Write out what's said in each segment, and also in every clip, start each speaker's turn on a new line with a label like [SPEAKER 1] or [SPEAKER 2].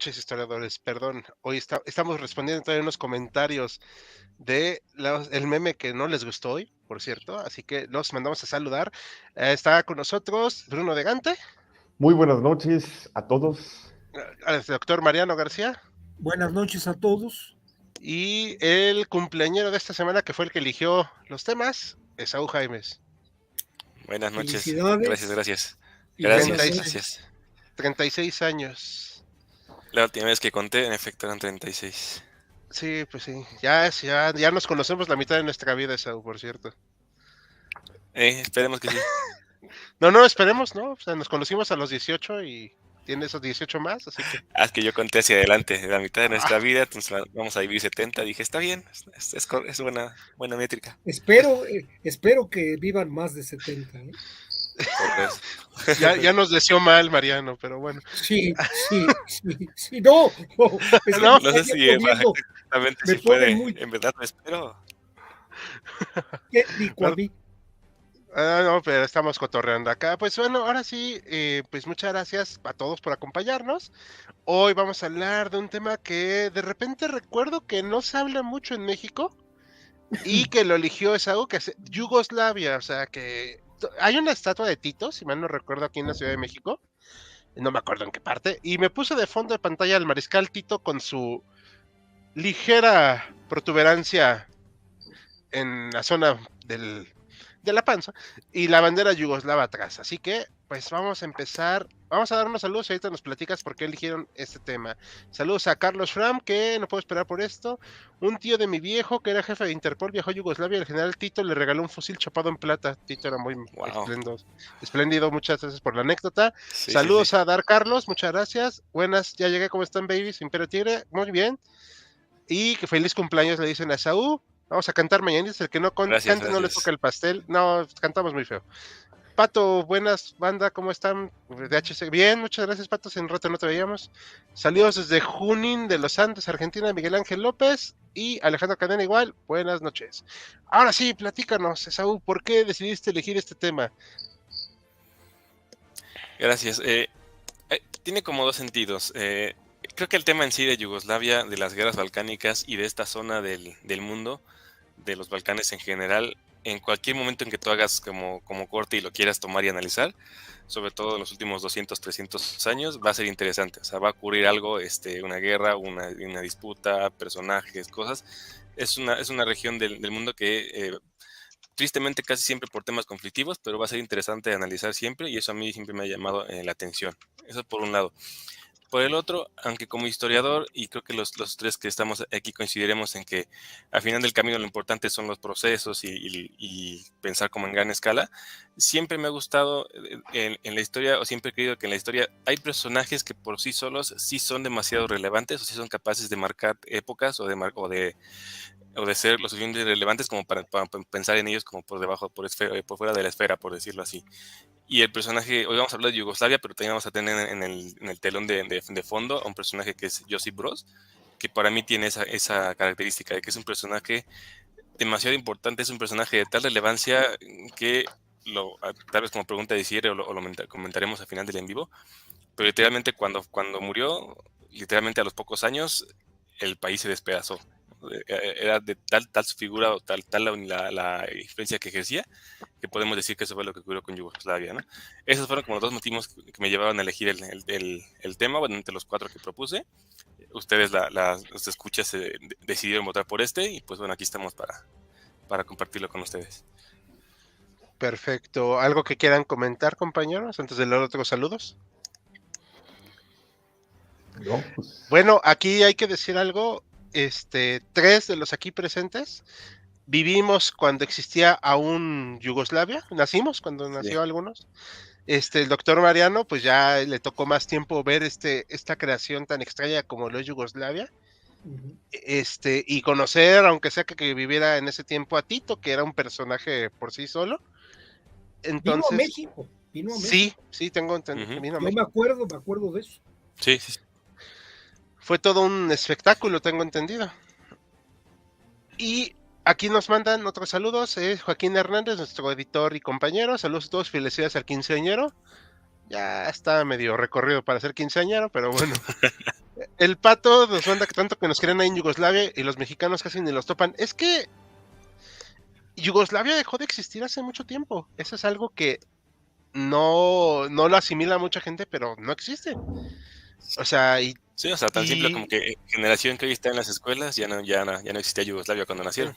[SPEAKER 1] noches, historiadores. Perdón, hoy estamos respondiendo todavía unos comentarios de el meme que no les gustó hoy, por cierto, así que los mandamos a saludar. Está con nosotros Bruno de Gante,
[SPEAKER 2] Muy buenas noches a todos.
[SPEAKER 1] el doctor Mariano García
[SPEAKER 3] Buenas noches a todos.
[SPEAKER 1] y el cumpleañero de esta semana, que fue el que eligió los temas, Esaú Jaimes.
[SPEAKER 4] Buenas noches.
[SPEAKER 3] Felicidades.
[SPEAKER 4] Gracias.
[SPEAKER 3] Y
[SPEAKER 4] Gracias,
[SPEAKER 3] buenas
[SPEAKER 4] gracias.
[SPEAKER 1] 36 años.
[SPEAKER 4] La última vez que conté, en efecto, eran 36.
[SPEAKER 1] Sí, pues sí. Ya nos conocemos la mitad de nuestra vida, Esaú, por cierto.
[SPEAKER 4] Esperemos que sí.
[SPEAKER 1] No, esperemos, ¿no? O sea, nos conocimos a los 18 y tiene esos 18 más, así que...
[SPEAKER 4] Es que yo conté hacia adelante, la mitad de nuestra vida, entonces vamos a vivir 70. Dije, está bien, es buena métrica.
[SPEAKER 3] Espero que vivan más de 70.
[SPEAKER 4] Por eso.
[SPEAKER 1] Ya nos deseó mal, Mariano, pero bueno.
[SPEAKER 3] Sí. No, es que
[SPEAKER 1] No,
[SPEAKER 4] No sé si exactamente
[SPEAKER 3] me
[SPEAKER 4] si puede.
[SPEAKER 3] pone muy-
[SPEAKER 4] En verdad me espero.
[SPEAKER 3] ¿Qué dijo a mí?
[SPEAKER 1] No, pero estamos cotorreando acá. Pues bueno, ahora sí, pues muchas gracias a todos por acompañarnos. Hoy vamos a hablar de un tema que de repente recuerdo que no se habla mucho en México y que lo eligió Esaú, que es Yugoslavia. O sea, que hay una estatua de Tito, si mal no recuerdo, aquí en la Ciudad de México. No me acuerdo en qué parte. Y me puse de fondo de pantalla al mariscal Tito con su ligera protuberancia en la zona de la panza y la bandera yugoslava atrás. Así que, pues vamos a empezar. Vamos a dar unos saludos y ahorita nos platicas por qué eligieron este tema. Saludos a Carlos Fram, que no puedo esperar por esto. Un tío de mi viejo, que era jefe de Interpol, viajó a Yugoslavia y el general Tito le regaló un fusil chapado en plata. Tito era muy espléndido. Muchas gracias por la anécdota.
[SPEAKER 4] Sí,
[SPEAKER 1] Saludos
[SPEAKER 4] sí.
[SPEAKER 1] a Dar Carlos, muchas gracias. Buenas, ya llegué, ¿cómo están, babies? Imperio Tigre, muy bien. Y que feliz cumpleaños le dicen a Saúl. Vamos a cantar mañanitas, el que no cante no le toca el pastel. No, cantamos muy feo. Pato, buenas, banda, ¿cómo están? De HC. Bien, muchas gracias, Pato, en rato no te veíamos. Saludos desde Junín de los Santos, Argentina, Miguel Ángel López y Alejandro Cadena igual, buenas noches. Ahora sí, platícanos, Saúl, ¿por qué decidiste elegir este tema?
[SPEAKER 4] Gracias. Tiene como dos sentidos. Creo que el tema en sí de Yugoslavia, de las guerras balcánicas y de esta zona del mundo, de los Balcanes en general, en cualquier momento en que tú hagas como corte y lo quieras tomar y analizar, sobre todo en los últimos 200, 300 años, va a ser interesante. O sea, va a ocurrir algo, una guerra, una disputa, personajes, cosas. Es una región del mundo que tristemente casi siempre por temas conflictivos, pero va a ser interesante analizar siempre y eso a mí siempre me ha llamado la atención. Eso por un lado. Por el otro, aunque como historiador, y creo que los tres que estamos aquí coincidiremos en que al final del camino lo importante son los procesos y pensar como en gran escala, siempre me ha gustado en la historia, o siempre he creído que en la historia hay personajes que por sí solos sí son demasiado relevantes o sí son capaces de marcar épocas o de ser lo suficientemente relevantes como para pensar en ellos como por debajo, por fuera de la esfera, por decirlo así. Y el personaje, hoy vamos a hablar de Yugoslavia, pero también vamos a tener en el telón de fondo a un personaje que es Josip Broz, que para mí tiene esa característica de que es un personaje demasiado importante, es un personaje de tal relevancia que tal vez como pregunta de cierre o lo comentaremos al final del en vivo, pero literalmente cuando murió, literalmente a los pocos años, el país se despedazó. Era de tal su figura o tal la influencia que ejercía, que podemos decir que eso fue lo que ocurrió con Yugoslavia, ¿no? Esos fueron como los dos motivos que me llevaron a elegir el tema, bueno, entre los 4 que propuse. Ustedes, los escuchas, decidieron votar por este y pues bueno, aquí estamos para compartirlo con ustedes.
[SPEAKER 1] Perfecto. ¿Algo que quieran comentar, compañeros, antes de leer otros saludos?
[SPEAKER 2] No, pues...
[SPEAKER 1] Bueno, aquí hay que decir algo. 3 de los aquí presentes vivimos cuando existía aún Yugoslavia, nacimos cuando nació algunos. El doctor Mariano, pues ya le tocó más tiempo ver esta creación tan extraña como lo es Yugoslavia. Y conocer, aunque sea que viviera en ese tiempo, a Tito, que era un personaje por sí solo. Entonces,
[SPEAKER 3] vino a México.
[SPEAKER 1] Sí, tengo entendido.
[SPEAKER 3] Yo me acuerdo de eso.
[SPEAKER 4] Sí.
[SPEAKER 1] Fue todo un espectáculo, tengo entendido. Y aquí nos mandan otros saludos. Joaquín Hernández, nuestro editor y compañero. Saludos a todos, felicidades al quinceañero. Ya está medio recorrido para ser quinceañero, pero bueno. El Pato nos manda que tanto que nos quieren ahí en Yugoslavia y los mexicanos casi ni los topan. Es que Yugoslavia dejó de existir hace mucho tiempo. Eso es algo que no lo asimila mucha gente, pero no existe. O sea,
[SPEAKER 4] Sí, o sea, tan simple como que generación que hoy está en las escuelas, ya no existía Yugoslavia cuando nacieron.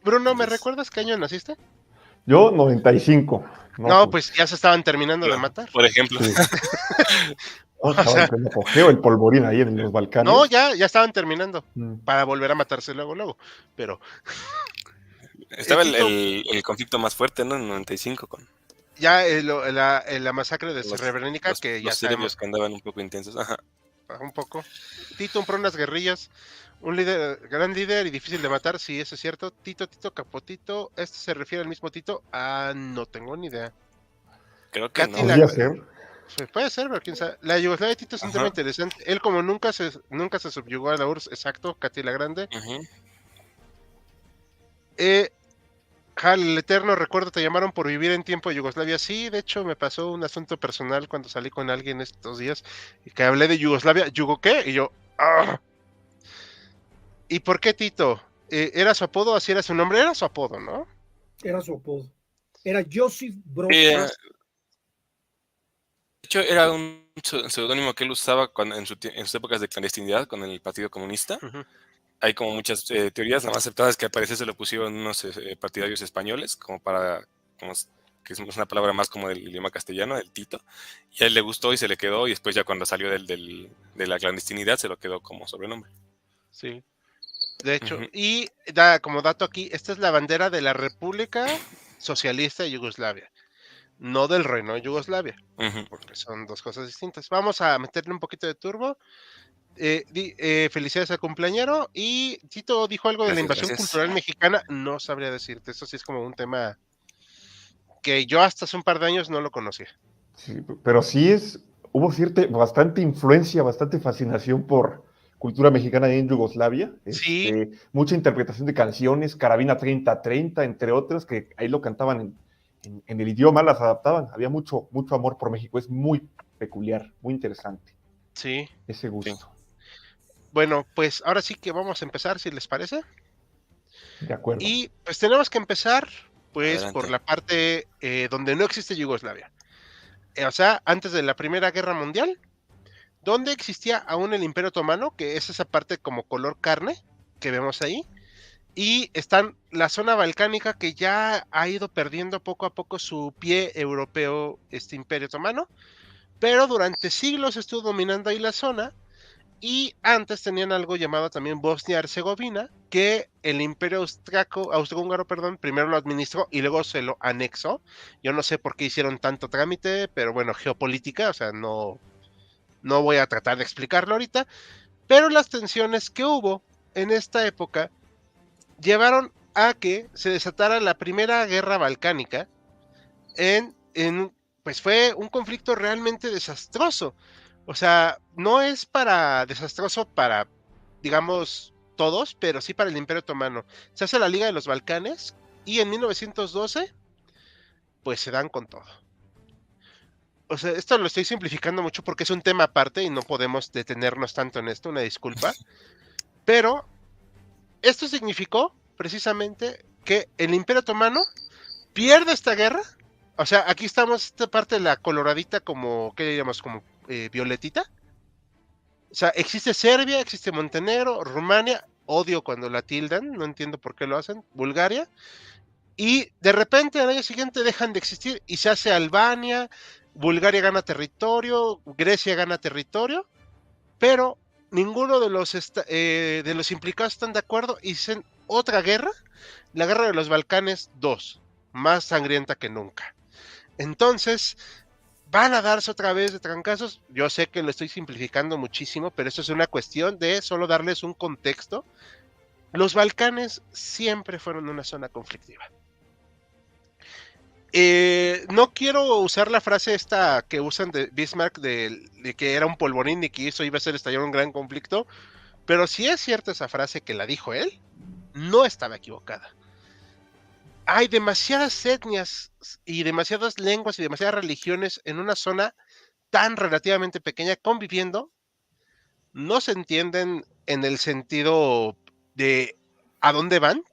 [SPEAKER 1] Bruno, ¿me
[SPEAKER 4] Entonces,
[SPEAKER 1] recuerdas qué año naciste?
[SPEAKER 2] Yo, 95.
[SPEAKER 1] No, pues ya se estaban terminando de matar.
[SPEAKER 4] por ejemplo.
[SPEAKER 2] Sí.
[SPEAKER 1] O
[SPEAKER 2] Estaba
[SPEAKER 1] sea,
[SPEAKER 2] en pleno apogeo el polvorín ahí en los Balcanes.
[SPEAKER 1] no, ya estaban terminando
[SPEAKER 2] Mm.
[SPEAKER 1] para volver a matarse luego. Pero
[SPEAKER 4] Estaba
[SPEAKER 1] Tito,
[SPEAKER 4] el conflicto más fuerte, ¿no? En 95 con
[SPEAKER 1] ya la masacre de Srebrenica, que ya
[SPEAKER 4] los
[SPEAKER 1] sabemos
[SPEAKER 4] serbios que andaban un poco intensos. Ajá.
[SPEAKER 1] un poco. Tito compró unas guerrillas, un líder, gran líder y difícil de matar, sí, eso es cierto. Tito Capotito, ¿esto se refiere al mismo Tito? Ah, no tengo ni idea.
[SPEAKER 4] Creo que
[SPEAKER 1] Katy
[SPEAKER 4] no.
[SPEAKER 2] Podría ser.
[SPEAKER 1] Pues puede ser, pero quién sabe. La Yugoslavia de Tito es un tema interesante. Él como nunca se subyugó a la URSS, exacto, Katy la Grande.
[SPEAKER 4] Ujú.
[SPEAKER 1] Hal, el Eterno, recuerdo, te llamaron por vivir en tiempo de Yugoslavia. Sí, de hecho me pasó un asunto personal cuando salí con alguien estos días y que hablé de Yugoslavia. ¿Yugo qué? Y yo, ¡ah! ¿Y por qué Tito? ¿Era su apodo? ¿Así era su nombre? Era su apodo, ¿no?
[SPEAKER 3] Era su apodo. Era Josip Broz.
[SPEAKER 4] De hecho, era un seudónimo que él usaba en sus épocas de clandestinidad con el Partido Comunista.
[SPEAKER 1] Uh-huh.
[SPEAKER 4] Hay como muchas teorías, la más aceptadas que al parecer se lo pusieron unos partidarios españoles, que es una palabra más como del idioma castellano, el Tito, y a él le gustó y se le quedó, y después ya cuando salió de la clandestinidad se lo quedó como sobrenombre.
[SPEAKER 1] Sí, de hecho,
[SPEAKER 4] Ujú.
[SPEAKER 1] y como dato aquí, esta es la bandera de la República Socialista de Yugoslavia, no del Reino de Yugoslavia,
[SPEAKER 4] Ujú.
[SPEAKER 1] porque son dos cosas distintas. Vamos a meterle un poquito de turbo. Felicidades al cumpleañero. Y Tito dijo algo de la invasión
[SPEAKER 4] Gracias.
[SPEAKER 1] cultural mexicana. No sabría decirte. Eso sí es como un tema que yo hasta hace un par de años no lo conocía.
[SPEAKER 2] Sí, pero sí hubo bastante influencia, bastante fascinación por cultura mexicana en Yugoslavia.
[SPEAKER 1] Sí,
[SPEAKER 2] Mucha interpretación de canciones, Carabina 3030, entre otras, que ahí lo cantaban en el idioma, las adaptaban. Había mucho amor por México. Es muy peculiar, muy interesante
[SPEAKER 1] sí.
[SPEAKER 2] ese gusto.
[SPEAKER 4] Sí.
[SPEAKER 1] Bueno, pues ahora sí que vamos a empezar, si les parece.
[SPEAKER 2] De acuerdo.
[SPEAKER 1] Y pues tenemos que empezar, pues,
[SPEAKER 4] Adelante.
[SPEAKER 1] por la parte donde no existe Yugoslavia. O sea, antes de la Primera Guerra Mundial, donde existía aún el Imperio Otomano, que es esa parte como color carne que vemos ahí. Y están la zona balcánica que ya ha ido perdiendo poco a poco su pie europeo, este Imperio Otomano, pero durante siglos estuvo dominando ahí la zona. Y antes tenían algo llamado también Bosnia-Herzegovina, que el Imperio Austrohúngaro, primero lo administró y luego se lo anexó. Yo no sé por qué hicieron tanto trámite, pero bueno, geopolítica, o sea, no voy a tratar de explicarlo ahorita. Pero las tensiones que hubo en esta época llevaron a que se desatara la Primera Guerra Balcánica pues fue un conflicto realmente desastroso. O sea, no es desastroso para, digamos, todos, pero sí para el Imperio Otomano. Se hace la Liga de los Balcanes y en 1912, pues se dan con todo. O sea, esto lo estoy simplificando mucho porque es un tema aparte y no podemos detenernos tanto en esto, una disculpa. Pero esto significó precisamente que el Imperio Otomano pierde esta guerra. O sea, aquí estamos, esta parte de la coloradita como, ¿qué diríamos? Como violetita. O sea, existe Serbia, existe Montenegro, Rumania, odio cuando la tildan, no entiendo por qué lo hacen, Bulgaria. Y de repente al año siguiente dejan de existir y se hace Albania, Bulgaria gana territorio, Grecia gana territorio, pero ninguno de los implicados están de acuerdo y dicen otra guerra, la guerra de los Balcanes 2, más sangrienta que nunca. Entonces, van a darse otra vez de trancazos. Yo sé que lo estoy simplificando muchísimo, pero esto es una cuestión de solo darles un contexto. Los Balcanes siempre fueron una zona conflictiva. No quiero usar la frase esta que usan de Bismarck de que era un polvorín y que eso iba a hacer estallar un gran conflicto, pero si es cierta esa frase que la dijo él, no estaba equivocada. Hay demasiadas etnias y demasiadas lenguas y demasiadas religiones en una zona tan relativamente pequeña conviviendo, no se entienden en el sentido de a dónde van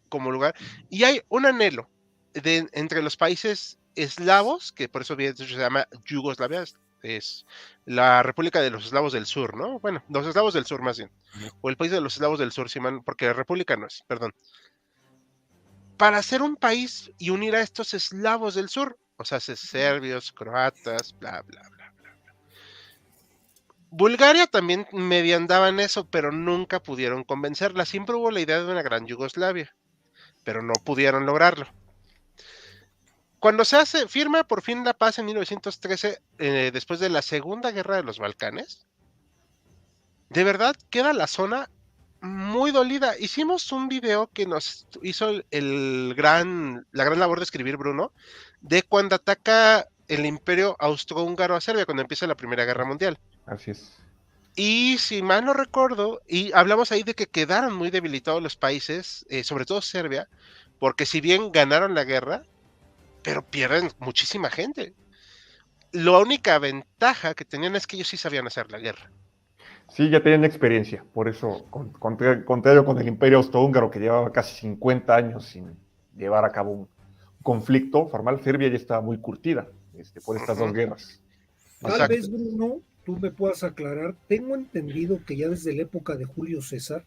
[SPEAKER 1] como lugar, y hay un anhelo entre los países eslavos, que por eso bien se llama Yugoslavia, es la República de los Eslavos del Sur, ¿no? Bueno, los eslavos del sur más bien, o el país de los eslavos del sur, porque República no es, perdón. Para hacer un país y unir a estos eslavos del sur, o sea, serbios, croatas, bla, bla, bla. Bulgaria también medio andaba en eso, pero nunca pudieron convencerla. Siempre hubo la idea de una gran Yugoslavia, pero no pudieron lograrlo. Cuando firma por fin la paz en 1913, después de la Segunda Guerra de los Balcanes, de verdad queda la zona muy dolida. Hicimos un video que nos hizo la gran labor de escribir Bruno, de cuando ataca el Imperio Austrohúngaro a Serbia, cuando empieza la Primera Guerra Mundial.
[SPEAKER 2] Así es.
[SPEAKER 1] Y si mal no recuerdo, y hablamos ahí de que quedaron muy debilitados los países, sobre todo Serbia, porque si bien ganaron la guerra, pero pierden muchísima gente. La única ventaja que tenían es que ellos sí sabían hacer la guerra.
[SPEAKER 2] Sí, ya tenían experiencia, por eso, contrario con el Imperio Austrohúngaro, que llevaba casi 50 años sin llevar a cabo un conflicto formal, Serbia ya estaba muy curtida por estas dos guerras.
[SPEAKER 3] Tal vez, Bruno, tú me puedas aclarar. Tengo entendido que ya desde la época de Julio César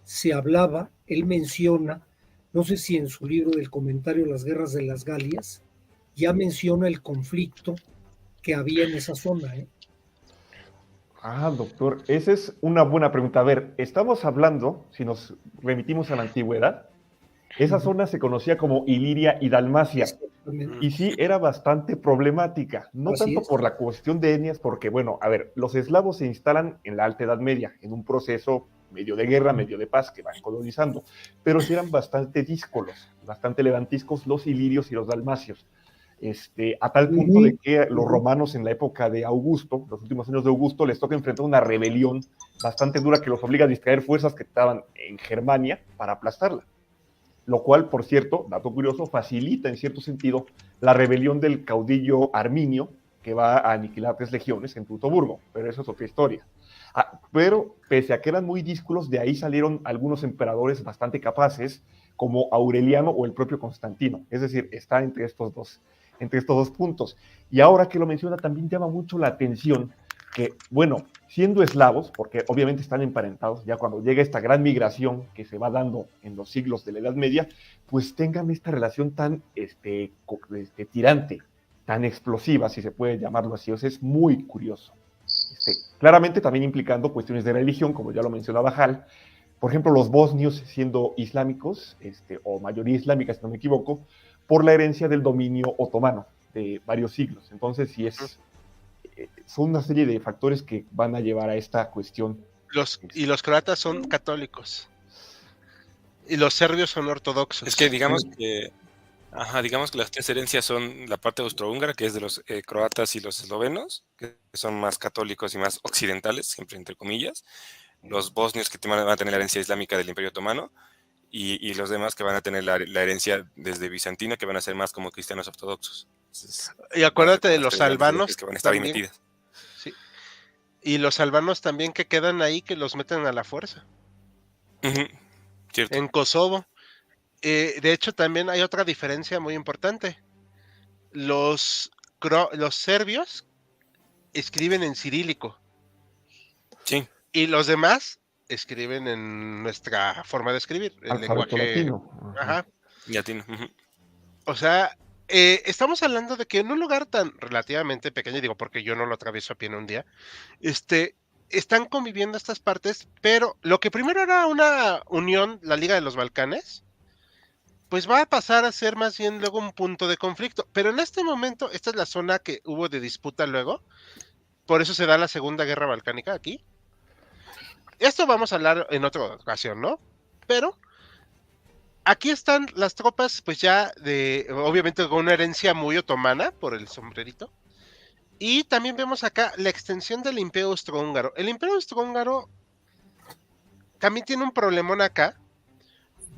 [SPEAKER 3] se hablaba, él menciona, no sé si en su libro del comentario Las guerras de las Galias, ya menciona el conflicto que había en esa zona, ¿eh?
[SPEAKER 2] Ah, doctor, esa es una buena pregunta. A ver, estamos hablando, si nos remitimos a la antigüedad, esa zona se conocía como Iliria y Dalmacia. Y sí, era bastante problemática, no
[SPEAKER 3] Así
[SPEAKER 2] tanto
[SPEAKER 3] es.
[SPEAKER 2] por la cuestión de etnias, porque, bueno, a ver, los eslavos se instalan en la Alta Edad Media, en un proceso medio de guerra, medio de paz, que van colonizando, pero sí eran bastante díscolos, bastante levantiscos los ilirios y los dalmacios. A tal punto de que los romanos en la época de Augusto, los últimos años de Augusto, les toca enfrentar una rebelión bastante dura que los obliga a distraer fuerzas que estaban en Germania para aplastarla. Lo cual, por cierto, dato curioso, facilita en cierto sentido la rebelión del caudillo Arminio, que va a aniquilar 3 legiones en Teutoburgo, pero eso es otra historia. Pero pese a que eran muy díscolos, de ahí salieron algunos emperadores bastante capaces, como Aureliano o el propio Constantino. Es decir, está entre estos dos puntos. Y ahora que lo menciona, también llama mucho la atención que, bueno, siendo eslavos, porque obviamente están emparentados, ya cuando llega esta gran migración que se va dando en los siglos de la Edad Media, pues tengan esta relación tan tirante, tan explosiva, si se puede llamarlo así. O sea, es muy curioso. Claramente también implicando cuestiones de religión, como ya lo mencionaba Hal. Por ejemplo, los bosnios siendo islámicos, o mayoría islámica, si no me equivoco, por la herencia del dominio otomano de varios siglos. Entonces, sí son una serie de factores que van a llevar a esta cuestión.
[SPEAKER 1] Y los croatas son católicos. Y los serbios son ortodoxos.
[SPEAKER 4] Es que digamos que las 3 herencias son la parte austrohúngara, que es de los croatas y los eslovenos, que son más católicos y más occidentales, siempre entre comillas. Los bosnios, que van a tener la herencia islámica del Imperio Otomano, y los demás que van a tener la herencia desde bizantina, que van a ser más como cristianos ortodoxos. Entonces,
[SPEAKER 1] y acuérdate de los albanos
[SPEAKER 4] que van a estar ahí metidas.
[SPEAKER 1] Sí. Y los albanos también que quedan ahí, que los meten a la fuerza.
[SPEAKER 4] Cierto.
[SPEAKER 1] En Kosovo. De hecho, también hay otra diferencia muy importante. Los serbios escriben en cirílico.
[SPEAKER 4] Sí.
[SPEAKER 1] Y los demás escriben en nuestra forma de escribir, el lenguaje
[SPEAKER 2] latino.
[SPEAKER 1] Ajá.
[SPEAKER 4] Latino.
[SPEAKER 1] O sea, estamos hablando de que en un lugar tan relativamente pequeño, digo porque yo no lo atravieso a pie en un día, están conviviendo estas partes, pero lo que primero era una unión, la Liga de los Balcanes, pues va a pasar a ser más bien luego un punto de conflicto. Pero en este momento, esta es la zona que hubo de disputa luego, por eso se da la Segunda Guerra Balcánica aquí. Esto vamos a hablar en otra ocasión, ¿no? Pero aquí están las tropas, pues ya obviamente con una herencia muy otomana por el sombrerito. Y también vemos acá la extensión del Imperio Austrohúngaro. El Imperio Austrohúngaro también tiene un problemón acá,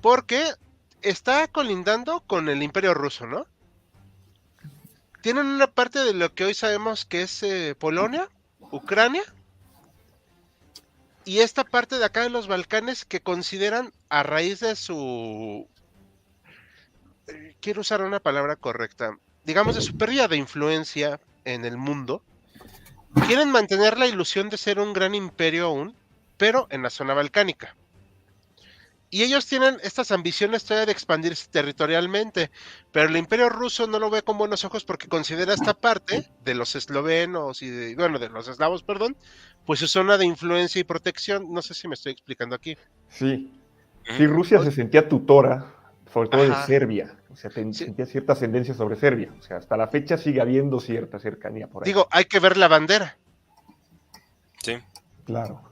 [SPEAKER 1] porque está colindando con el Imperio Ruso, ¿no? tienen una parte de lo que hoy sabemos que es Polonia, Ucrania, y esta parte de acá de los Balcanes que consideran a raíz de su... quiero usar una palabra correcta, digamos de su pérdida de influencia en el mundo, quieren mantener la ilusión de ser un gran imperio aún, pero en la zona balcánica. Y ellos tienen estas ambiciones todavía de expandirse territorialmente, pero el imperio ruso no lo ve con buenos ojos porque considera esta parte de los eslovenos y de, bueno, de los eslavos, perdón, pues su zona de influencia y protección. No sé si me estoy explicando aquí.
[SPEAKER 2] Sí,
[SPEAKER 4] Ujú.
[SPEAKER 2] sí, Rusia se sentía tutora, sobre todo de
[SPEAKER 1] Ajá,
[SPEAKER 2] Serbia, o sea,
[SPEAKER 1] sí.
[SPEAKER 2] sentía cierta ascendencia sobre Serbia, o sea, hasta la fecha sigue habiendo cierta cercanía por ahí.
[SPEAKER 1] Digo, hay que ver la bandera.
[SPEAKER 4] Sí.
[SPEAKER 2] Claro.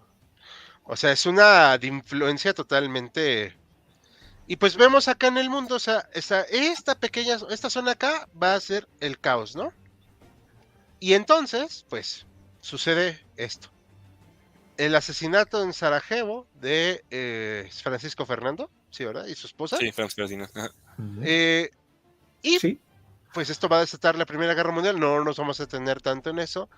[SPEAKER 1] O sea, es una de influencia totalmente. Y pues vemos acá en el mundo, o sea, esta zona acá va a ser el caos, ¿no? Y entonces, pues, sucede esto. El asesinato en Sarajevo de Francisco Fernando, sí, ¿verdad? Y su esposa.
[SPEAKER 4] Sí, Franz Ferdinand. Ajá.
[SPEAKER 1] Eh, y
[SPEAKER 3] Sí,
[SPEAKER 1] pues esto va a desatar la Primera Guerra Mundial, no nos vamos a detener tanto en eso,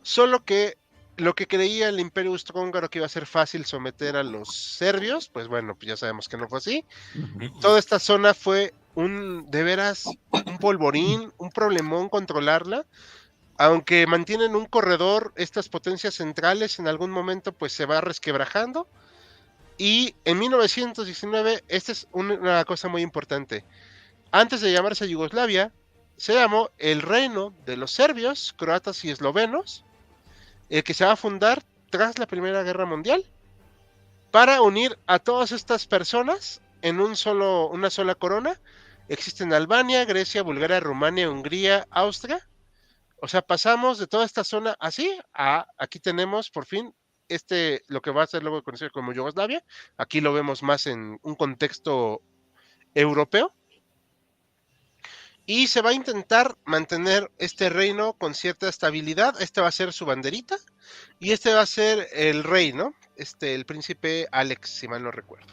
[SPEAKER 1] solo que lo que creía el Imperio Austrohúngaro que iba a ser fácil someter a los serbios, pues bueno, pues ya sabemos que no fue así.
[SPEAKER 2] Ujú.
[SPEAKER 1] Toda esta zona fue de veras, un polvorín, un problemón controlarla. Aunque mantienen un corredor, estas potencias centrales en algún momento pues se va resquebrajando. Y en 1919, esta es una cosa muy importante. Antes de llamarse Yugoslavia, se llamó el Reino de los Serbios, Croatas y Eslovenos, el que se va a fundar tras la Primera Guerra Mundial para unir a todas estas personas en una sola corona. Existen Albania, Grecia, Bulgaria, Rumania, Hungría, Austria. O sea, pasamos de toda esta zona así a aquí tenemos por fin lo que va a ser luego conocido como Yugoslavia. Aquí lo vemos más en un contexto europeo. Y se va a intentar mantener este reino con cierta estabilidad. Este va a ser su banderita. Y este va a ser el rey, ¿no? El príncipe Alex, si mal no recuerdo.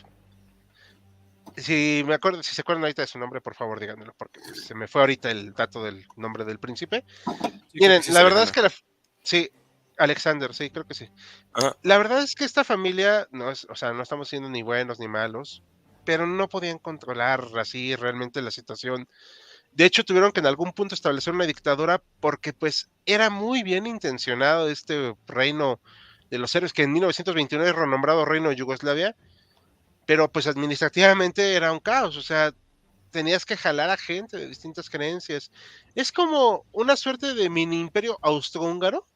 [SPEAKER 1] Si se acuerdan ahorita de su nombre, por favor díganmelo, porque pues, se me fue ahorita el dato del nombre del príncipe.
[SPEAKER 4] Sí, creo que
[SPEAKER 1] Miren,
[SPEAKER 4] sí es
[SPEAKER 1] la verdad es
[SPEAKER 4] Alejandro.
[SPEAKER 1] que sí, Alexander, sí, creo que sí.
[SPEAKER 4] Ajá.
[SPEAKER 1] La verdad es que esta familia no es, o sea, no estamos siendo ni buenos ni malos, pero no podían controlar así realmente la situación. De hecho, tuvieron que en algún punto establecer una dictadura porque pues era muy bien intencionado este reino de los serbios que en 1929 es renombrado Reino de Yugoslavia, pero pues administrativamente era un caos, o sea, tenías que jalar a gente de distintas creencias. Es como una suerte de mini imperio austrohúngaro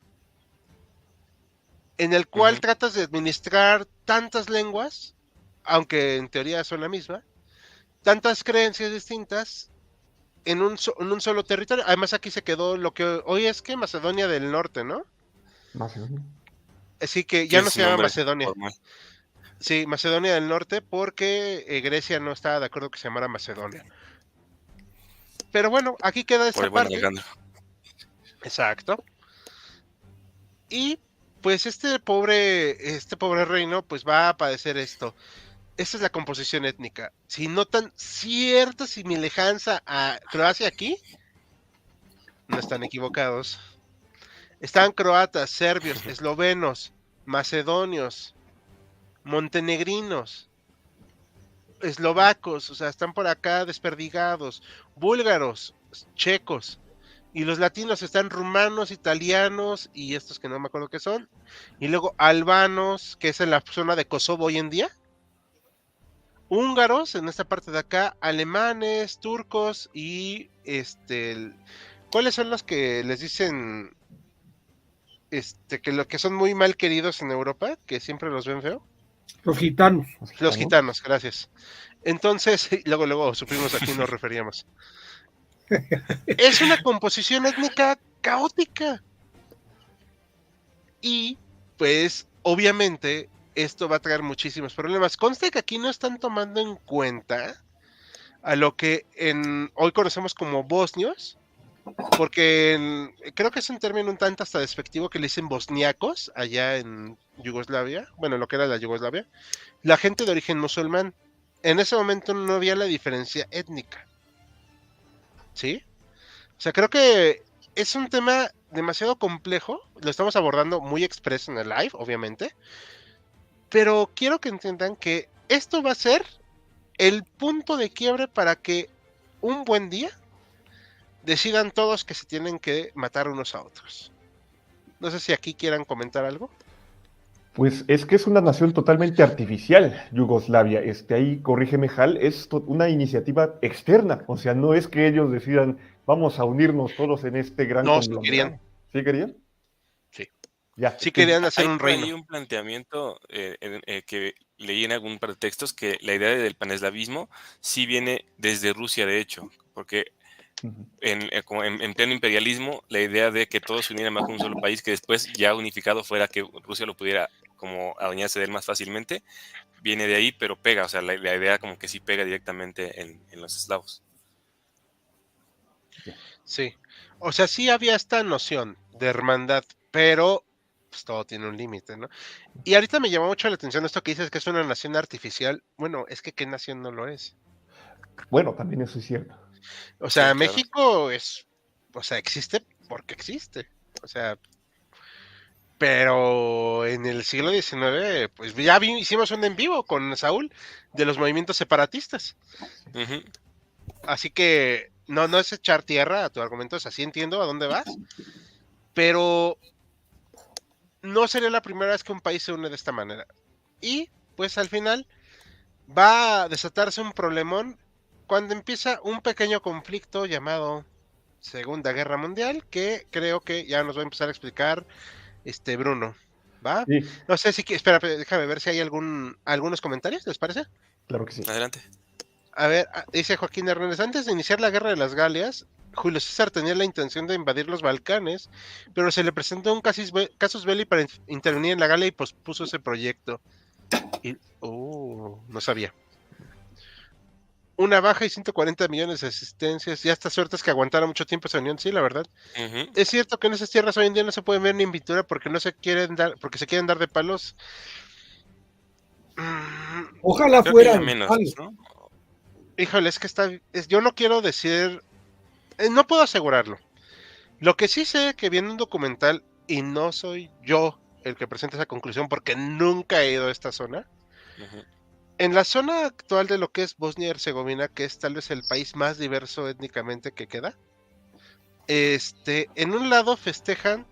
[SPEAKER 1] en el cual
[SPEAKER 4] Ujú.
[SPEAKER 1] tratas de administrar tantas lenguas, aunque en teoría son la misma, tantas creencias distintas en un solo territorio. Además aquí se quedó lo que hoy es que Macedonia del Norte, ¿no?
[SPEAKER 2] Macedonia.
[SPEAKER 1] Así que
[SPEAKER 4] Sí,
[SPEAKER 1] ya
[SPEAKER 4] ese
[SPEAKER 1] no
[SPEAKER 4] es
[SPEAKER 1] se
[SPEAKER 4] su
[SPEAKER 1] llama
[SPEAKER 4] nombre
[SPEAKER 1] Macedonia.
[SPEAKER 4] formal.
[SPEAKER 1] Sí, Macedonia del Norte porque Grecia no estaba de acuerdo que se llamara Macedonia. Pero bueno, aquí queda
[SPEAKER 4] Por
[SPEAKER 1] esta
[SPEAKER 4] el buen
[SPEAKER 1] parte.
[SPEAKER 4] Alejandro.
[SPEAKER 1] Exacto. Y pues este pobre reino pues va a padecer esto. Esta es la composición étnica. Si notan cierta semejanza a Croacia aquí, no están equivocados. Están croatas, serbios, eslovenos, macedonios, montenegrinos, eslovacos, o sea, están por acá desperdigados, búlgaros, checos, y los latinos están rumanos, italianos y estos que no me acuerdo qué son, y luego albanos, que es en la zona de Kosovo hoy en día, húngaros en esta parte de acá, alemanes, turcos y ¿cuáles son los que les dicen que lo que son muy mal queridos en Europa, que siempre los ven feo?
[SPEAKER 3] los gitanos.
[SPEAKER 1] Los gitanos, gracias. Entonces, luego supimos a quién nos referíamos. Es una composición étnica caótica. Y, pues, obviamente, esto va a traer muchísimos problemas. Conste que aquí no están tomando en cuenta a lo que hoy conocemos como bosnios, porque creo que es un término un tanto hasta despectivo que le dicen bosniacos allá en Yugoslavia, bueno, lo que era la Yugoslavia, la gente de origen musulmán. En ese momento no había la diferencia étnica, ¿sí? O sea, creo que es un tema demasiado complejo, lo estamos abordando muy expreso en el live, obviamente, pero quiero que entiendan que esto va a ser el punto de quiebre para que un buen día decidan todos que se tienen que matar unos a otros. No sé si aquí quieran comentar algo.
[SPEAKER 2] Pues es que es una nación totalmente artificial, Yugoslavia. Ahí, corrígeme, Hal, es una iniciativa externa. O sea, no es que ellos decidan, vamos a unirnos todos en este gran
[SPEAKER 1] No, si querían.
[SPEAKER 2] conglomerado. ¿Sí querían?
[SPEAKER 1] Sí.
[SPEAKER 2] Ya,
[SPEAKER 1] Sí
[SPEAKER 2] es que
[SPEAKER 1] querían hacer
[SPEAKER 4] Hay
[SPEAKER 1] un
[SPEAKER 4] por ahí
[SPEAKER 1] reino.
[SPEAKER 4] un planteamiento que leí en algún par de textos que la idea del paneslavismo sí viene desde Rusia, de hecho, porque
[SPEAKER 2] ujú.
[SPEAKER 4] como en pleno imperialismo, la idea de que todos se unieran bajo un solo país, que después ya unificado fuera que Rusia lo pudiera como adueñarse de él más fácilmente, viene de ahí, pero pega, o sea, la idea como que sí pega directamente en los eslavos.
[SPEAKER 1] Sí. O sea, sí había esta noción de hermandad, pero pues todo tiene un límite, ¿no? Y ahorita me llamó mucho la atención esto que dices que es una nación artificial. Bueno, es que ¿qué nación no lo es?
[SPEAKER 2] Bueno, también eso es cierto.
[SPEAKER 1] O
[SPEAKER 4] Sí,
[SPEAKER 1] sea,
[SPEAKER 4] claro.
[SPEAKER 1] México es, o sea, existe porque existe. O sea, pero en el siglo XIX, pues ya hicimos un en vivo con Saúl de los movimientos separatistas.
[SPEAKER 4] Ujú.
[SPEAKER 1] Así que no es echar tierra a tu argumento, o sea, sí entiendo a dónde vas, pero no sería la primera vez que un país se une de esta manera. Y pues al final va a desatarse un problemón cuando empieza un pequeño conflicto llamado Segunda Guerra Mundial, que creo que ya nos va a empezar a explicar Bruno. ¿Va?
[SPEAKER 2] Sí,
[SPEAKER 1] No sé si espera, déjame ver si hay algunos comentarios, ¿les parece?
[SPEAKER 2] claro que sí.
[SPEAKER 4] Adelante.
[SPEAKER 1] A ver, dice Joaquín Hernández, antes de iniciar la Guerra de las Galias, Julio César tenía la intención de invadir los Balcanes, pero se le presentó un casus belli para intervenir en la Galia y pospuso ese proyecto. Y, no sabía. Una baja y 140 millones de asistencias. Y hasta suerte es que aguantara mucho tiempo esa unión, sí, la verdad.
[SPEAKER 4] Ujú.
[SPEAKER 1] Es cierto que en esas tierras hoy en día no se pueden ver ni en pintura porque no se quieren dar, porque se quieren dar de palos.
[SPEAKER 3] Ojalá
[SPEAKER 4] Creo que ya
[SPEAKER 3] fueran
[SPEAKER 4] menos,
[SPEAKER 3] tal.
[SPEAKER 4] ¿no?
[SPEAKER 1] Híjole, es que yo no quiero decir, no puedo asegurarlo. Lo que sí sé que viene un documental y no soy yo el que presenta esa conclusión porque nunca he ido a esta zona.
[SPEAKER 4] Ujú.
[SPEAKER 1] En la zona actual de lo que es Bosnia y Herzegovina, que es tal vez el país más diverso étnicamente que queda, en un lado festejan,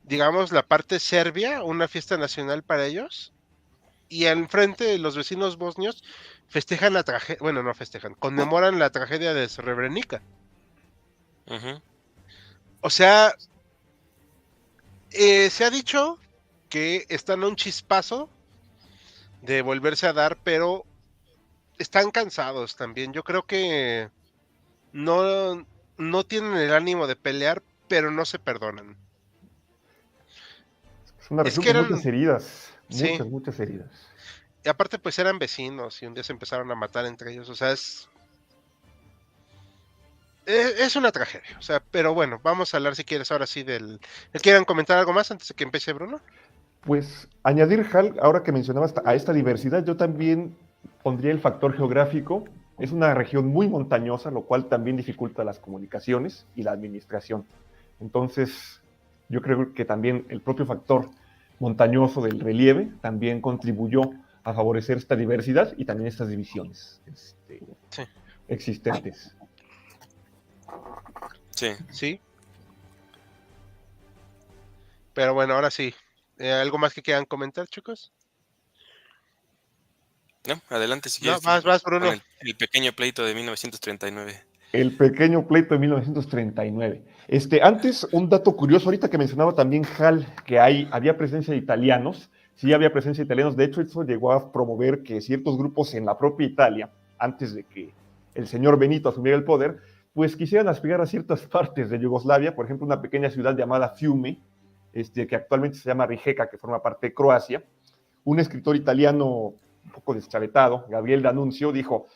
[SPEAKER 1] digamos, la parte serbia, una fiesta nacional para ellos, y al frente los vecinos bosnios festejan la tragedia, bueno, no festejan, conmemoran la tragedia de Srebrenica.
[SPEAKER 4] Ujú.
[SPEAKER 1] O sea, se ha dicho que están a un chispazo de volverse a dar, pero están cansados también. Yo creo que no, no tienen el ánimo de pelear, pero no se perdonan.
[SPEAKER 2] Es una
[SPEAKER 1] Es
[SPEAKER 2] región
[SPEAKER 1] que
[SPEAKER 2] con muchas
[SPEAKER 1] eran,
[SPEAKER 2] heridas,
[SPEAKER 1] sí,
[SPEAKER 2] muchas, muchas heridas.
[SPEAKER 1] y aparte pues eran vecinos y un día se empezaron a matar entre ellos. O sea, es una tragedia. O sea, pero bueno, vamos a hablar si quieres ahora sí del... ¿Quieren comentar algo más antes de que empiece Bruno?
[SPEAKER 2] Pues añadir, Hal, ahora que mencionabas a esta diversidad, yo también pondría el factor geográfico. Es una región muy montañosa, lo cual también dificulta las comunicaciones y la administración. Entonces, yo creo que también el propio factor montañoso del relieve también contribuyó a favorecer esta diversidad y también estas divisiones
[SPEAKER 1] Sí.
[SPEAKER 2] existentes.
[SPEAKER 4] Sí.
[SPEAKER 1] Sí. Pero bueno, ahora sí. ¿Algo más que quieran comentar, chicos?
[SPEAKER 4] No, adelante si
[SPEAKER 1] No,
[SPEAKER 4] quieres
[SPEAKER 1] vas,
[SPEAKER 4] con
[SPEAKER 1] Bruno.
[SPEAKER 4] el pequeño pleito de 1939.
[SPEAKER 2] El pequeño pleito de 1939. Antes, un dato curioso, ahorita que mencionaba también Hal, que había presencia de italianos, sí había presencia de italianos, de hecho eso llegó a promover que ciertos grupos en la propia Italia, antes de que el señor Benito asumiera el poder, pues quisieran aspirar a ciertas partes de Yugoslavia, por ejemplo, una pequeña ciudad llamada Fiume, que actualmente se llama Rijeka, que forma parte de Croacia. Un escritor italiano un poco deschavetado, Gabriel D'Annunzio, dijo: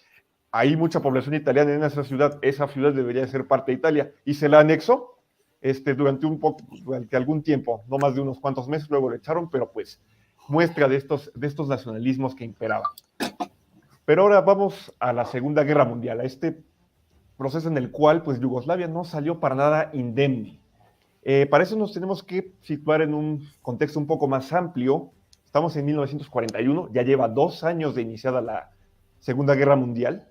[SPEAKER 2] hay mucha población italiana en esa ciudad debería ser parte de Italia, y se la anexó durante algún tiempo, no más de unos cuantos meses, luego lo echaron, pero pues muestra de estos nacionalismos que imperaban. Pero ahora vamos a la Segunda Guerra Mundial, a este proceso en el cual pues Yugoslavia no salió para nada indemne. Para eso nos tenemos que situar en un contexto un poco más amplio. Estamos en 1941, ya lleva 2 años de iniciada la Segunda Guerra Mundial,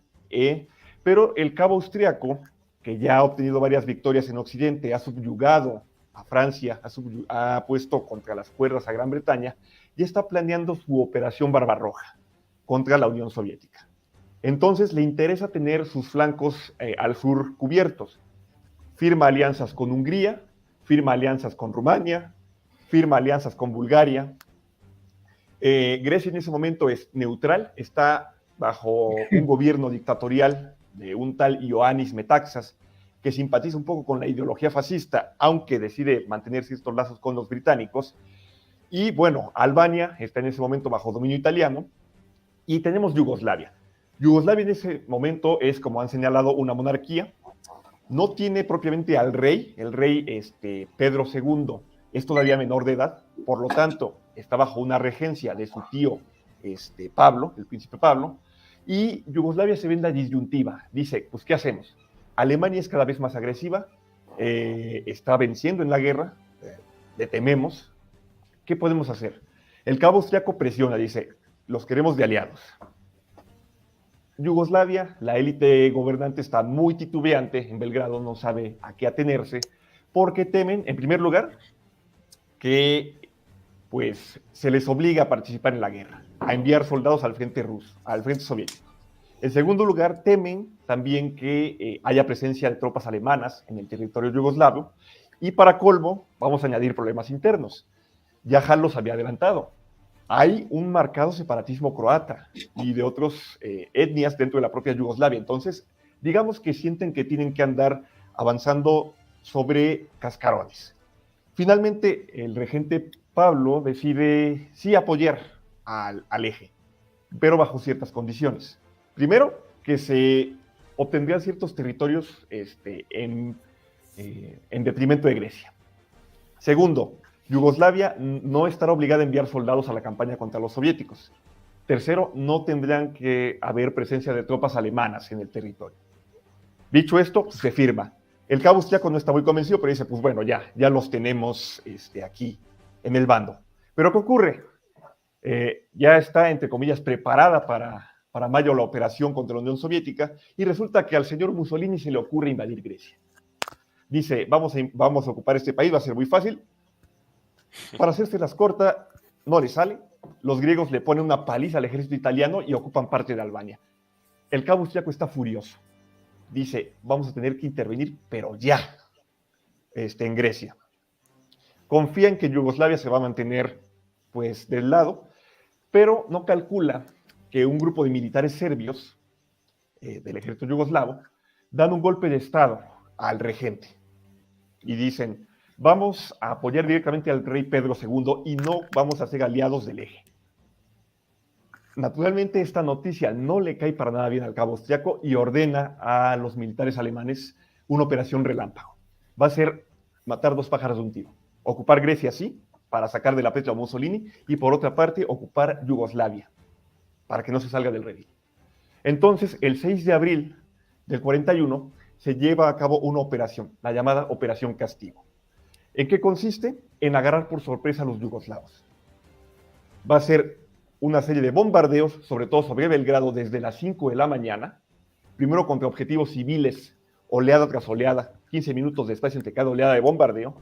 [SPEAKER 2] pero el cabo austriaco, que ya ha obtenido varias victorias en Occidente, ha subyugado a Francia, ha puesto contra las cuerdas a Gran Bretaña, ya está planeando su operación Barbarroja contra la Unión Soviética. Entonces le interesa tener sus flancos al sur cubiertos. Firma alianzas con Hungría, firma alianzas con Rumania, firma alianzas con Bulgaria. Grecia en ese momento es neutral, está bajo un gobierno dictatorial de un tal Ioannis Metaxas, que simpatiza un poco con la ideología fascista, aunque decide mantener ciertos lazos con los británicos. Y bueno, Albania está en ese momento bajo dominio italiano, y tenemos Yugoslavia. Yugoslavia en ese momento es, como han señalado, una monarquía. No tiene propiamente al rey, el rey Pedro II es todavía menor de edad, por lo tanto está bajo una regencia de su tío Pablo, el príncipe Pablo, y Yugoslavia se ve en la disyuntiva. Dice, pues ¿qué hacemos? Alemania es cada vez más agresiva, está venciendo en la guerra, le tememos. ¿Qué podemos hacer? El cabo austriaco presiona, dice, los queremos de aliados. Yugoslavia, la élite gobernante está muy titubeante en Belgrado, no sabe a qué atenerse, porque temen, en primer lugar, que pues se les obliga a participar en la guerra, a enviar soldados al frente ruso, al frente soviético. En segundo lugar, temen también que haya presencia de tropas alemanas en el territorio yugoslavo, y para colmo, vamos a añadir problemas internos. Ya Han los había adelantado. Hay un marcado separatismo croata y de otras etnias dentro de la propia Yugoslavia. Entonces, digamos que sienten que tienen que andar avanzando sobre cascarones. Finalmente, el regente Pablo decide sí apoyar al eje, pero bajo ciertas condiciones. Primero, que se obtendrían ciertos territorios en detrimento de Grecia. Segundo, Yugoslavia no estará obligada a enviar soldados a la campaña contra los soviéticos. Tercero, no tendrán que haber presencia de tropas alemanas en el territorio. Dicho esto, se firma. El cabo austriaco no está muy convencido, pero dice, pues bueno, ya los tenemos aquí en el bando. Pero ¿qué ocurre? Ya está, entre comillas, preparada para mayo la operación contra la Unión Soviética, y resulta que al señor Mussolini se le ocurre invadir Grecia. Dice, vamos a ocupar este país, va a ser muy fácil. Para hacerse las cortas, no le sale. Los griegos le ponen una paliza al ejército italiano y ocupan parte de Albania. El cabo austriaco está furioso. Dice, vamos a tener que intervenir, pero ya, en Grecia. Confía en que Yugoslavia se va a mantener, pues, del lado, pero no calcula que un grupo de militares serbios del ejército yugoslavo dan un golpe de estado al regente y dicen, vamos a apoyar directamente al rey Pedro II y no vamos a ser aliados del eje. Naturalmente, esta noticia no le cae para nada bien al cabo austriaco y ordena a los militares alemanes una operación relámpago. Va a ser matar 2 pájaros de un tiro. Ocupar Grecia, sí, para sacar de la pecha a Mussolini, y por otra parte, ocupar Yugoslavia, para que no se salga del redil. Entonces, el 6 de abril del 41, se lleva a cabo una operación, la llamada Operación Castigo. ¿En qué consiste? En agarrar por sorpresa a los yugoslavos. Va a ser una serie de bombardeos, sobre todo sobre Belgrado, desde las 5 de la mañana, primero contra objetivos civiles, oleada tras oleada, 15 minutos de espacio entre cada oleada de bombardeo,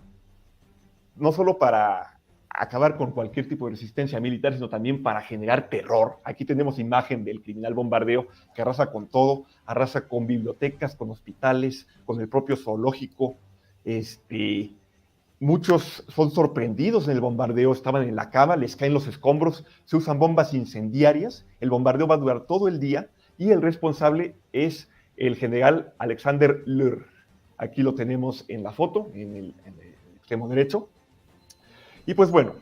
[SPEAKER 2] no solo para acabar con cualquier tipo de resistencia militar, sino también para generar terror. Aquí tenemos imagen del criminal bombardeo que arrasa con todo, arrasa con bibliotecas, con hospitales, con el propio zoológico. Muchos son sorprendidos en el bombardeo, estaban en la cama, les caen los escombros, se usan bombas incendiarias, el bombardeo va a durar todo el día y el responsable es el general Alexander Lür. Aquí lo tenemos en la foto, en el extremo derecho. Y pues bueno,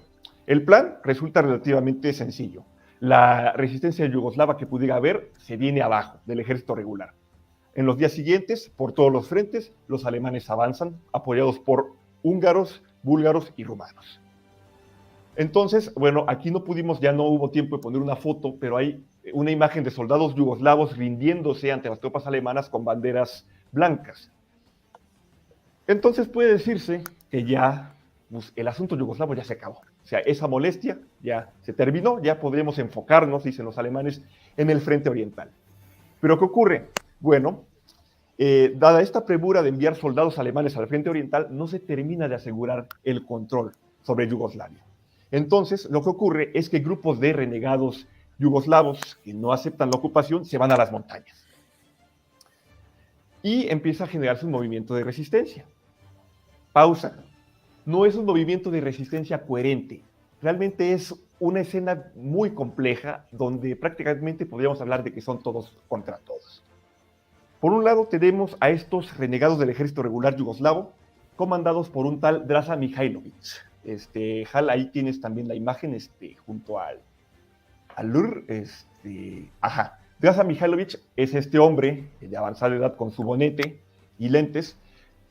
[SPEAKER 2] el plan resulta relativamente sencillo. La resistencia yugoslava que pudiera haber se viene abajo del ejército regular. En los días siguientes, por todos los frentes, los alemanes avanzan, apoyados por húngaros, búlgaros y rumanos. Entonces, bueno, aquí ya no hubo tiempo de poner una foto, pero hay una imagen de soldados yugoslavos rindiéndose ante las tropas alemanas con banderas blancas. Entonces puede decirse que ya pues, el asunto yugoslavo ya se acabó. O sea, esa molestia ya se terminó, ya podremos enfocarnos, dicen los alemanes, en el frente oriental. ¿Pero qué ocurre? Bueno, dada esta premura de enviar soldados alemanes al frente oriental, no se termina de asegurar el control sobre Yugoslavia. Entonces, lo que ocurre es que grupos de renegados yugoslavos que no aceptan la ocupación se van a las montañas. Y empieza a generarse un movimiento de resistencia. Pausa. No es un movimiento de resistencia coherente. Realmente es una escena muy compleja donde prácticamente podríamos hablar de que son todos contra todos. Por un lado tenemos a estos renegados del ejército regular yugoslavo, comandados por un tal Draza Mihailovic. Hal, ahí tienes también la imagen junto al LUR. Draza Mihailovic es este hombre de avanzada edad con su bonete y lentes,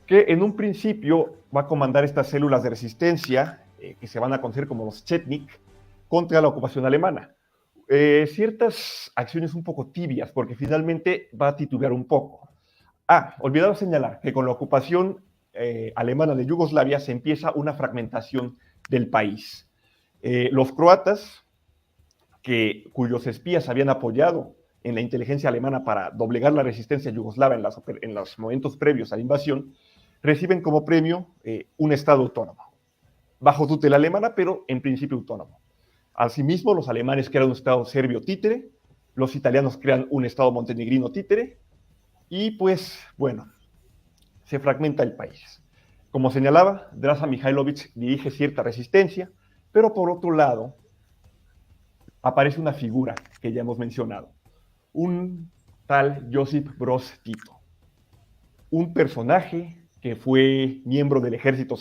[SPEAKER 2] que en un principio va a comandar estas células de resistencia que se van a conocer como los Chetnik contra la ocupación alemana. Ciertas acciones un poco tibias, porque finalmente va a titubear un poco. Olvidado señalar que con la ocupación alemana de Yugoslavia se empieza una fragmentación del país. Los croatas, cuyos espías habían apoyado en la inteligencia alemana para doblegar la resistencia yugoslava en los momentos previos a la invasión, reciben como premio un estado autónomo, bajo tutela alemana, pero en principio autónomo. Asimismo, los alemanes crean un estado serbio títere, los italianos crean un estado montenegrino títere, y pues, bueno, se fragmenta el país. Como señalaba, Draza Mihailovic dirige cierta resistencia, pero por otro lado, aparece una figura que ya hemos mencionado, un tal Josip Broz Tito, un personaje que fue miembro del ejército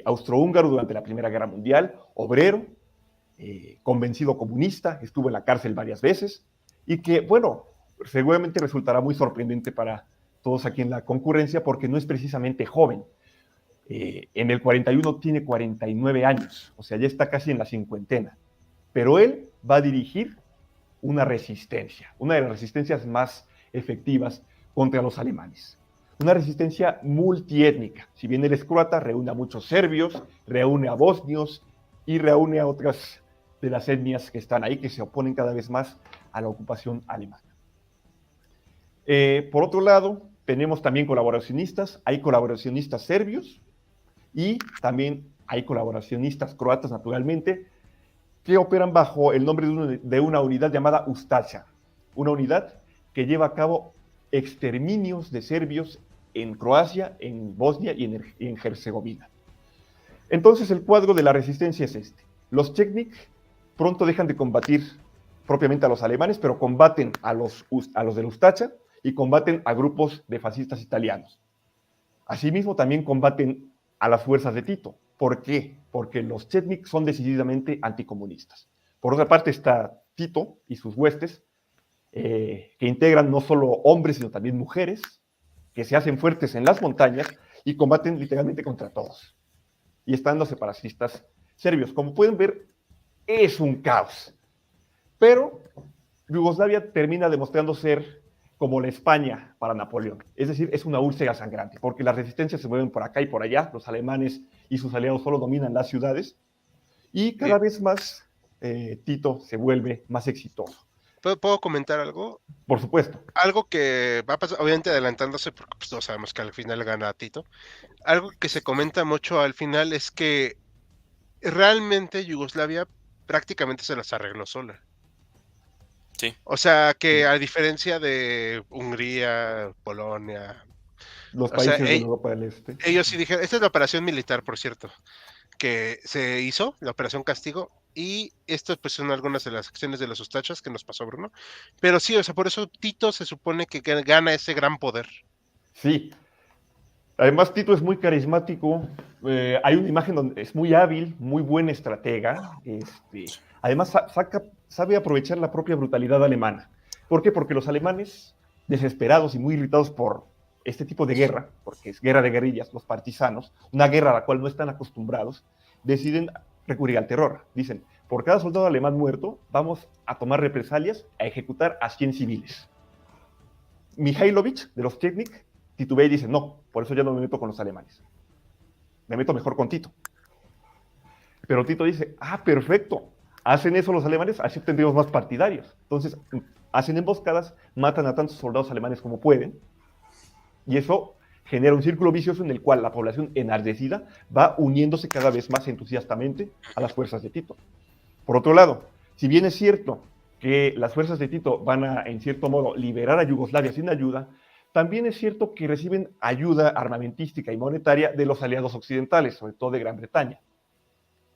[SPEAKER 2] austrohúngaro durante la Primera Guerra Mundial, obrero, convencido comunista, estuvo en la cárcel varias veces, y que, bueno, seguramente resultará muy sorprendente para todos aquí en la concurrencia, porque no es precisamente joven. En el 41 tiene 49 años, o sea, ya está casi en la cincuentena, pero él va a dirigir una resistencia, una de las resistencias más efectivas contra los alemanes. Una resistencia multiétnica. Si bien él es croata, reúne a muchos serbios, reúne a bosnios y reúne a otras de las etnias que están ahí, que se oponen cada vez más a la ocupación alemana. Por otro lado, tenemos también colaboracionistas. Hay colaboracionistas serbios y también hay colaboracionistas croatas, naturalmente, que operan bajo el nombre de una unidad llamada Ustaša, una unidad que lleva a cabo exterminios de serbios en Croacia, en Bosnia y en Herzegovina. Entonces el cuadro de la resistencia es este. Los Chetnik pronto dejan de combatir propiamente a los alemanes, pero combaten a los del Ustaša y combaten a grupos de fascistas italianos. Asimismo también combaten a las fuerzas de Tito. ¿Por qué? Porque los Chetnik son decididamente anticomunistas. Por otra parte está Tito y sus huestes, que integran no solo hombres, sino también mujeres, que se hacen fuertes en las montañas y combaten literalmente contra todos. Y están los separatistas serbios. Como pueden ver, es un caos. Pero Yugoslavia termina demostrando ser como la España para Napoleón. Es decir, es una úlcera sangrante, porque las resistencias se mueven por acá y por allá. Los alemanes y sus aliados solo dominan las ciudades. Y cada vez más Tito se vuelve más exitoso.
[SPEAKER 1] ¿Puedo comentar algo?
[SPEAKER 2] Por supuesto.
[SPEAKER 1] Algo que va a pasar, obviamente adelantándose, porque pues, todos sabemos que al final gana Tito. Algo que se comenta mucho al final es que realmente Yugoslavia prácticamente se las arregló sola.
[SPEAKER 4] Sí.
[SPEAKER 1] O sea, que a diferencia de Hungría, Polonia,
[SPEAKER 2] los países de Europa del Este.
[SPEAKER 1] Ellos sí dijeron, esta es la operación militar, por cierto, que se hizo, la operación Castigo, y esto pues son algunas de las acciones de los Ustachas que nos pasó Bruno, pero sí, o sea, por eso Tito se supone que gana ese gran poder.
[SPEAKER 2] Sí, además Tito es muy carismático, hay una imagen donde es muy hábil, muy buen estratega, además sabe aprovechar la propia brutalidad alemana. ¿Por qué? Porque los alemanes, desesperados y muy irritados por este tipo de guerra, porque es guerra de guerrillas, los partisanos, una guerra a la cual no están acostumbrados, deciden recurrir al terror. Dicen, por cada soldado alemán muerto, vamos a tomar represalias, a ejecutar a 100 civiles. Mihailovic, de los Chetnik, titubea y dice, no, por eso ya no me meto con los alemanes. Me meto mejor con Tito. Pero Tito dice, perfecto, hacen eso los alemanes, así tendríamos más partidarios. Entonces, hacen emboscadas, matan a tantos soldados alemanes como pueden, y eso genera un círculo vicioso en el cual la población enardecida va uniéndose cada vez más entusiastamente a las fuerzas de Tito. Por otro lado, si bien es cierto que las fuerzas de Tito van a, en cierto modo, liberar a Yugoslavia sin ayuda, también es cierto que reciben ayuda armamentística y monetaria de los aliados occidentales, sobre todo de Gran Bretaña.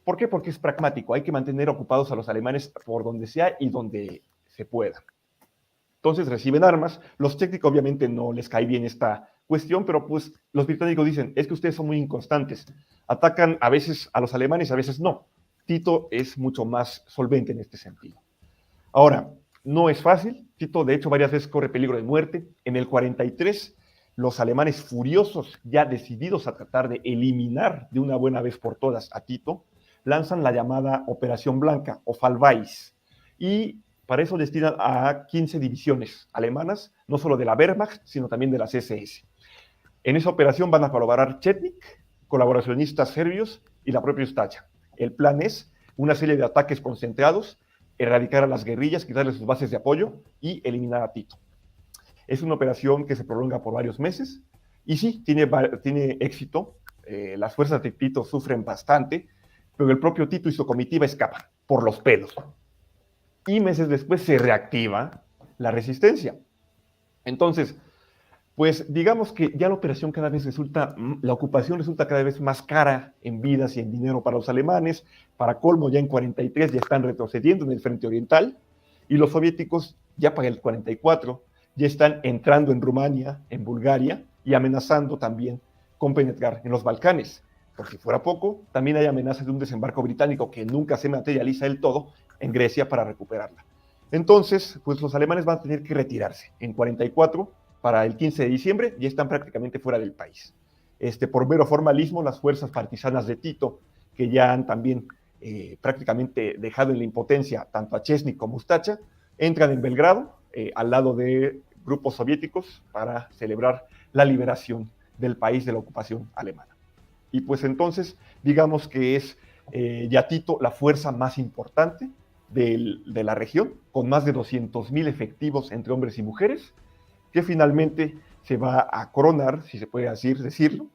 [SPEAKER 2] ¿Por qué? Porque es pragmático, hay que mantener ocupados a los alemanes por donde sea y donde se pueda. Entonces reciben armas, los técnicos obviamente no les cae bien esta cuestión, pero pues los británicos dicen, es que ustedes son muy inconstantes, atacan a veces a los alemanes, a veces no. Tito es mucho más solvente en este sentido. Ahora, no es fácil, Tito de hecho varias veces corre peligro de muerte. En el 43, los alemanes furiosos, ya decididos a tratar de eliminar de una buena vez por todas a Tito, lanzan la llamada Operación Blanca o Fallweiß, y para eso destinan a 15 divisiones alemanas, no solo de la Wehrmacht, sino también de las SS. En esa operación van a colaborar Chetnik, colaboracionistas serbios y la propia Ustacha. El plan es una serie de ataques concentrados, erradicar a las guerrillas, quitarles sus bases de apoyo y eliminar a Tito. Es una operación que se prolonga por varios meses y sí, tiene éxito. Las fuerzas de Tito sufren bastante, pero el propio Tito y su comitiva escapan por los pelos. Y meses después se reactiva la resistencia. Entonces, pues digamos que ya la operación cada vez resulta, la ocupación resulta cada vez más cara en vidas y en dinero para los alemanes. Para colmo, ya en 43 ya están retrocediendo en el frente oriental, y los soviéticos ya para el 44 ya están entrando en Rumania, en Bulgaria, y amenazando también con penetrar en los Balcanes. Por si fuera poco, también hay amenazas de un desembarco británico que nunca se materializa del todo en Grecia para recuperarla. Entonces, pues los alemanes van a tener que retirarse. En 44, para el 15 de diciembre, ya están prácticamente fuera del país. Por mero formalismo, las fuerzas partisanas de Tito, que ya han también prácticamente dejado en la impotencia tanto a Chesnik como a Ustacha, entran en Belgrado, al lado de grupos soviéticos, para celebrar la liberación del país de la ocupación alemana. Y pues entonces, digamos que es ya Tito la fuerza más importante de la región, con más de 200,000 efectivos entre hombres y mujeres, que finalmente se va a coronar, si se puede decirlo,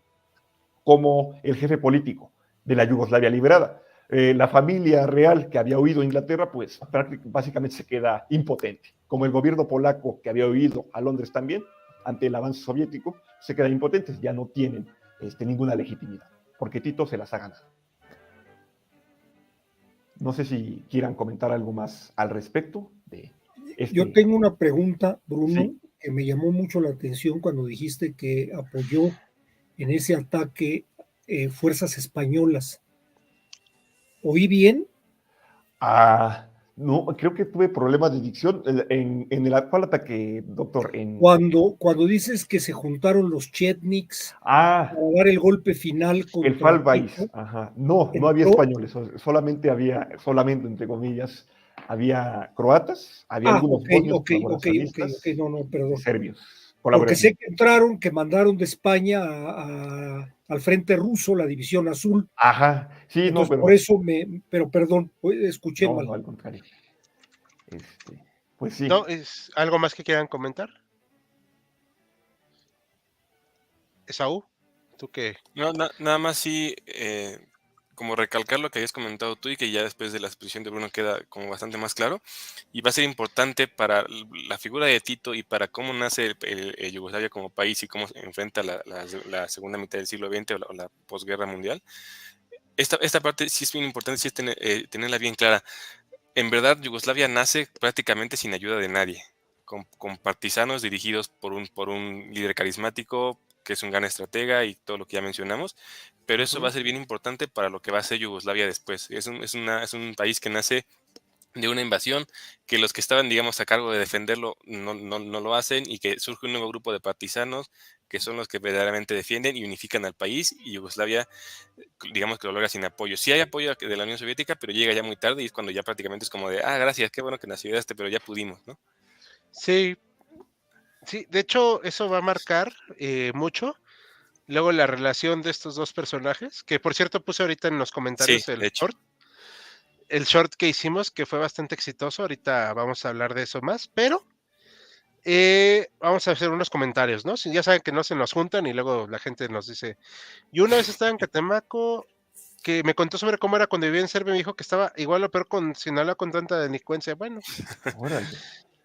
[SPEAKER 2] como el jefe político de la Yugoslavia liberada. La familia real que había huido a Inglaterra, pues básicamente se queda impotente. Como el gobierno polaco que había huido a Londres también, ante el avance soviético, se quedan impotentes, ya no tienen ninguna legitimidad, porque Tito se las ha ganado. No sé si quieran comentar algo más al respecto de
[SPEAKER 3] Yo tengo una pregunta, Bruno,
[SPEAKER 2] sí,
[SPEAKER 3] que me llamó mucho la atención cuando dijiste que apoyó en ese ataque fuerzas españolas. ¿Oí bien?
[SPEAKER 2] No, creo que tuve problemas de dicción. En el actual ataque, doctor,
[SPEAKER 3] Cuando dices que se juntaron los Chetniks para dar el golpe final
[SPEAKER 2] el
[SPEAKER 3] contra
[SPEAKER 2] Fallweiß,
[SPEAKER 3] Tito,
[SPEAKER 2] no había españoles, solamente entre comillas, había croatas, había algunos bosnios
[SPEAKER 3] ok,
[SPEAKER 2] colaboracionistas,
[SPEAKER 3] no, perdón.
[SPEAKER 2] serbios,
[SPEAKER 3] Porque sé
[SPEAKER 2] colaboracionistas.
[SPEAKER 3] que mandaron de España al frente ruso la División Azul.
[SPEAKER 2] Sí, no,
[SPEAKER 3] Entonces, por eso pero perdón, escuché mal.
[SPEAKER 2] No, al contrario. Pues sí.
[SPEAKER 1] ¿No es algo más que quieran comentar? Esaú, ¿tú qué?
[SPEAKER 4] No, nada más sí, como recalcar lo que habías comentado tú y que ya después de la exposición de Bruno queda como bastante más claro, y va a ser importante para la figura de Tito y para cómo nace el Yugoslavia como país y cómo se enfrenta la segunda mitad del siglo XX o la posguerra mundial. Esta parte sí es bien importante, sí es tenerla bien clara. En verdad, Yugoslavia nace prácticamente sin ayuda de nadie, con partisanos dirigidos por un líder carismático, que es un gran estratega y todo lo que ya mencionamos, pero eso va a ser bien importante para lo que va a ser Yugoslavia después. Es un país que nace de una invasión, que los que estaban, digamos, a cargo de defenderlo no lo hacen, y que surge un nuevo grupo de partisanos que son los que verdaderamente defienden y unifican al país, y Yugoslavia, digamos que lo logra sin apoyo. Sí hay apoyo de la Unión Soviética, pero llega ya muy tarde y es cuando ya prácticamente es como de, gracias, qué bueno que nació pero ya pudimos, ¿no?
[SPEAKER 1] Sí, Sí, de hecho, eso va a marcar mucho. Luego la relación de estos dos personajes, que por cierto puse ahorita en los
[SPEAKER 4] Sí,
[SPEAKER 1] comentarios
[SPEAKER 4] de hecho.
[SPEAKER 1] el short que hicimos, que fue bastante exitoso. Ahorita vamos a hablar de eso más, pero vamos a hacer unos comentarios, ¿no? Si ya saben que no se nos juntan y luego la gente nos dice. Y una vez estaba en Catemaco, que me contó sobre cómo era cuando vivía en Serbia, me dijo que estaba igual o peor con Sinaloa con tanta delincuencia. Bueno,
[SPEAKER 2] Órale.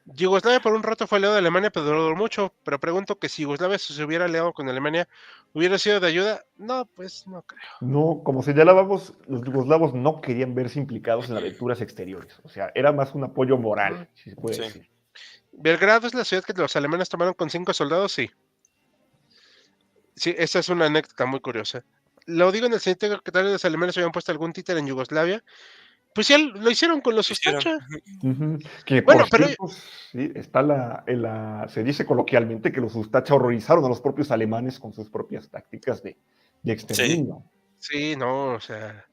[SPEAKER 1] Yugoslavia por un rato fue aliado de Alemania, pero duró mucho. Pero pregunto que si Yugoslavia se hubiera aliado con Alemania, ¿hubiera sido de ayuda? No, pues no creo.
[SPEAKER 2] No, como señalábamos, los yugoslavos no querían verse implicados en aventuras exteriores. O sea, era más un apoyo moral, si se puede
[SPEAKER 4] Sí.
[SPEAKER 2] decir.
[SPEAKER 1] Belgrado es la ciudad que los alemanes tomaron con 5 soldados, sí. Sí, esa es una anécdota muy curiosa. Lo digo en el sentido que tal vez los alemanes habían puesto algún títer en Yugoslavia. Pues ya lo hicieron con los
[SPEAKER 4] Lo hicieron.
[SPEAKER 1] Ustacha.
[SPEAKER 2] Ujú. Que
[SPEAKER 1] Bueno,
[SPEAKER 2] por
[SPEAKER 1] pero
[SPEAKER 2] cierto, sí, está se dice coloquialmente que los Ustacha horrorizaron a los propios alemanes con sus propias tácticas de exterminio.
[SPEAKER 1] sí, no, o sea,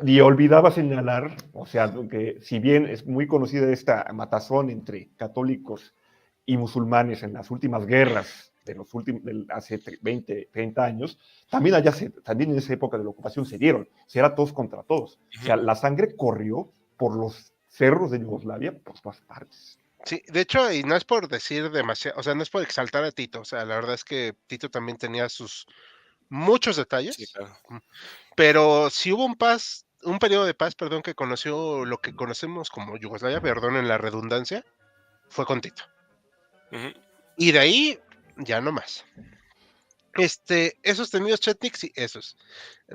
[SPEAKER 2] Y olvidaba señalar, o sea, que si bien es muy conocida esta matazón entre católicos y musulmanes en las últimas guerras de los últimos, hace 20, 30 años, también también en esa época de la ocupación se dieron, o sea, era todos contra todos. O sea, la sangre corrió por los cerros de Yugoslavia por todas partes.
[SPEAKER 1] sí, de hecho, y no es por decir demasiado, o sea, no es por exaltar a Tito, o sea, la verdad es que Tito también tenía sus muchos
[SPEAKER 4] Sí,
[SPEAKER 1] detalles,
[SPEAKER 4] claro.
[SPEAKER 1] pero si hubo un periodo de paz, perdón, que conoció lo que conocemos como Yugoslavia, perdonen la redundancia, fue con Tito.
[SPEAKER 4] Ujú.
[SPEAKER 1] Y de ahí, ya no más. Esos temidos Chetnik, sí, esos.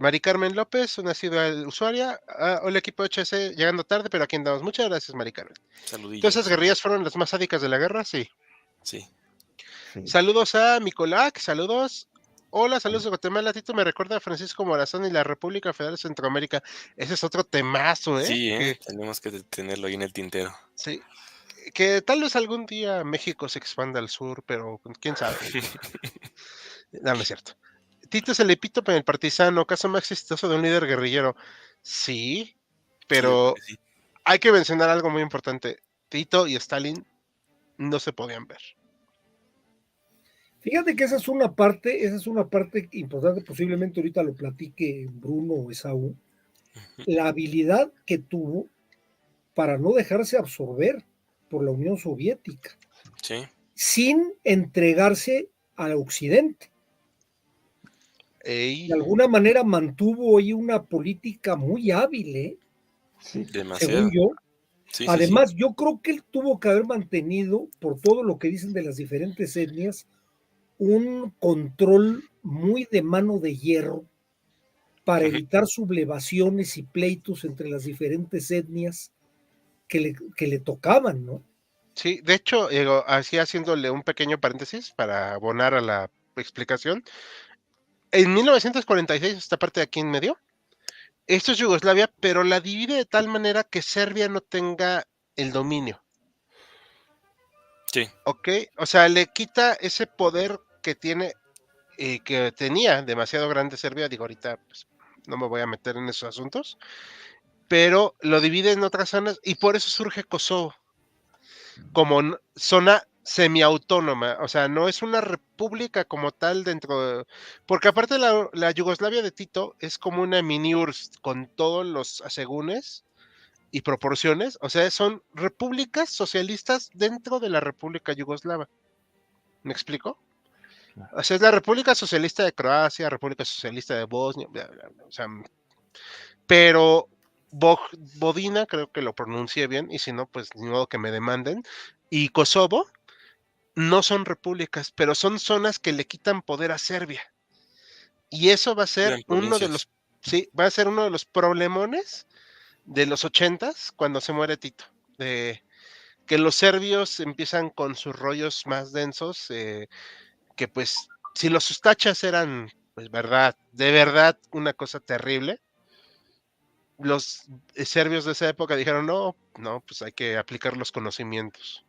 [SPEAKER 1] Mari Carmen López, una ciudad usuaria. Hola equipo HC, llegando tarde, pero aquí andamos. Muchas gracias, Mari Carmen. Todas esas
[SPEAKER 4] Saludillos.
[SPEAKER 1] guerrillas fueron las más sádicas de la guerra, sí.
[SPEAKER 4] Sí.
[SPEAKER 2] Sí.
[SPEAKER 1] Saludos a Micolac, saludos. Hola, saludos de Guatemala. Tito me recuerda a Francisco Morazán y la República Federal de Centroamérica. Ese es otro temazo, ¿eh?
[SPEAKER 4] Sí,
[SPEAKER 1] Que,
[SPEAKER 4] tenemos que tenerlo ahí en el tintero.
[SPEAKER 1] sí, que tal vez algún día México se expanda al sur, pero quién sabe. No, no es cierto. Tito es el epítome del partisano, caso más exitoso de un líder guerrillero. Sí,
[SPEAKER 4] Sí, yo creo
[SPEAKER 1] pero
[SPEAKER 4] que sí.
[SPEAKER 1] hay que mencionar algo muy importante. Tito y Stalin no se podían ver.
[SPEAKER 3] Fíjate que esa es una parte importante, posiblemente ahorita lo platique Bruno o Esaú, la habilidad que tuvo para no dejarse absorber por la Unión Soviética,
[SPEAKER 4] Sí.
[SPEAKER 3] sin entregarse al Occidente.
[SPEAKER 1] Ey,
[SPEAKER 3] De alguna manera mantuvo ahí una política muy hábil,
[SPEAKER 2] Sí.
[SPEAKER 3] según
[SPEAKER 4] Demasiado.
[SPEAKER 3] yo.
[SPEAKER 4] Sí, sí, sí.
[SPEAKER 3] Además, yo creo que él tuvo que haber mantenido, por todo lo que dicen de las diferentes etnias, un control muy de mano de hierro para
[SPEAKER 4] Ujú.
[SPEAKER 3] evitar sublevaciones y pleitos entre las diferentes etnias que le tocaban, ¿no?
[SPEAKER 1] sí, de hecho, así haciéndole un pequeño paréntesis para abonar a la explicación. En 1946, esta parte de aquí en medio, esto es Yugoslavia, pero la divide de tal manera que Serbia no tenga el dominio.
[SPEAKER 4] Sí.
[SPEAKER 1] ¿Ok? O sea, le quita ese poder que tiene, que tenía demasiado grande Serbia. Digo, ahorita pues, no me voy a meter en esos asuntos, pero lo divide en otras zonas y por eso surge Kosovo como zona semiautónoma. O sea, no es una república como tal dentro de... Porque aparte la Yugoslavia de Tito es como una mini URSS con todos los asegúnes y proporciones. O sea, son repúblicas socialistas dentro de la República Yugoslava. ¿Me explico? O sea, es la República Socialista de Croacia, República Socialista de Bosnia, bla, bla, bla, o sea, pero Vodina, creo que lo pronuncié bien, y si no, pues ni modo que me demanden, y Kosovo no son repúblicas, pero son zonas que le quitan poder a Serbia. Y eso va a ser
[SPEAKER 4] Eran
[SPEAKER 1] uno de
[SPEAKER 4] provincias.
[SPEAKER 1] los, sí, va a ser uno de los problemones de los 80s cuando se muere Tito, de que los serbios empiezan con sus rollos más densos, que pues si los ustachas eran, pues verdad, de verdad una cosa terrible, los serbios de esa época dijeron, no, no, pues hay que aplicar los conocimientos.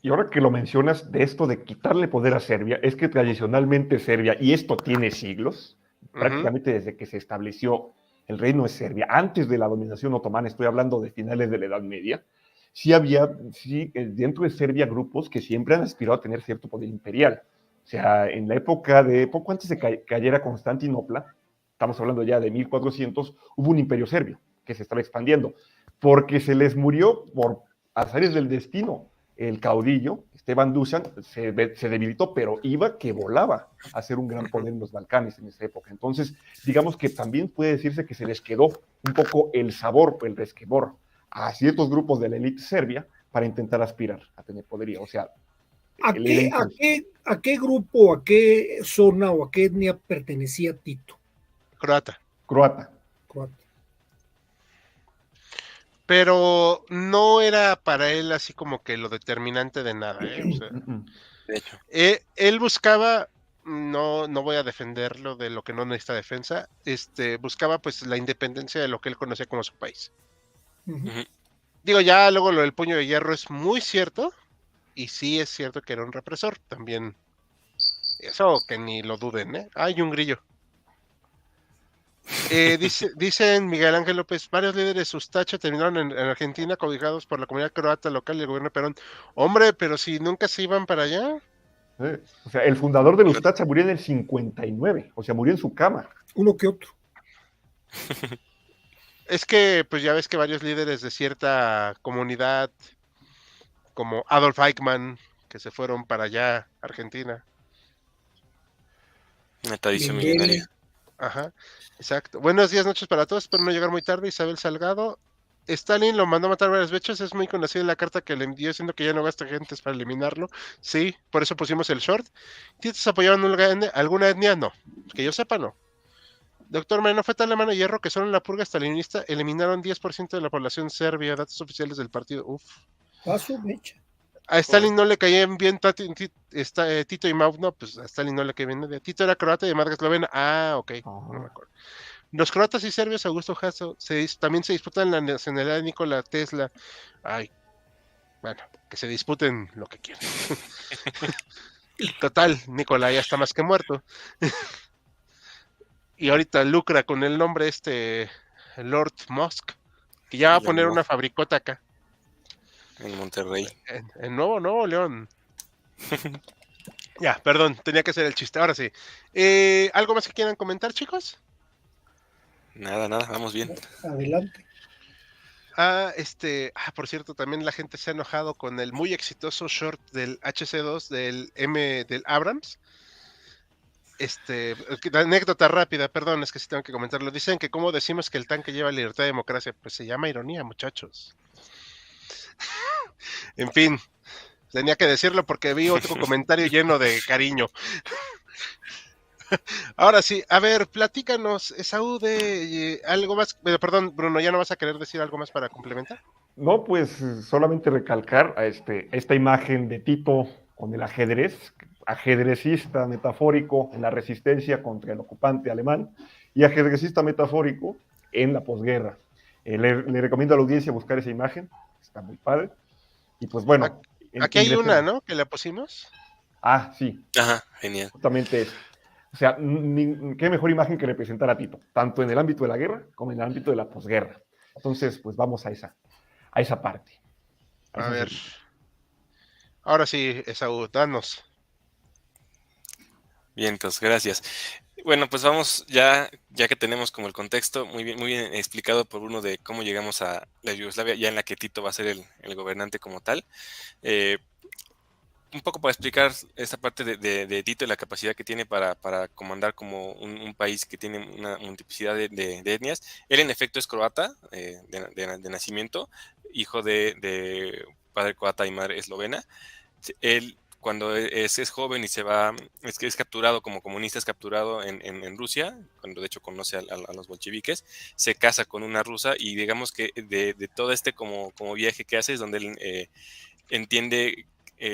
[SPEAKER 2] Y ahora que lo mencionas de esto de quitarle poder a Serbia, es que tradicionalmente Serbia, y esto tiene siglos,
[SPEAKER 1] Ujú,
[SPEAKER 2] prácticamente desde que se estableció el reino de Serbia, antes de la dominación otomana, estoy hablando de finales de la Edad Media, sí había, dentro de Serbia grupos que siempre han aspirado a tener cierto poder imperial. O sea, en la época de, poco antes de que cayera Constantinopla, estamos hablando ya de 1400, hubo un imperio serbio que se estaba expandiendo, porque se les murió por azares del destino. El caudillo, Esteban Dusan, se debilitó, pero iba que volaba a ser un gran poder en los Balcanes en esa época. Entonces, digamos que también puede decirse que se les quedó un poco el sabor, el resquemor a ciertos grupos de la élite serbia para intentar aspirar a tener poderío. O sea,
[SPEAKER 3] ¿A qué grupo, a qué zona o a qué etnia pertenecía Tito?
[SPEAKER 1] Croata.
[SPEAKER 2] Croata.
[SPEAKER 1] Pero no era para él así como que lo determinante de nada, ¿eh? O sea,
[SPEAKER 4] de hecho.
[SPEAKER 1] Él buscaba, no voy a defenderlo de lo que no necesita defensa, buscaba pues la independencia de lo que él conocía como su país.
[SPEAKER 3] Uh-huh.
[SPEAKER 1] Digo, ya luego lo del puño de hierro es muy cierto, y sí es cierto que era un represor, también, eso que ni lo duden, ¿eh? Hay un grillo. Dicen Miguel Ángel López, varios líderes Ustacha terminaron en Argentina cobijados por la comunidad croata local y el gobierno de Perón. Hombre, pero si nunca se iban para allá.
[SPEAKER 2] O sea, el fundador de Ustacha murió en el 59, o sea, murió en su cama.
[SPEAKER 3] Uno que otro.
[SPEAKER 1] Es que, pues ya ves que varios líderes de cierta comunidad, como Adolf Eichmann, que se fueron para allá, Argentina.
[SPEAKER 4] Una tradición milenaria.
[SPEAKER 1] Ajá, exacto. Buenos días, noches para todos. Espero no llegar muy tarde. Isabel Salgado. Stalin lo mandó a matar varias veces. Es muy conocida la carta que le envió diciendo que ya no gasta gentes para eliminarlo. Sí, por eso pusimos el short. ¿Titos apoyaban alguna etnia? No. Que yo sepa, no. Doctor Moreno, fue tal la mano de hierro que solo en la purga stalinista eliminaron 10% de la población serbia. Datos oficiales del partido. Uf.
[SPEAKER 3] Paso, mecha.
[SPEAKER 1] A Stalin no le caían bien Tito y Mau, no, pues a Stalin no le caían bien. Tito era croata y de madre eslovena. Ah, ok. No me acuerdo. Los croatas y serbios, Augusto Jasso, también se disputan la nacionalidad de Nikola Tesla. Ay, bueno, que se disputen lo que quieran. Total, Nikola ya está más que muerto. Y ahorita lucra con el nombre Lord Musk, que ya va a poner una fabricota acá.
[SPEAKER 4] En Monterrey.
[SPEAKER 1] En Nuevo León. Ya, perdón, tenía que hacer el chiste. Ahora sí. ¿Algo más que quieran comentar, chicos?
[SPEAKER 4] Nada, vamos bien.
[SPEAKER 3] Adelante.
[SPEAKER 1] Por cierto, también la gente se ha enojado con el muy exitoso short del HC2 del Abrams. Anécdota rápida, perdón, es que sí tengo que comentarlo. Dicen que cómo decimos que el tanque lleva libertad y democracia. Pues se llama ironía, muchachos. En fin, tenía que decirlo porque vi otro comentario lleno de cariño. Ahora sí, a ver, platícanos, Esaú, de algo más. Perdón, Bruno, ¿ya no vas a querer decir algo más para complementar?
[SPEAKER 2] No, pues solamente recalcar a esta imagen de Tito con el ajedrecista metafórico en la resistencia contra el ocupante alemán y ajedrecista metafórico en la posguerra. Le recomiendo a la audiencia buscar esa imagen, está muy padre. Y pues bueno.
[SPEAKER 1] Aquí hay una, ¿no? Que la pusimos.
[SPEAKER 2] Ah, sí.
[SPEAKER 4] Ajá, genial.
[SPEAKER 2] Justamente eso. O sea, qué mejor imagen que representar a Tito, tanto en el ámbito de la guerra como en el ámbito de la posguerra. Entonces, pues vamos a esa parte.
[SPEAKER 1] A ver. Ahora sí, Esaú, danos.
[SPEAKER 4] Bien, pues gracias. Bueno, pues vamos, ya que tenemos como el contexto muy bien explicado por uno de cómo llegamos a la Yugoslavia, ya en la que Tito va a ser el gobernante como tal. Un poco para explicar esta parte de Tito y la capacidad que tiene para comandar como un país que tiene una multiplicidad de etnias. Él en efecto es croata de nacimiento, hijo de padre croata y madre eslovena. Él cuando es joven y es capturado como comunista, es capturado en Rusia, cuando de hecho conoce a los bolcheviques, se casa con una rusa y digamos que de todo como viaje que hace es donde él entiende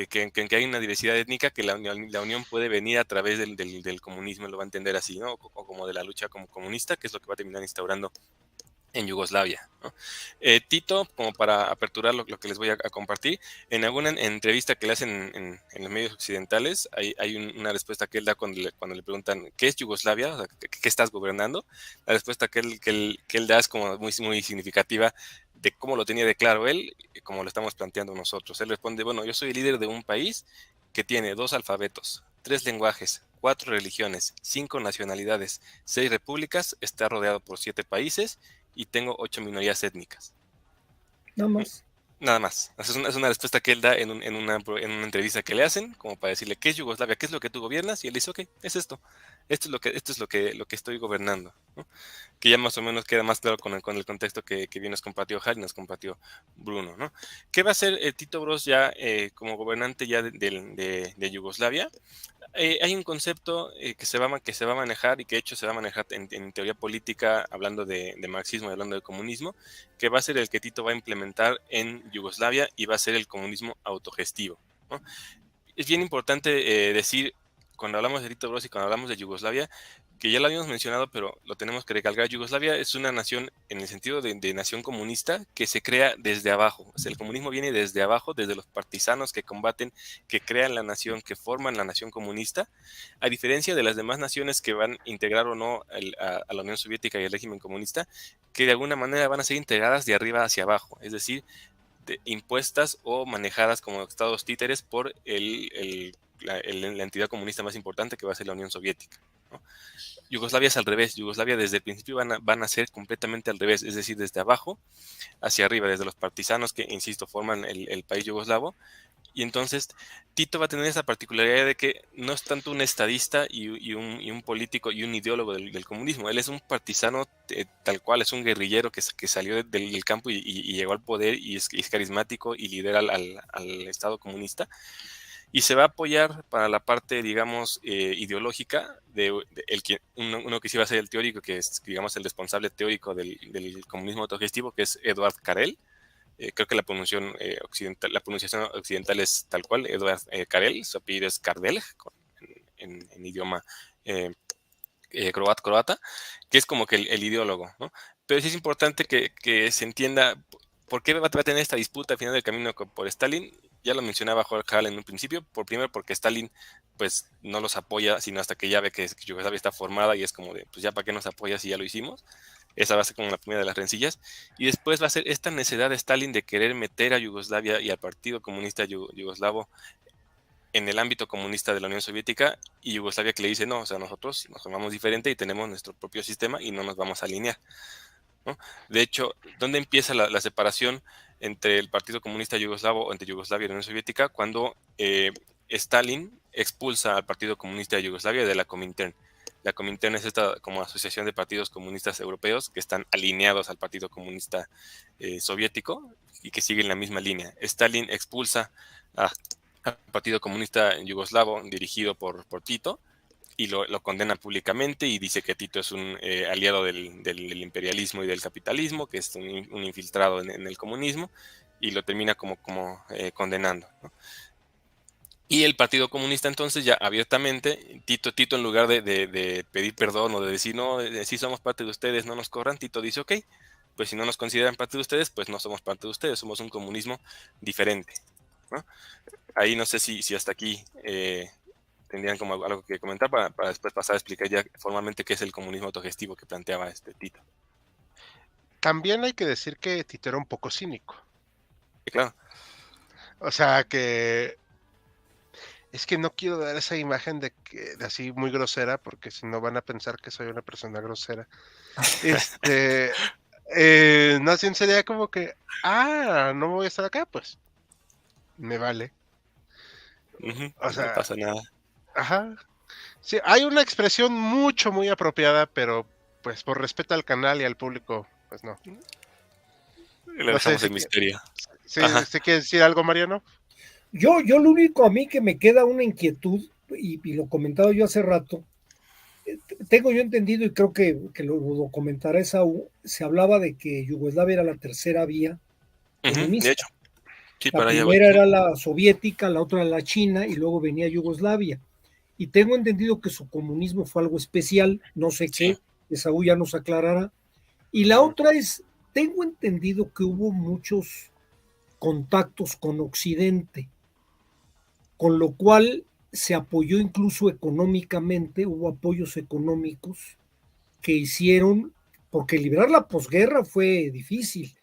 [SPEAKER 4] que hay una diversidad étnica, que la unión puede venir a través del comunismo, lo va a entender así, ¿no? O como de la lucha como comunista, que es lo que va a terminar instaurando en Yugoslavia, ¿no? Tito, como para aperturar lo que les voy a compartir, en alguna entrevista que le hacen en los medios occidentales, hay una respuesta que él da cuando le preguntan ¿qué es Yugoslavia? O sea, ¿qué estás gobernando? La respuesta que él da es como muy, muy significativa de cómo lo tenía de claro él y cómo lo estamos planteando nosotros. Él responde, bueno, yo soy el líder de un país que tiene 2 alfabetos, 3 lenguajes, 4 religiones, 5 nacionalidades, 6 repúblicas, está rodeado por 7 países y tengo 8 minorías étnicas.
[SPEAKER 3] Nada más.
[SPEAKER 4] Nada más. Es una respuesta que él da en una entrevista que le hacen, como para decirle, ¿qué es Yugoslavia? ¿Qué es lo que tú gobiernas? Y él dice, ok, es esto. Esto es lo que estoy gobernando, ¿no? Que ya más o menos queda más claro con el contexto que bien nos compartió Hal y nos compartió Bruno, ¿no? ¿Qué va a hacer Tito Bros ya como gobernante ya de Yugoslavia? Hay un concepto que se va a manejar y que de hecho se va a manejar en teoría política, hablando de marxismo y hablando de comunismo, que va a ser el que Tito va a implementar en Yugoslavia y va a ser el comunismo autogestivo, ¿no? Es bien importante decir, cuando hablamos de Tito Bros y cuando hablamos de Yugoslavia, que ya lo habíamos mencionado, pero lo tenemos que recalcar. Yugoslavia es una nación en el sentido de nación comunista que se crea desde abajo. O sea, el comunismo viene desde abajo, desde los partisanos que combaten, que crean la nación, que forman la nación comunista, a diferencia de las demás naciones que van a integrar o no a la Unión Soviética y el régimen comunista, que de alguna manera van a ser integradas de arriba hacia abajo, es decir, impuestas o manejadas como estados títeres por la entidad comunista más importante, que va a ser la Unión Soviética, ¿no? Yugoslavia es al revés. Yugoslavia desde el principio van a ser completamente al revés, es decir, desde abajo hacia arriba, desde los partisanos que, insisto, forman el país yugoslavo. Y entonces Tito va a tener esa particularidad de que no es tanto un estadista y un político y un ideólogo del comunismo. Él es un partisano tal cual, es un guerrillero que salió del campo y llegó al poder y es carismático y lidera al Estado comunista. Y se va a apoyar para la parte, digamos, ideológica uno que sí va a ser el teórico, que es, digamos, el responsable teórico del comunismo autogestivo, que es Eduard Karel. Creo que la pronunciación occidental es tal cual, Eduard Karel, su apellido es Kardel, en idioma croata, que es como que el ideólogo, ¿no? Pero sí es importante que se entienda por qué va a tener esta disputa al final del camino por Stalin. Ya lo mencionaba Jorge Hall en un principio, primero porque Stalin pues no los apoya, sino hasta que ya ve que Yugoslavia está formada y es como de, pues ya para qué nos apoya si ya lo hicimos. Esa va a ser como la primera de las rencillas. Y después va a ser esta necesidad de Stalin de querer meter a Yugoslavia y al Partido Comunista Yugoslavo en el ámbito comunista de la Unión Soviética, y Yugoslavia que le dice, no, o sea, nosotros nos formamos diferente y tenemos nuestro propio sistema y no nos vamos a alinear, ¿no? De hecho, ¿dónde empieza la separación entre el Partido Comunista Yugoslavo o entre Yugoslavia y la Unión Soviética? Cuando Stalin expulsa al Partido Comunista de Yugoslavia de la Comintern. La Comintern es esta como asociación de partidos comunistas europeos que están alineados al Partido Comunista soviético y que siguen la misma línea. Stalin expulsa al Partido Comunista Yugoslavo dirigido por Tito y lo condena públicamente y dice que Tito es un aliado del imperialismo y del capitalismo, que es un infiltrado en el comunismo, y lo termina como condenando, ¿no? Y el Partido Comunista entonces ya abiertamente, Tito en lugar de pedir perdón o de decir, no, sí somos parte de ustedes, no nos corran, Tito dice, ok, pues si no nos consideran parte de ustedes, pues no somos parte de ustedes, somos un comunismo diferente, ¿no? Ahí no sé si hasta aquí tendrían como algo que comentar para después pasar a explicar ya formalmente qué es el comunismo autogestivo que planteaba Tito.
[SPEAKER 1] También hay que decir que Tito era un poco cínico.
[SPEAKER 4] Sí, claro.
[SPEAKER 1] O sea que es que no quiero dar esa imagen de así muy grosera, porque si no van a pensar que soy una persona grosera. No, sí, sería como que, no voy a estar acá, pues me vale. O sea,
[SPEAKER 4] no pasa nada.
[SPEAKER 1] Ajá. Sí, hay una expresión muy apropiada, pero pues por respeto al canal y al público, pues no.
[SPEAKER 4] Le dejamos el misterio.
[SPEAKER 1] ¿Sí quieres decir algo, Mariano?
[SPEAKER 3] Yo lo único a mí que me queda una inquietud, y lo comentaba yo hace rato, tengo yo entendido y creo que lo comentará Esaú, se hablaba de que Yugoslavia era la tercera vía comunista.
[SPEAKER 4] De hecho, sí,
[SPEAKER 3] la primera era la soviética, la otra la china y luego venía Yugoslavia. Y tengo entendido que su comunismo fue algo especial, no sé qué, Esaú ya nos aclarará, Y la otra es, tengo entendido que hubo muchos contactos con Occidente, con lo cual se apoyó incluso económicamente, hubo apoyos económicos que hicieron, porque liberar la posguerra fue difícil,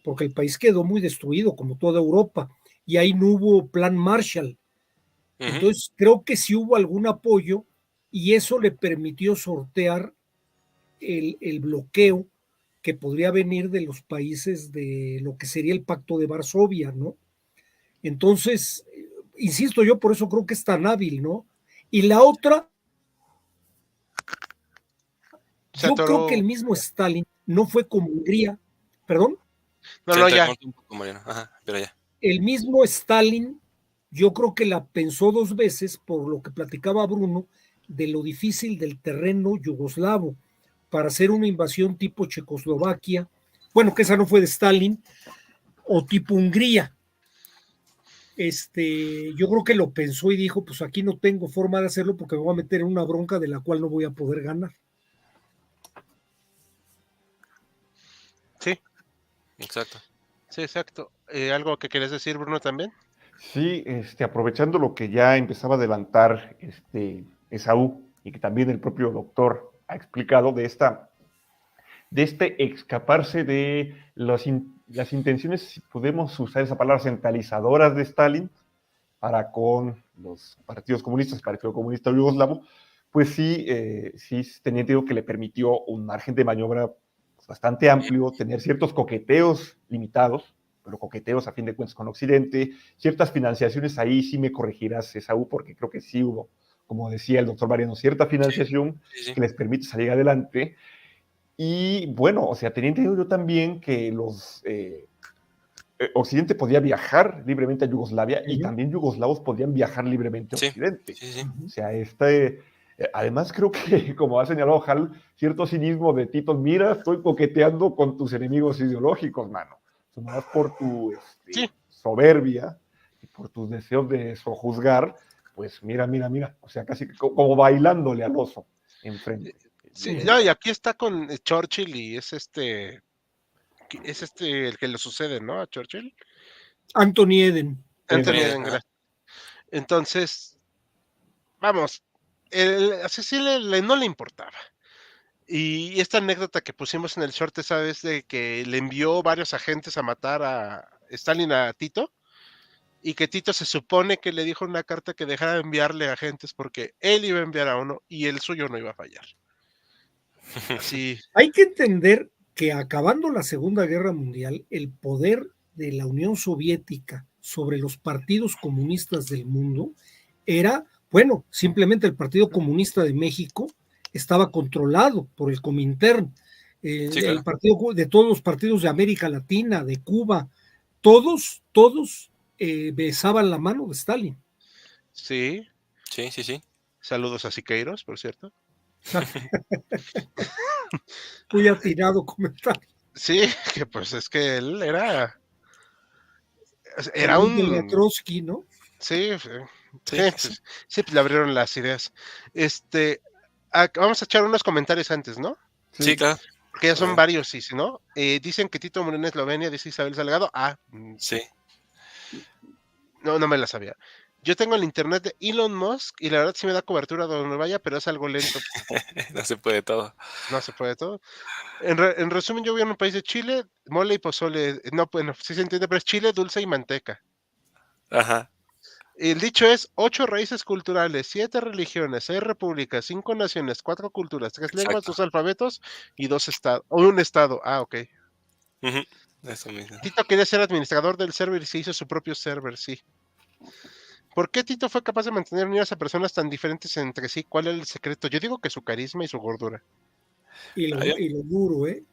[SPEAKER 3] porque el país quedó muy destruido, como toda Europa, y ahí no hubo plan Marshall. Entonces, creo que sí hubo algún apoyo y eso le permitió sortear el bloqueo que podría venir de los países de lo que sería el Pacto de Varsovia, ¿no? Entonces, insisto, yo por eso creo que es tan hábil, ¿no? Y la otra, yo creo que el mismo Stalin no fue como Hungría, perdón.
[SPEAKER 1] No, ya.
[SPEAKER 4] Un poco, Mariano. Ajá, pero ya.
[SPEAKER 3] El mismo Stalin, yo creo que la pensó dos veces por lo que platicaba Bruno de lo difícil del terreno yugoslavo para hacer una invasión tipo Checoslovaquia, bueno, que esa no fue de Stalin, o tipo Hungría. Yo creo que lo pensó y dijo, pues aquí no tengo forma de hacerlo porque me voy a meter en una bronca de la cual no voy a poder ganar.
[SPEAKER 1] Sí.
[SPEAKER 4] Exacto.
[SPEAKER 1] Sí, exacto. ¿Algo que quieres decir, Bruno, también?
[SPEAKER 2] Sí, aprovechando lo que ya empezaba a adelantar Esaú y que también el propio doctor ha explicado de escaparse de las intenciones, si podemos usar esa palabra, centralizadoras de Stalin para con los partidos comunistas, el Partido Comunista Yugoslavo, pues sí tenía entendido que le permitió un margen de maniobra bastante amplio, tener ciertos coqueteos limitados, pero coqueteos a fin de cuentas con Occidente, ciertas financiaciones, ahí sí me corregirás, Esaú, porque creo que sí hubo, como decía el doctor Mariano, cierta financiación que les permite salir adelante. Y bueno, o sea, tenía entendido yo también que Occidente podía viajar libremente a Yugoslavia y también yugoslavos podían viajar libremente a Occidente. O sea, además creo que, como ha señalado Hal, cierto cinismo de Tito, mira, estoy coqueteando con tus enemigos ideológicos, mano. Nada más por tu soberbia y por tus deseos de sojuzgar, pues mira, o sea, casi como bailándole al oso enfrente.
[SPEAKER 1] Sí, no, y aquí está con Churchill y es el que le sucede, ¿no? A Churchill.
[SPEAKER 3] Anthony Eden.
[SPEAKER 1] Anthony Eden, gracias. Entonces, vamos, a Cecilia no le importaba. Y esta anécdota que pusimos en el short, ¿sabes? De que le envió varios agentes a matar a Stalin a Tito. Y que Tito se supone que le dijo una carta que dejara de enviarle agentes porque él iba a enviar a uno y el suyo no iba a fallar. Así.
[SPEAKER 3] Hay que entender que acabando la Segunda Guerra Mundial, el poder de la Unión Soviética sobre los partidos comunistas del mundo era, bueno, simplemente el Partido Comunista de México estaba controlado por el Comintern, el partido de todos los partidos de América Latina, de Cuba, todos besaban la mano de Stalin.
[SPEAKER 1] Sí.
[SPEAKER 4] Sí.
[SPEAKER 1] Saludos a Siqueiros, por cierto.
[SPEAKER 3] Muy atinado comentario.
[SPEAKER 1] Sí, que pues es que él era
[SPEAKER 3] un Trotsky, ¿no?
[SPEAKER 1] Sí, pues le abrieron las ideas. Vamos a echar unos comentarios antes, ¿no?
[SPEAKER 4] Sí, claro.
[SPEAKER 1] Porque ya son varios, sí, ¿no? Dicen que Tito murió en Eslovenia, dice Isabel Salgado.
[SPEAKER 4] Sí.
[SPEAKER 1] No me la sabía. Yo tengo el internet de Elon Musk y la verdad sí me da cobertura donde vaya, pero es algo lento.
[SPEAKER 4] No se puede todo.
[SPEAKER 1] No se puede todo. En resumen, yo vivo en un país de Chile, mole y pozole. No, bueno, sí se entiende, pero es chile, dulce y manteca.
[SPEAKER 4] Ajá.
[SPEAKER 1] El dicho es 8 raíces culturales, 7 religiones, 6 repúblicas, 5 naciones, 4 culturas, 3 lenguas, 2 alfabetos y 2 estados. O un estado. Ok.
[SPEAKER 4] Eso mismo.
[SPEAKER 1] Tito quería ser administrador del server y se hizo su propio server, sí. ¿Por qué Tito fue capaz de mantener unidas a personas tan diferentes entre sí? ¿Cuál es el secreto? Yo digo que su carisma y su gordura.
[SPEAKER 3] Y lo duro, ¿eh?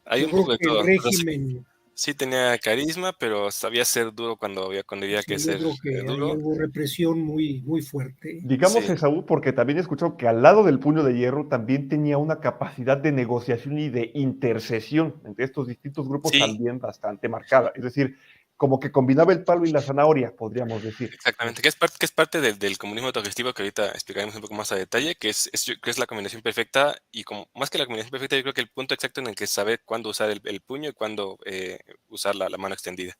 [SPEAKER 4] Hay
[SPEAKER 3] Yo
[SPEAKER 4] un poco de todo.
[SPEAKER 3] El régimen...
[SPEAKER 4] Sí tenía carisma, pero sabía ser duro cuando había que ser
[SPEAKER 3] yo creo que
[SPEAKER 4] duro.
[SPEAKER 3] hubo represión muy, muy fuerte.
[SPEAKER 2] Digamos, Esaú, porque también he escuchado que al lado del puño de hierro también tenía una capacidad de negociación y de intercesión entre estos distintos grupos también bastante marcada. Es decir, como que combinaba el palo y la zanahoria, podríamos decir.
[SPEAKER 4] Exactamente, que es parte del comunismo autogestivo que ahorita explicaremos un poco más a detalle, que es la combinación perfecta y como más que la combinación perfecta, yo creo que el punto exacto en el que sabe cuándo usar el puño y cuándo usar la mano extendida.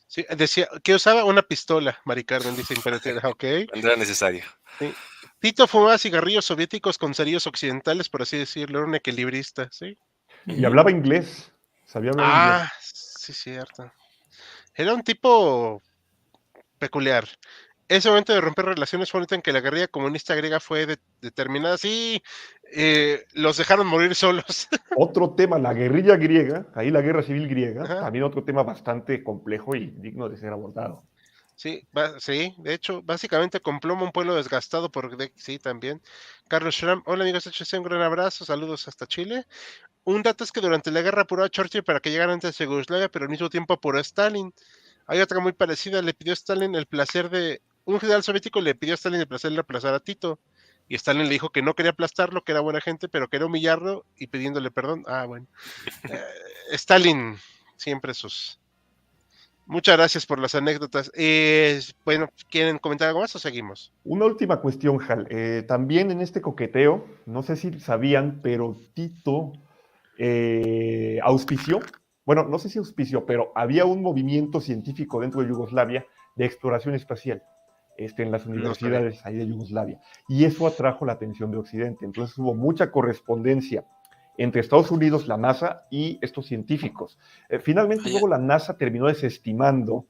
[SPEAKER 1] Sí, decía que usaba una pistola, Mari Carmen dice Imperatriz. Ok.
[SPEAKER 4] Cuando era necesario.
[SPEAKER 1] Sí. Tito fumaba cigarrillos soviéticos con cerillos occidentales, por así decirlo, era un equilibrista, ¿sí?
[SPEAKER 2] Y hablaba inglés, sabía hablar inglés.
[SPEAKER 1] Ah, sí, cierto. Era un tipo peculiar. Ese momento de romper relaciones fue un momento en que la guerrilla comunista griega fue determinada. Sí, los dejaron morir solos.
[SPEAKER 2] Otro tema, la guerrilla griega, ahí la guerra civil griega,
[SPEAKER 1] Ajá.
[SPEAKER 2] también otro tema bastante complejo y digno de ser abordado.
[SPEAKER 1] Sí, sí, de hecho, básicamente con plomo un pueblo desgastado sí, también. Carlos Schramm, hola amigos HC, un gran abrazo, saludos hasta Chile. Un dato es que durante la guerra apuró a Churchill para que llegara antes de Yugoslavia, pero al mismo tiempo apuró a Stalin. Hay otra muy parecida, un general soviético le pidió a Stalin el placer de aplazar a Tito. Y Stalin le dijo que no quería aplastarlo, que era buena gente, pero quería humillarlo y pidiéndole perdón. Ah, bueno. Stalin, siempre sus... Muchas gracias por las anécdotas. Bueno, ¿quieren comentar algo más o seguimos?
[SPEAKER 2] Una última cuestión, Hal. También en este coqueteo, no sé si sabían, pero Tito auspició, bueno, no sé si auspició, pero había un movimiento científico dentro de Yugoslavia de exploración espacial en las
[SPEAKER 1] No sabía.
[SPEAKER 2] universidades ahí de Yugoslavia. Y eso atrajo la atención de Occidente. Entonces hubo mucha correspondencia entre Estados Unidos, la NASA y estos científicos. Finalmente, luego la NASA terminó desestimando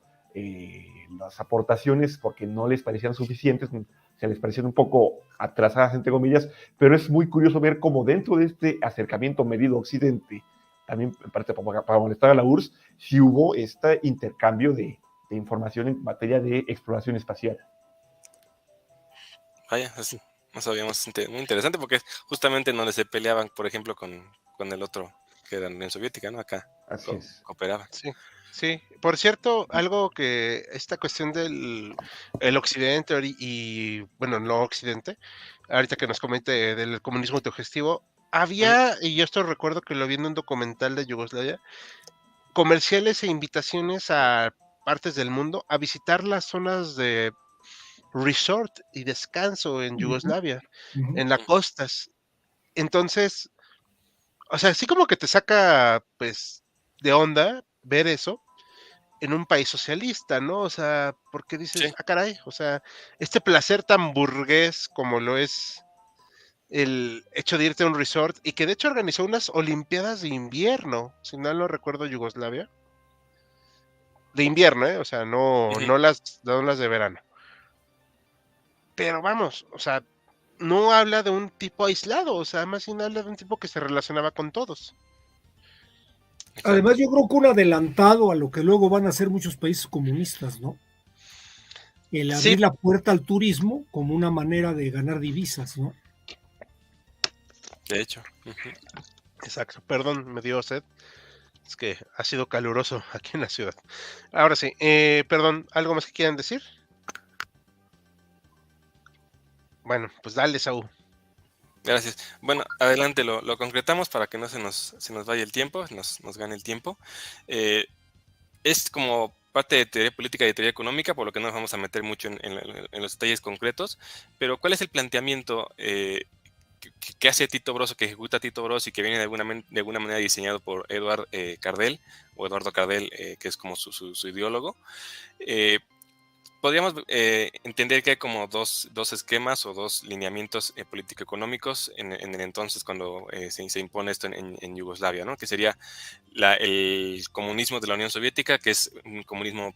[SPEAKER 2] las aportaciones porque no les parecían suficientes, se les parecían un poco atrasadas, entre comillas, pero es muy curioso ver cómo dentro de este acercamiento medido Occidente, también en parte para molestar a la URSS, sí hubo este intercambio de información en materia de exploración espacial.
[SPEAKER 4] Vaya, no sabíamos, muy interesante porque justamente donde se peleaban, por ejemplo, con el otro, que era la Unión Soviética, ¿no? Acá
[SPEAKER 2] Así es.
[SPEAKER 4] cooperaban.
[SPEAKER 1] Sí, sí. Por cierto, algo que esta cuestión del el occidente bueno, no occidente, ahorita que nos comente del comunismo autogestivo, y yo esto recuerdo que lo vi en un documental de Yugoslavia, comerciales e invitaciones a partes del mundo a visitar las zonas de resort y descanso en Yugoslavia, en las costas. Entonces, o sea, así como que te saca, pues, de onda ver eso en un país socialista, ¿no? O sea, porque dices,
[SPEAKER 4] Sí.
[SPEAKER 1] ah, caray, o sea, este placer tan burgués como lo es el hecho de irte a un resort y que de hecho organizó unas Olimpiadas de invierno, si no lo recuerdo, Yugoslavia. De invierno, ¿eh? O sea, no las de verano. Pero vamos, o sea, no habla de un tipo aislado, o sea, más bien habla de un tipo que se relacionaba con todos.
[SPEAKER 4] Exacto.
[SPEAKER 3] Además, yo creo que un adelantado a lo que luego van a hacer muchos países comunistas, ¿no? El abrir
[SPEAKER 1] Sí,
[SPEAKER 3] la puerta al turismo como una manera de ganar divisas, ¿no?
[SPEAKER 4] De hecho.
[SPEAKER 1] exacto. Perdón, me dio sed. Es que ha sido caluroso aquí en la ciudad. Ahora sí, perdón, ¿algo más que quieran decir? Bueno, pues dale, Saúl.
[SPEAKER 4] Gracias. Bueno, adelante, lo concretamos para que no se nos vaya el tiempo, nos gane el tiempo. Es como parte de teoría política y de teoría económica, por lo que no nos vamos a meter mucho en los detalles concretos, pero ¿cuál es el planteamiento que hace Tito Brosso, que ejecuta Tito Brosso y que viene de alguna manera diseñado por Eduardo Cardel, que es como su ideólogo? Podríamos entender que hay como dos esquemas o dos lineamientos político-económicos en el entonces cuando se impone esto en Yugoslavia, ¿no? Que sería el comunismo de la Unión Soviética, que es un comunismo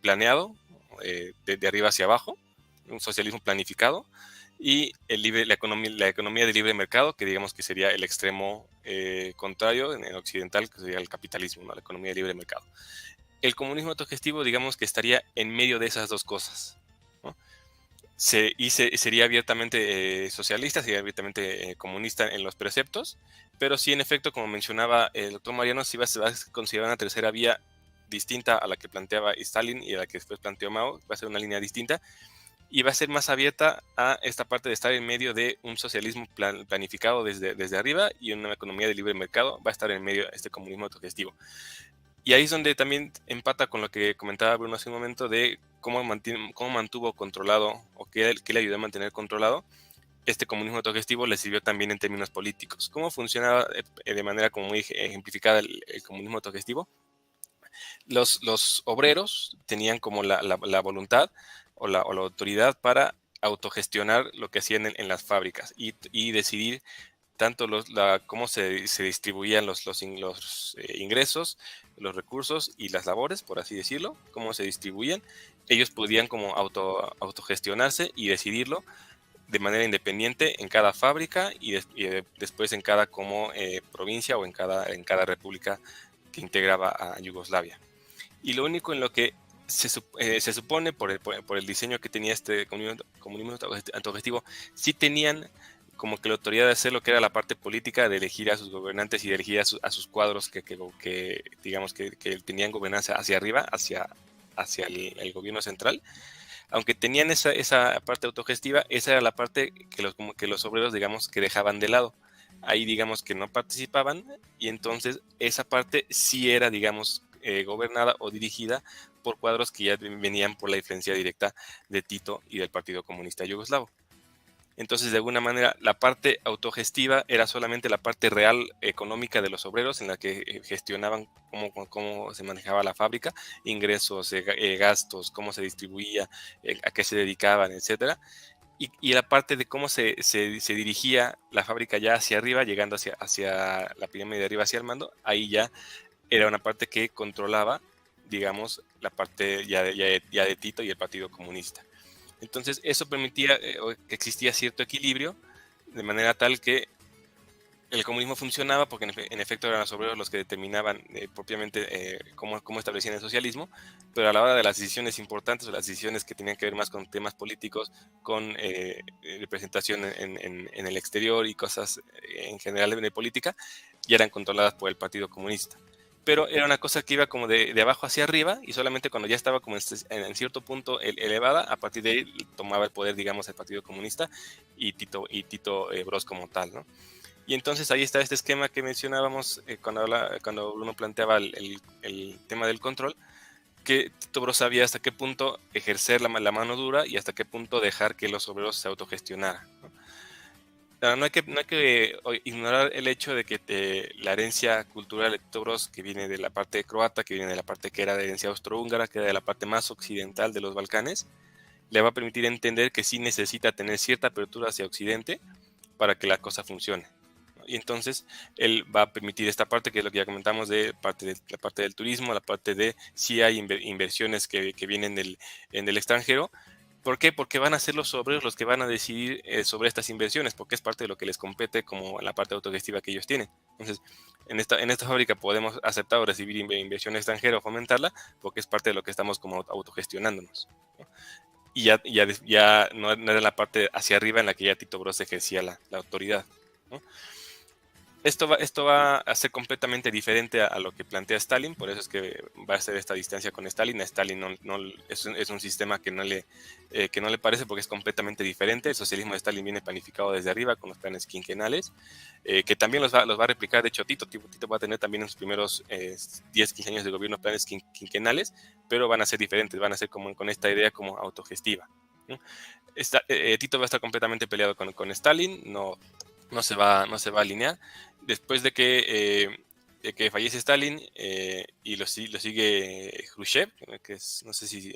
[SPEAKER 4] planeado, de arriba hacia abajo, un socialismo planificado, y la economía de libre mercado, que digamos que sería el extremo contrario en el occidental, que sería el capitalismo, ¿no? La economía de libre mercado. El comunismo autogestivo, digamos que estaría en medio de esas dos cosas, ¿no? Sería abiertamente socialista, sería abiertamente comunista en los preceptos, pero sí, en efecto, como mencionaba el doctor Mariano, sí se va a considerar una tercera vía distinta a la que planteaba Stalin y a la que después planteó Mao, va a ser una línea distinta, y va a ser más abierta a esta parte de estar en medio de un socialismo planificado desde arriba y una economía de libre mercado, va a estar en medio de este comunismo autogestivo. Y ahí es donde también empata con lo que comentaba Bruno hace un momento de cómo mantuvo controlado, o qué le ayudó a mantener controlado este comunismo autogestivo. Le sirvió también en términos políticos. ¿Cómo funcionaba de manera como muy ejemplificada el comunismo autogestivo? Los obreros tenían como la voluntad o la autoridad para autogestionar lo que hacían en las fábricas y decidir tanto cómo se distribuían los ingresos, los recursos y las labores, por así decirlo, cómo se distribuían. Ellos podían como autogestionarse y decidirlo de manera independiente en cada fábrica y después en cada como provincia o en cada república que integraba a Yugoslavia. Y lo único en lo que se supone por el diseño que tenía este comunismo autogestivo, sí tenían como que la autoridad de hacer lo que era la parte política, de elegir a sus gobernantes y de elegir a sus cuadros que digamos que tenían gobernanza hacia arriba, hacia el gobierno central. Aunque tenían esa parte autogestiva, esa era la parte que los obreros, digamos, que dejaban de lado. Ahí, digamos, que no participaban, y entonces esa parte sí era, digamos, gobernada o dirigida por cuadros que ya venían por la influencia directa de Tito y del Partido Comunista Yugoslavo. Entonces, de alguna manera, la parte autogestiva era solamente la parte real económica de los obreros, en la que gestionaban cómo se manejaba la fábrica, ingresos, gastos, cómo se distribuía, a qué se dedicaban, etcétera. Y la parte de cómo se dirigía la fábrica ya hacia arriba, llegando hacia la pirámide de arriba, hacia el mando, ahí ya era una parte que controlaba, digamos, la parte ya de Tito y el Partido Comunista. Entonces eso permitía que existía cierto equilibrio, de manera tal que el comunismo funcionaba porque en efecto eran los obreros los que determinaban propiamente cómo establecían el socialismo, pero a la hora de las decisiones importantes o las decisiones que tenían que ver más con temas políticos, con representación en el exterior y cosas en general de política, ya eran controladas por el Partido Comunista. Pero era una cosa que iba como de abajo hacia arriba, y solamente cuando ya estaba como en cierto punto elevada, a partir de ahí tomaba el poder, digamos, el Partido Comunista y Tito Broz como tal, ¿no? Y entonces ahí está este esquema que mencionábamos cuando Bruno planteaba el tema del control, que Tito Broz sabía hasta qué punto ejercer la mano dura y hasta qué punto dejar que los obreros se autogestionaran, ¿no? No hay que ignorar el hecho de que la herencia cultural de Tito Broz, que viene de la parte croata, que viene de la parte que era de herencia austrohúngara, que era de la parte más occidental de los Balcanes, le va a permitir entender que sí necesita tener cierta apertura hacia Occidente para que la cosa funcione. Y entonces él va a permitir esta parte, que es lo que ya comentamos, la parte del turismo, la parte de si hay inversiones que vienen en el extranjero. ¿Por qué? Porque van a ser los obreros los que van a decidir sobre estas inversiones, porque es parte de lo que les compete como la parte autogestiva que ellos tienen. Entonces, en esta fábrica podemos aceptar o recibir inversión extranjera o fomentarla, porque es parte de lo que estamos como autogestionándonos, ¿no? Y ya no era la parte hacia arriba en la que ya Tito Broz ejercía la autoridad, ¿no? Esto va a ser completamente diferente a lo que plantea Stalin, por eso es que va a ser esta distancia con Stalin. A Stalin es un sistema que no le parece, porque es completamente diferente. El socialismo de Stalin viene planificado desde arriba con los planes quinquenales, que también los va a replicar. De hecho, Tito va a tener también en sus primeros 10, 15 años de gobierno planes quinquenales, pero van a ser diferentes, van a ser como con esta idea como autogestiva, ¿no? Tito va a estar completamente peleado con Stalin, no se va a alinear. Después de que fallece Stalin y lo sigue Khrushchev, que es, no sé si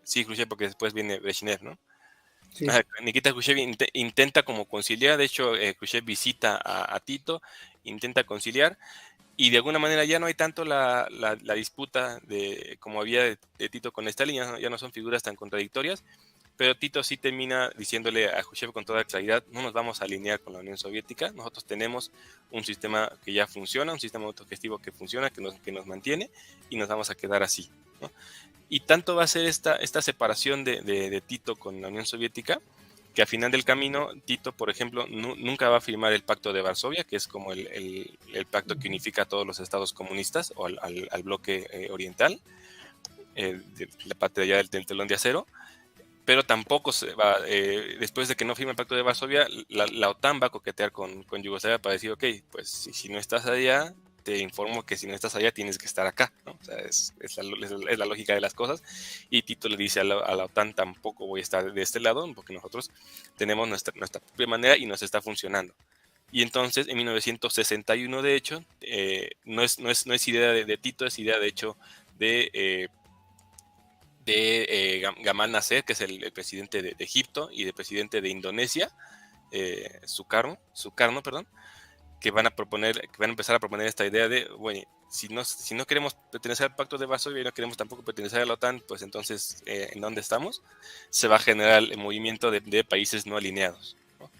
[SPEAKER 4] sí, Khrushchev, porque después viene Brezhnev, ¿no?
[SPEAKER 3] Sí.
[SPEAKER 4] Nikita Khrushchev intenta como conciliar. De hecho, Khrushchev visita a Tito, intenta conciliar, y de alguna manera ya no hay tanto la disputa como había de Tito con Stalin. Ya no son figuras tan contradictorias, pero Tito sí termina diciéndole a Khrushchev con toda claridad: no nos vamos a alinear con la Unión Soviética, nosotros tenemos un sistema que ya funciona, un sistema autogestivo que funciona, que nos mantiene, y nos vamos a quedar así, ¿no? Y tanto va a ser esta separación de Tito con la Unión Soviética, que al final del camino Tito, por ejemplo, nunca va a firmar el Pacto de Varsovia, que es como el pacto que unifica a todos los estados comunistas, o al bloque oriental, de la parte de allá del telón de acero. Pero tampoco después de que no firme el Pacto de Varsovia, la OTAN va a coquetear con Yugoslavia para decir: ok, pues si no estás allá, te informo que si no estás allá tienes que estar acá, ¿no? O sea, es la lógica de las cosas. Y Tito le dice a la OTAN, tampoco voy a estar de este lado, porque nosotros tenemos nuestra propia manera y nos está funcionando. Y entonces, en 1961, de hecho, no es idea de Tito, es idea, de hecho, de Gamal Nasser, que es el presidente de Egipto, y el presidente de Indonesia, Sukarno, perdón, que van a empezar a proponer esta idea de, bueno, si no queremos pertenecer al Pacto de Varsovia y no queremos tampoco pertenecer a la OTAN, pues entonces, ¿en dónde estamos? Se va a generar el movimiento de países no alineados, ¿no?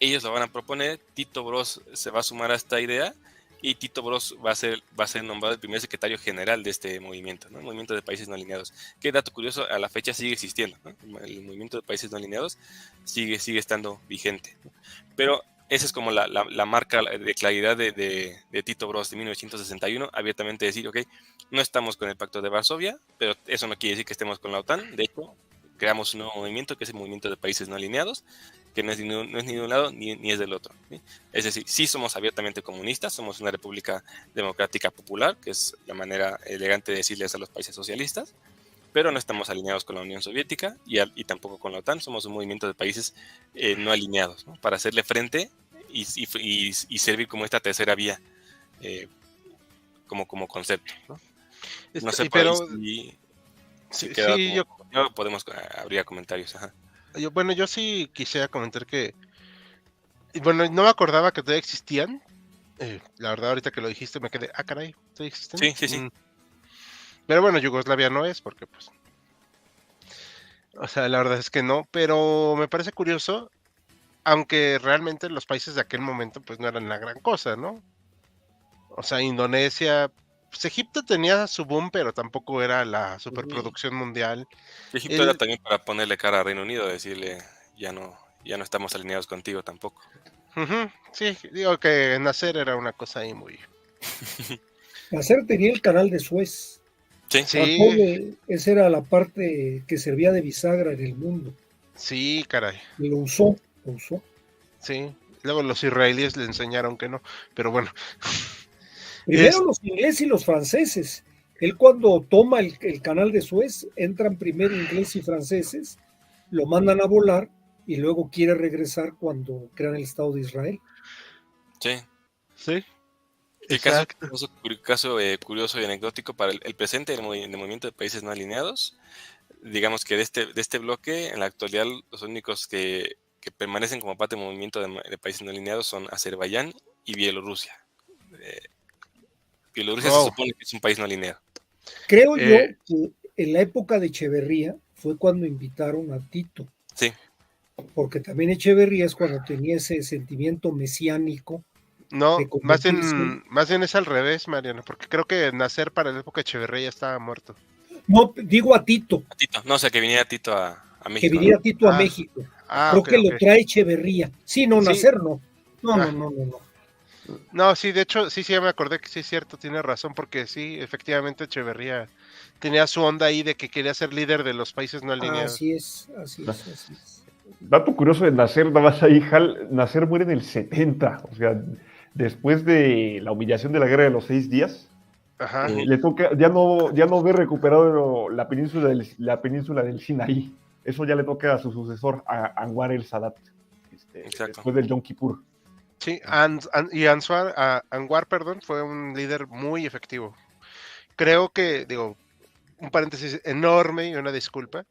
[SPEAKER 4] Ellos lo van a proponer, Tito Broz se va a sumar a esta idea, y Tito Broz va a ser nombrado el primer secretario general de este movimiento, ¿no? El movimiento de países no alineados. Qué dato curioso, a la fecha sigue existiendo, ¿no? El movimiento de países no alineados sigue estando vigente, ¿no? Pero esa es como la marca de claridad de Tito Broz de 1961, abiertamente decir, ok, no estamos con el Pacto de Varsovia, pero eso no quiere decir que estemos con la OTAN. De hecho, creamos un nuevo movimiento, que es el movimiento de países no alineados, que no es ni de un lado ni es del otro, ¿sí? Es decir, sí somos abiertamente comunistas, somos una república democrática popular, que es la manera elegante de decirles a los países socialistas, pero no estamos alineados con la Unión Soviética y tampoco con la OTAN. Somos un movimiento de países no alineados, ¿no? Para hacerle frente y servir como esta tercera vía, como concepto, ¿no? No sé,
[SPEAKER 1] pero
[SPEAKER 4] si
[SPEAKER 1] sí,
[SPEAKER 4] habría comentarios. Ajá.
[SPEAKER 1] Yo sí quisiera comentar que, bueno, no me acordaba que todavía existían. La verdad, ahorita que lo dijiste me quedé, caray, ¿todavía existen?
[SPEAKER 4] Sí.
[SPEAKER 1] Pero bueno, Yugoslavia no es, porque pues, o sea, la verdad es que no, pero me parece curioso, aunque realmente los países de aquel momento pues no eran la gran cosa, ¿no? O sea, Indonesia, pues Egipto tenía su boom, pero tampoco era la superproducción mundial.
[SPEAKER 4] Egipto era también para ponerle cara a Reino Unido, decirle, ya no estamos alineados contigo tampoco.
[SPEAKER 1] Sí, digo que Nasser era una cosa ahí muy...
[SPEAKER 3] Nasser tenía el canal de Suez.
[SPEAKER 1] Sí.
[SPEAKER 3] Esa era la parte que servía de bisagra en el mundo.
[SPEAKER 1] Sí, caray.
[SPEAKER 3] Y lo usó.
[SPEAKER 1] Sí, luego los israelíes le enseñaron que no, pero bueno.
[SPEAKER 3] Primero los ingleses y los franceses. Él cuando toma el canal de Suez, entran primero ingleses y franceses, lo mandan a volar y luego quiere regresar cuando crean el Estado de Israel.
[SPEAKER 4] Sí. El caso curioso y anecdótico para el presente del movimiento de países no alineados, digamos que de este bloque, en la actualidad los únicos que permanecen como parte del movimiento de países no alineados son Azerbaiyán y Bielorrusia. Bielorrusia se supone que es un país no alineado.
[SPEAKER 3] Creo yo que en la época de Echeverría fue cuando invitaron a Tito.
[SPEAKER 4] Sí.
[SPEAKER 3] Porque también Echeverría es cuando tenía ese sentimiento mesiánico.
[SPEAKER 1] No, más bien es al revés, Mariano, porque creo que Nasser para la época de Echeverría ya estaba muerto.
[SPEAKER 3] No, digo a Tito.
[SPEAKER 4] No, o sea, que viniera Tito a México.
[SPEAKER 3] Que viniera Tito a México. Creo que lo trae Echeverría. Sí, no, Nasser no. No.
[SPEAKER 1] No, sí, de hecho, sí, ya me acordé que sí es cierto, tiene razón, porque sí, efectivamente Echeverría tenía su onda ahí de que quería ser líder de los países no alineados.
[SPEAKER 3] Así es.
[SPEAKER 2] Dato curioso de Nasser, nada más ahí, Nasser muere en el 70, o sea, después de la humillación de la Guerra de los 6 días.
[SPEAKER 1] Ajá.
[SPEAKER 2] Le toca, ya no ve recuperado la península del Sinaí. Eso ya le toca a su sucesor, a Anwar el Sadat, después del Yom Kippur.
[SPEAKER 1] Sí, Anwar, fue un líder muy efectivo. Creo que, un paréntesis enorme y una disculpa,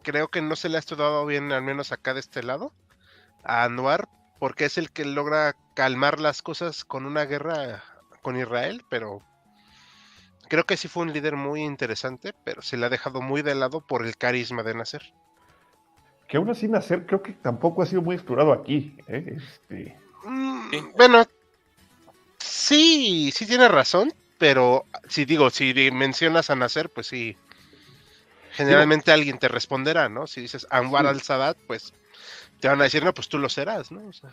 [SPEAKER 1] creo que no se le ha estudiado bien, al menos acá de este lado, a Anwar, porque es el que logra calmar las cosas con una guerra con Israel, pero creo que sí fue un líder muy interesante, pero se le ha dejado muy de lado por el carisma de Nasser.
[SPEAKER 2] Que aún así Nasser creo que tampoco ha sido muy explorado aquí.
[SPEAKER 1] Bueno, sí tiene razón, pero si mencionas a Nasser, pues sí, generalmente alguien te responderá, ¿no? Si dices Anwar al-Sadat, pues te van a decir, no, pues tú lo serás, ¿no? O sea,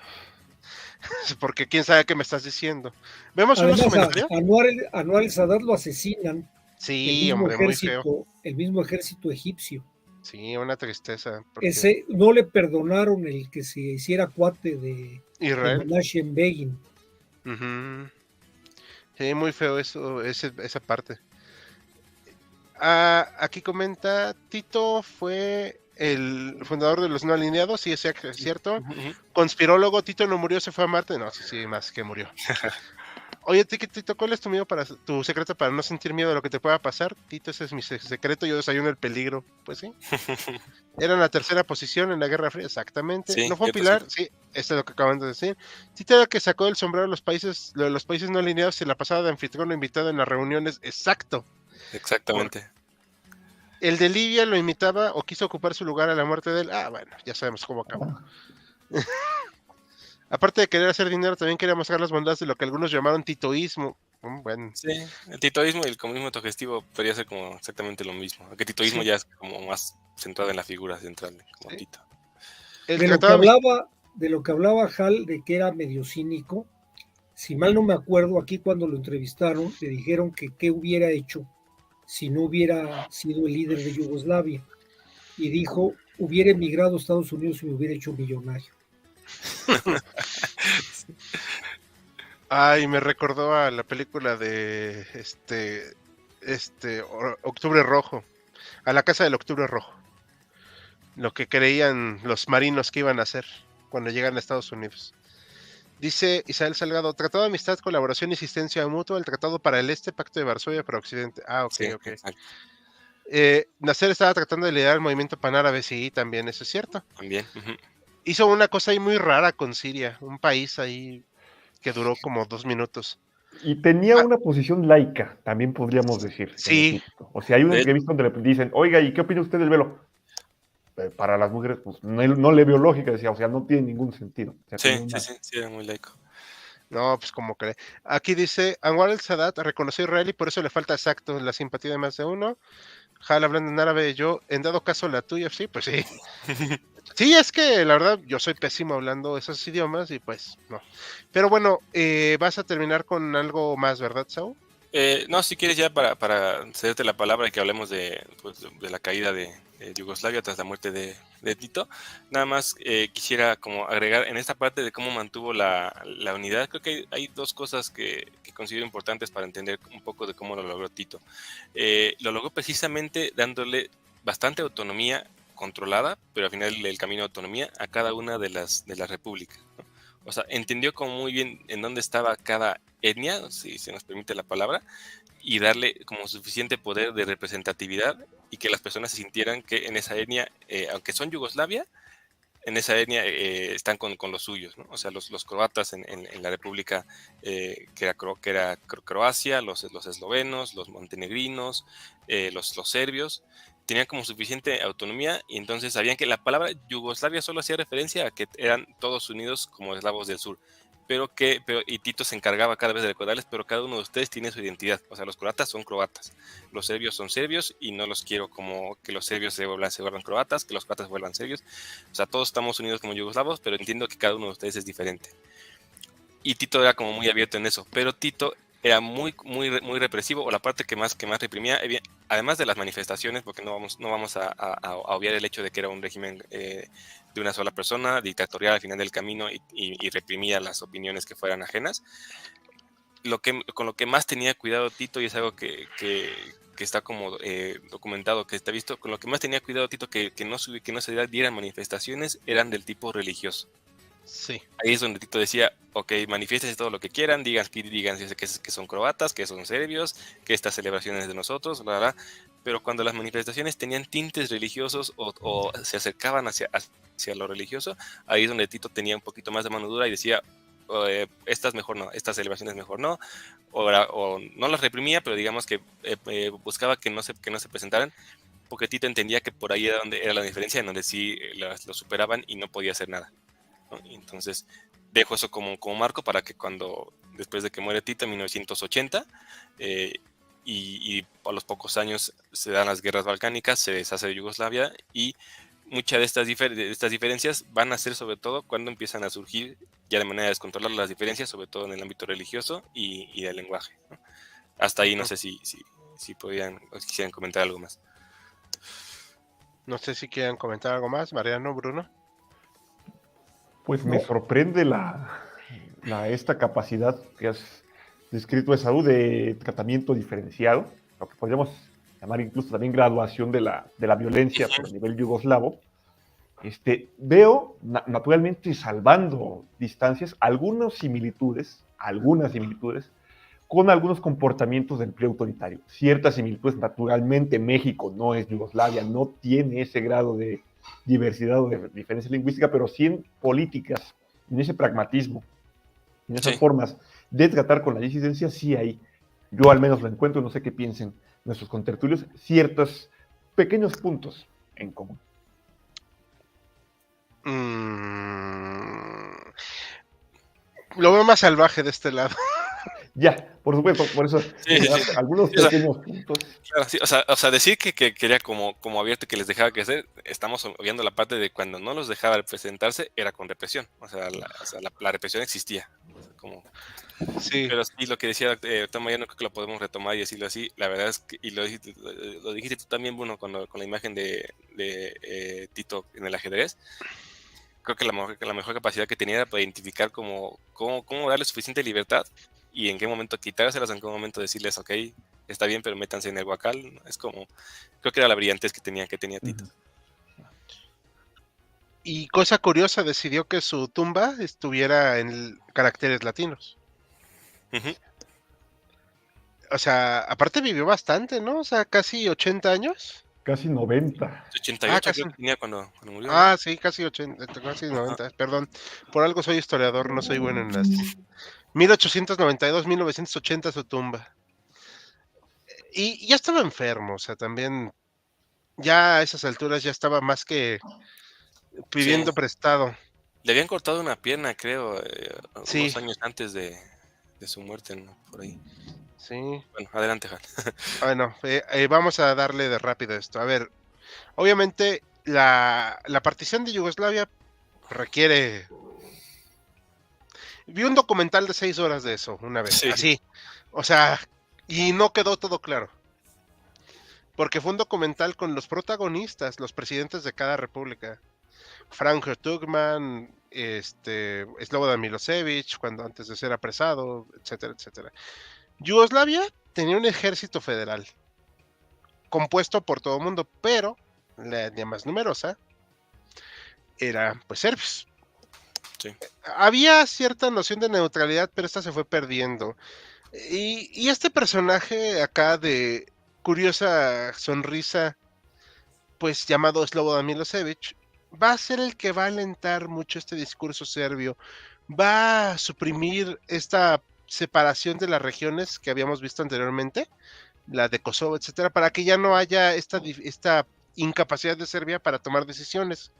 [SPEAKER 1] porque quién sabe qué me estás diciendo. ¿Vemos unos comentarios?
[SPEAKER 3] Anwar al-Sadat lo asesinan.
[SPEAKER 1] Sí, hombre, muy feo.
[SPEAKER 3] El mismo ejército egipcio.
[SPEAKER 1] Sí, una tristeza.
[SPEAKER 3] Ese no le perdonaron el que se hiciera cuate de
[SPEAKER 1] Israel.
[SPEAKER 3] Menachem Begin.
[SPEAKER 1] Sí, muy feo eso, esa parte. Aquí comenta, Tito fue el fundador de los no alineados, sí, es cierto.
[SPEAKER 4] Ujú, ujú.
[SPEAKER 1] Conspirólogo, Tito no murió, se fue a Marte. No, sí, más que murió. Oye, Tito, ¿cuál es tu secreto para no sentir miedo de lo que te pueda pasar? Tito, ese es mi secreto, yo desayuno el peligro. Pues sí. Era en la tercera posición en la Guerra Fría, exactamente.
[SPEAKER 4] Sí,
[SPEAKER 1] ¿No fue un
[SPEAKER 4] cierto, sí.
[SPEAKER 1] pilar? Sí, esto es lo que acaban de decir. Tito era el que sacó del sombrero de los países no alineados y la pasada de anfitrión invitado en las reuniones. Exacto.
[SPEAKER 4] Exactamente.
[SPEAKER 1] El de Libia lo imitaba o quiso ocupar su lugar a la muerte de él. Bueno, ya sabemos cómo acabó. Aparte de querer hacer dinero, también quería mostrar las bondades de lo que algunos llamaron titoísmo. Bueno,
[SPEAKER 4] Sí, el titoísmo y el comunismo autogestivo podría ser como exactamente lo mismo. Aunque titoísmo
[SPEAKER 1] sí,
[SPEAKER 4] ya es como más centrado en la figura central, como
[SPEAKER 1] sí.
[SPEAKER 4] Tito.
[SPEAKER 1] El
[SPEAKER 3] De
[SPEAKER 1] que
[SPEAKER 3] lo que
[SPEAKER 1] trataba mis...
[SPEAKER 3] hablaba, de lo que hablaba Hal, de que era medio cínico, si mal no me acuerdo, aquí cuando lo entrevistaron, le dijeron que qué hubiera hecho si no hubiera sido el líder de Yugoslavia. Y dijo, hubiera emigrado a Estados Unidos y me hubiera hecho millonario.
[SPEAKER 1] Ay, me recordó a la película de Octubre Rojo, a la Casa del Octubre Rojo. Lo que creían los marinos que iban a hacer cuando llegan a Estados Unidos. Dice Isabel Salgado, Tratado de Amistad, Colaboración y Asistencia Mutua, el Tratado para el Este, Pacto de Varsovia para Occidente. Ok,
[SPEAKER 4] Sí,
[SPEAKER 1] ok.
[SPEAKER 4] exacto.
[SPEAKER 1] Nasser estaba tratando de liderar el movimiento panárabe, sí, también, eso es cierto.
[SPEAKER 4] También. Ujú.
[SPEAKER 1] Hizo una cosa ahí muy rara con Siria, un país ahí que duró como 2 minutos.
[SPEAKER 2] Y tenía
[SPEAKER 1] Ah,
[SPEAKER 2] una posición laica, también podríamos decir, en
[SPEAKER 1] sí,
[SPEAKER 2] Egipto. O sea, hay una
[SPEAKER 4] De hecho,
[SPEAKER 2] entrevista donde le dicen, oiga, ¿y qué opina usted del velo? Para las mujeres, pues no le veo lógica, decía, o sea, no tiene ningún sentido. O sea,
[SPEAKER 4] sí,
[SPEAKER 2] tenía
[SPEAKER 4] sí,
[SPEAKER 2] una...
[SPEAKER 4] sí, sí, era muy laico.
[SPEAKER 1] no, pues como cree. Aquí dice, Anwar el-Sadat reconoció a Israel y por eso le falta exacto la simpatía de más de uno. Jal hablando en árabe, yo, en dado caso la tuya, sí, pues sí. Sí, es que la verdad yo soy pésimo hablando esos idiomas y pues no. Pero bueno, vas a terminar con algo más, ¿verdad, Saúl?
[SPEAKER 4] No, si quieres ya para cederte la palabra y que hablemos pues, de la caída de Yugoslavia tras la muerte de Tito, nada más quisiera como agregar en esta parte de cómo mantuvo la unidad. Creo que hay dos cosas que considero importantes para entender un poco de cómo lo logró Tito. Lo logró precisamente dándole bastante autonomía controlada, pero al final el camino de autonomía a cada una de las repúblicas, ¿no? O sea, entendió como muy bien en dónde estaba cada etnia, si se nos permite la palabra, y darle como suficiente poder de representatividad y que las personas se sintieran que en esa etnia, aunque son Yugoslavia, en esa etnia están con los suyos, ¿no? O sea, los croatas en la república que era Croacia, los eslovenos, los montenegrinos, los serbios, tenían como suficiente autonomía y entonces sabían que la palabra Yugoslavia solo hacía referencia a que eran todos unidos como eslavos del sur. Y Tito se encargaba cada vez de recordarles, pero cada uno de ustedes tiene su identidad. O sea, los croatas son croatas, los serbios son serbios y no los quiero como que los serbios se vuelvan croatas, que los croatas se vuelvan serbios. O sea, todos estamos unidos como yugoslavos, pero entiendo que cada uno de ustedes es diferente. Y Tito era como muy abierto en eso, pero Tito era muy represivo, o la parte que más reprimía, además de las manifestaciones, porque no vamos a obviar el hecho de que era un régimen de una sola persona, dictatorial al final del camino y reprimía las opiniones que fueran ajenas. Con lo que más tenía cuidado Tito, y es algo que está como documentado, que está visto, con lo que más tenía cuidado Tito que no se dieran manifestaciones, eran del tipo religioso.
[SPEAKER 1] Sí.
[SPEAKER 4] Ahí es donde Tito decía, ok, manifiéstense todo lo que quieran, digan que son croatas, que son serbios, que estas celebraciones de nosotros, bla, bla, pero cuando las manifestaciones tenían tintes religiosos o se acercaban hacia lo religioso, ahí es donde Tito tenía un poquito más de mano dura y decía, estas mejor no, estas celebraciones mejor no, o no las reprimía, pero digamos que buscaba que no se presentaran, porque Tito entendía que por ahí era donde era la diferencia, en donde sí lo superaban y no podía hacer nada, ¿no? Y entonces dejo eso como marco para que después de que muere Tito en 1980, y a los pocos años se dan las guerras balcánicas, se deshace Yugoslavia y muchas de estas diferencias van a ser sobre todo cuando empiezan a surgir ya de manera descontrolada las diferencias, sobre todo en el ámbito religioso y del lenguaje, ¿no? Hasta ahí no sé si podían o si quisieran comentar algo más.
[SPEAKER 1] No sé si quieren comentar algo más, Mariano, Bruno.
[SPEAKER 2] Pues
[SPEAKER 3] No.
[SPEAKER 2] me sorprende esta capacidad que has descrito es algo de tratamiento diferenciado, lo que podríamos llamar incluso también graduación de la violencia por el nivel yugoslavo. Veo naturalmente, salvando distancias, algunas similitudes con algunos comportamientos del preautoritario. Ciertas similitudes, naturalmente México no es Yugoslavia, no tiene ese grado de diversidad o de diferencia lingüística, pero sí en políticas, en ese pragmatismo, en esas formas de tratar con la disidencia, sí hay, yo al menos lo encuentro, no sé qué piensen nuestros contertulios, ciertos pequeños puntos en común.
[SPEAKER 1] Lo veo más salvaje de este lado.
[SPEAKER 2] Ya, por supuesto, por eso algunos pequeños puntos.
[SPEAKER 4] Claro, sí, o sea, decir que quería como abierto que les dejaba crecer, estamos viendo la parte de cuando no los dejaba presentarse, era con represión. O sea, la represión existía. Como...
[SPEAKER 1] Sí.
[SPEAKER 4] Pero sí, lo que decía Toma, ya no creo que lo podemos retomar y decirlo así. La verdad es que, y lo dijiste tú también, Bruno, con la imagen de Tito en el ajedrez. Creo que la mejor capacidad que tenía era para identificar cómo darle suficiente libertad y en qué momento quitárselas, en qué momento decirles, ok, está bien, pero métanse en el guacal. Es como, creo que era la brillantez que tenía Tito.
[SPEAKER 1] Y cosa curiosa, decidió que su tumba estuviera en caracteres latinos. O sea, aparte vivió bastante, ¿no? O sea, casi 80 años.
[SPEAKER 2] Casi 90.
[SPEAKER 4] 88
[SPEAKER 1] casi.
[SPEAKER 4] creo que tenía cuando murió.
[SPEAKER 1] Ah, sí, casi 80, casi 90. Perdón, por algo soy historiador, no soy bueno en las... 1892, 1980 su tumba. Y ya estaba enfermo, o sea, también ya a esas alturas ya estaba más que pidiendo prestado.
[SPEAKER 4] Le habían cortado una pierna, creo,
[SPEAKER 1] Sí.
[SPEAKER 4] unos años antes de su muerte, ¿no? Por ahí.
[SPEAKER 1] Sí.
[SPEAKER 4] Bueno, adelante, Juan.
[SPEAKER 1] Bueno, vamos a darle de rápido esto. A ver, obviamente la partición de Yugoslavia requiere... Vi un documental de 6 horas de eso una vez, así. O sea, y no quedó todo claro. Porque fue un documental con los protagonistas, los presidentes de cada república. Franjo Tuđman, Slobodan Milošević, cuando antes de ser apresado, etcétera, etcétera. Yugoslavia tenía un ejército federal compuesto por todo el mundo, pero la etnia más numerosa era pues serbios. Sí. Había cierta noción de neutralidad, pero esta se fue perdiendo. Y este personaje acá de curiosa sonrisa, pues llamado Slobodan Milošević, va a ser el que va a alentar mucho este discurso serbio, va a suprimir esta separación de las regiones que habíamos visto anteriormente, la de Kosovo, etcétera, para que ya no haya esta incapacidad de Serbia para tomar decisiones.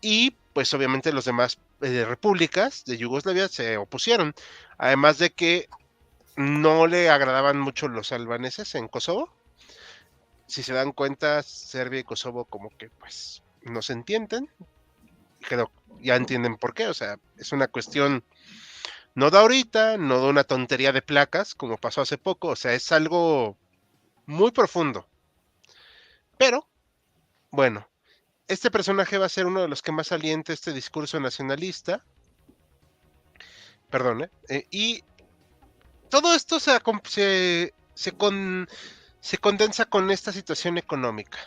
[SPEAKER 1] Y pues obviamente los demás repúblicas de Yugoslavia se opusieron, además de que no le agradaban mucho los albaneses en Kosovo. Si se dan cuenta, Serbia y Kosovo como que pues no se entienden, pero ya entienden por qué, o sea, es una cuestión no de ahorita, no de una tontería de placas, como pasó hace poco, o sea, es algo muy profundo. Pero, bueno, este personaje va a ser uno de los que más aliente este discurso nacionalista. Perdón, y todo esto se condensa con esta situación económica.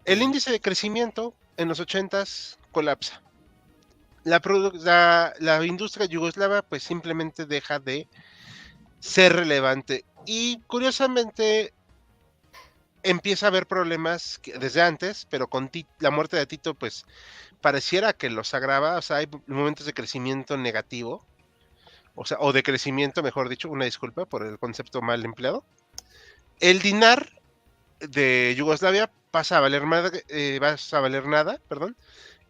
[SPEAKER 1] El índice de crecimiento en los 80s colapsa. La industria yugoslava pues simplemente deja de ser relevante y curiosamente empieza a haber problemas desde antes, pero con la muerte de Tito pues pareciera que los agrava, o sea, hay momentos de crecimiento negativo, o de crecimiento, mejor dicho, una disculpa por el concepto mal empleado. El dinar de Yugoslavia pasa a valer nada, perdón.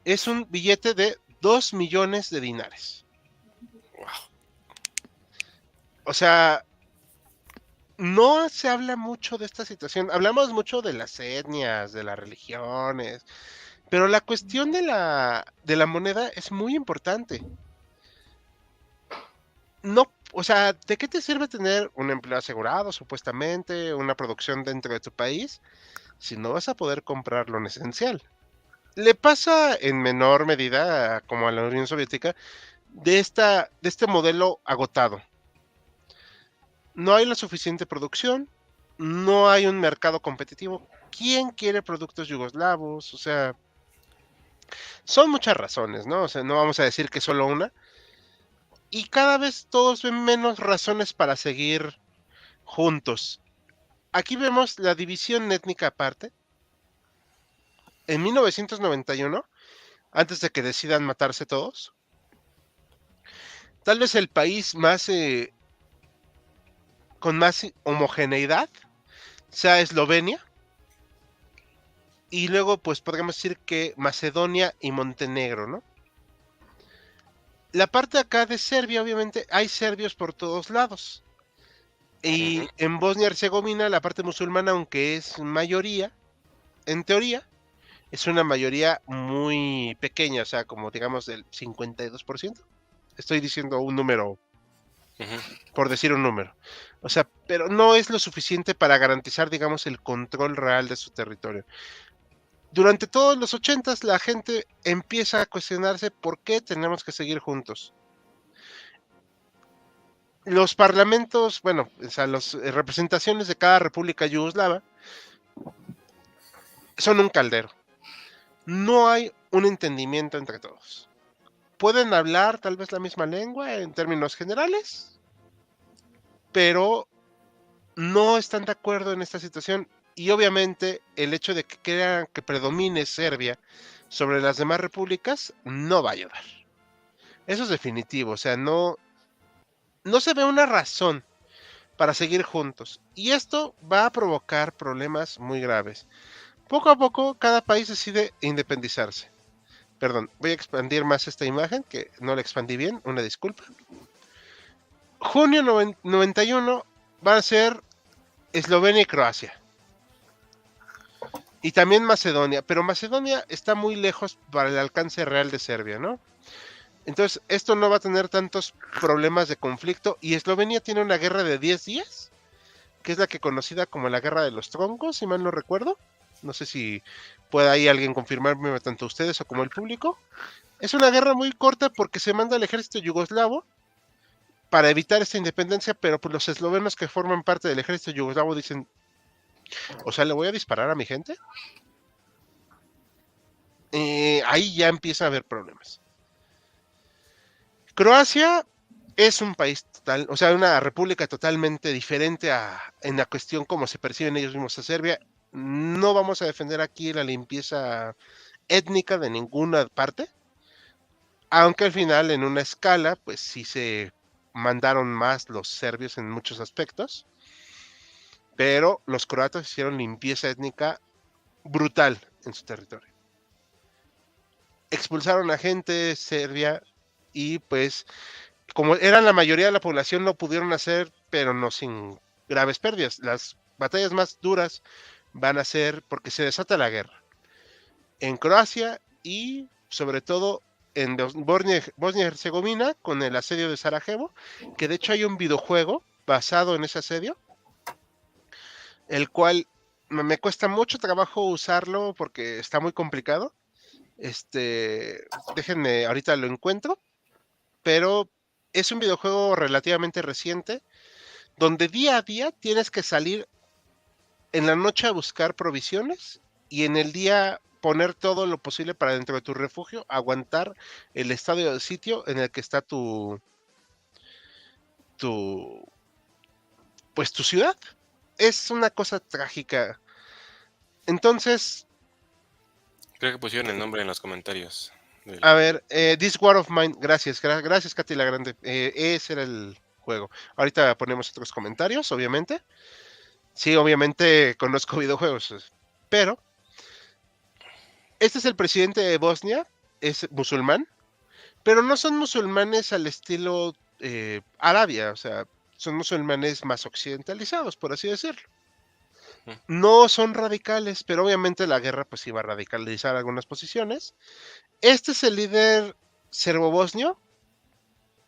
[SPEAKER 1] Es un billete de 2 millones de dinares. Wow. O sea, no se habla mucho de esta situación. Hablamos mucho de las etnias, de las religiones, pero la cuestión de la moneda es muy importante. No, o sea, ¿de qué te sirve tener un empleo asegurado, supuestamente, una producción dentro de tu país, si no vas a poder comprar lo esencial? Le pasa en menor medida, como a la Unión Soviética, de este modelo agotado. no hay la suficiente producción, no hay un mercado competitivo. ¿Quién quiere productos yugoslavos? O sea, son muchas razones, ¿no? O sea, no vamos a decir que solo una. Y cada vez todos ven menos razones para seguir juntos. Aquí vemos la división étnica aparte. En 1991, antes de que decidan matarse todos, tal vez el país más con más homogeneidad sea Eslovenia. Y luego, pues podríamos decir que Macedonia y Montenegro, ¿no? La parte acá de Serbia, obviamente, hay serbios por todos lados. Y en Bosnia y Herzegovina, la parte musulmana, aunque es mayoría, en teoría, es una mayoría muy pequeña, o sea, como digamos del 52%. Estoy diciendo un número, por decir un número. O sea, pero no es lo suficiente para garantizar, digamos, el control real de su territorio. Durante todos los 80s la gente empieza a cuestionarse por qué tenemos que seguir juntos. Los parlamentos, bueno, o sea, las representaciones de cada república yugoslava son un caldero. No hay un entendimiento entre todos. Pueden hablar tal vez la misma lengua en términos generales, pero no están de acuerdo en esta situación. Y obviamente el hecho de que crean que predomine Serbia sobre las demás repúblicas no va a ayudar. Eso es definitivo, o sea, no se ve una razón para seguir juntos. Y esto va a provocar problemas muy graves. Poco a poco, cada país decide independizarse. Perdón, voy a expandir más esta imagen, que no la expandí bien, una disculpa. Junio 91 va a ser Eslovenia y Croacia. Y también Macedonia, pero Macedonia está muy lejos para el alcance real de Serbia, ¿no? Entonces, esto no va a tener tantos problemas de conflicto. Y Eslovenia tiene una guerra de 10 días, que es la que conocida como la Guerra de los Troncos, si mal no recuerdo. No sé si puede ahí alguien confirmarme, tanto ustedes o como el público. Es una guerra muy corta porque se manda al ejército yugoslavo para evitar esta independencia, pero pues los eslovenos que forman parte del ejército yugoslavo dicen, o sea, ¿le voy a disparar a mi gente? Ahí ya empieza a haber problemas. Croacia es un país total, o sea, una república totalmente diferente en la cuestión como se perciben ellos mismos a Serbia. No vamos a defender aquí la limpieza étnica de ninguna parte, aunque al final en una escala, pues sí se mandaron más los serbios en muchos aspectos, pero los croatas hicieron limpieza étnica brutal en su territorio. Expulsaron a gente serbia y pues como eran la mayoría de la población lo pudieron hacer, pero no sin graves pérdidas. Las batallas más duras van a ser porque se desata la guerra en Croacia y sobre todo en Bosnia y Herzegovina con el asedio de Sarajevo, que de hecho hay un videojuego basado en ese asedio, el cual me cuesta mucho trabajo usarlo porque está muy complicado. Déjenme, ahorita lo encuentro, pero es un videojuego relativamente reciente, donde día a día tienes que salir en la noche a buscar provisiones y en el día poner todo lo posible para dentro de tu refugio aguantar el estadio de sitio en el que está tu pues tu ciudad. Es una cosa trágica. Entonces,
[SPEAKER 4] Creo que pusieron el nombre en los comentarios.
[SPEAKER 1] a ver, This War of Mine, gracias, gracias Katy la Grande. Ese era el juego. Ahorita ponemos otros comentarios, obviamente. Sí, obviamente conozco videojuegos, pero este es el presidente de Bosnia, es musulmán, pero no son musulmanes al estilo Arabia, o sea, son musulmanes más occidentalizados, por así decirlo. No son radicales, pero obviamente la guerra pues iba a radicalizar algunas posiciones. Este es el líder serbo-bosnio,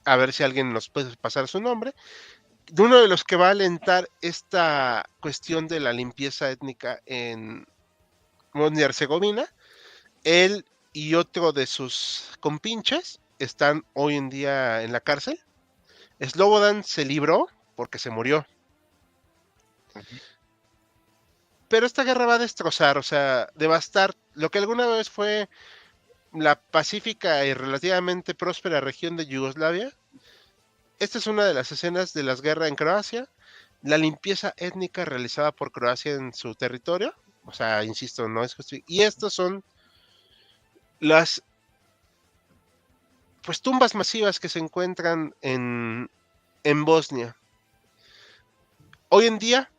[SPEAKER 1] a ver si alguien nos puede pasar su nombre, de uno de los que va a alentar esta cuestión de la limpieza étnica en Bosnia y Herzegovina. Él y otro de sus compinches están hoy en día en la cárcel. Slobodan se libró porque se murió Pero esta guerra va a destrozar, o sea, devastar lo que alguna vez fue la pacífica y relativamente próspera región de Yugoslavia. Esta es una de las escenas de las guerras en Croacia, la limpieza étnica realizada por Croacia en su territorio, o sea, insisto, no es justificado. Y estas son las pues tumbas masivas que se encuentran en Bosnia. Hoy en día,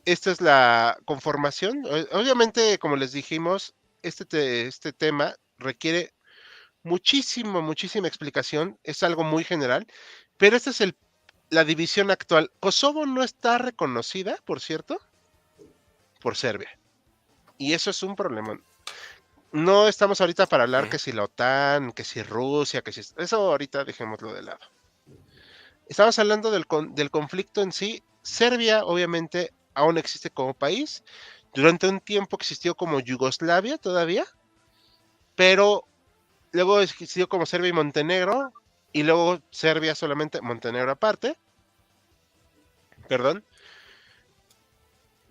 [SPEAKER 1] esta es la conformación. Obviamente, como les dijimos, este tema requiere muchísima explicación. Es algo muy general, pero esta es la división actual. Kosovo no está reconocida, por cierto, por Serbia. Y eso es un problema. No estamos ahorita para hablar que si la OTAN, que si Rusia, que si... Eso ahorita dejémoslo de lado. Estamos hablando del conflicto en sí. Serbia, obviamente, aún existe como país. Durante un tiempo existió como Yugoslavia todavía, pero luego existió como Serbia y Montenegro, y luego Serbia solamente, Montenegro aparte. Perdón.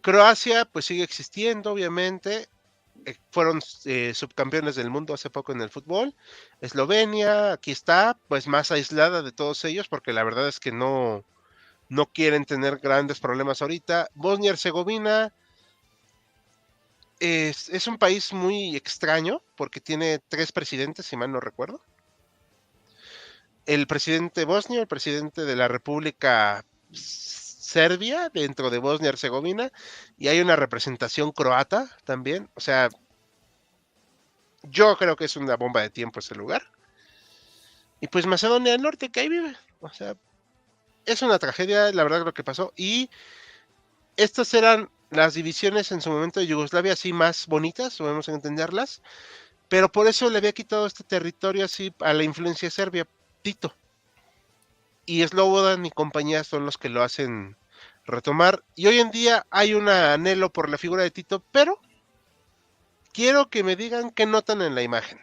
[SPEAKER 1] Croacia, pues sigue existiendo, obviamente. Fueron subcampeones del mundo hace poco en el fútbol. Eslovenia, aquí está, pues más aislada de todos ellos, porque la verdad es que no quieren tener grandes problemas ahorita. Bosnia y Herzegovina es un país muy extraño, porque tiene 3 presidentes, si mal no recuerdo. El presidente bosnio, el presidente de la República Serbia dentro de Bosnia y Herzegovina, y hay una representación croata también. O sea, yo creo que es una bomba de tiempo ese lugar. Y pues Macedonia del Norte, que ahí vive. O sea, es una tragedia, la verdad, lo que pasó. Y estas eran las divisiones en su momento de Yugoslavia así más bonitas, podemos entenderlas. Pero por eso le había quitado este territorio así a la influencia serbia, Tito. Y Slobodan y compañía son los que lo hacen retomar. Y hoy en día hay un anhelo por la figura de Tito, pero quiero que me digan qué notan en la imagen.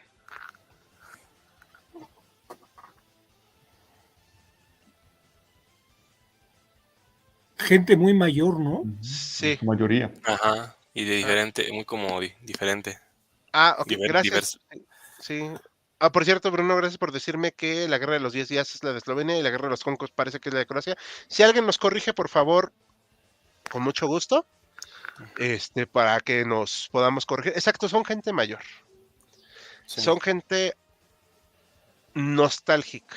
[SPEAKER 3] Gente muy mayor, ¿no?
[SPEAKER 1] Sí.
[SPEAKER 2] La mayoría.
[SPEAKER 4] Ajá, y de diferente, muy como diferente.
[SPEAKER 1] Ah, ok, gracias. Sí. Ah, por cierto, Bruno, gracias por decirme que la guerra de los 10 días es la de Eslovenia y la guerra de los Concos parece que es la de Croacia. Si alguien nos corrige, por favor, con mucho gusto, para que nos podamos corregir. Exacto, son gente mayor.
[SPEAKER 4] Sí.
[SPEAKER 1] Son gente nostálgica.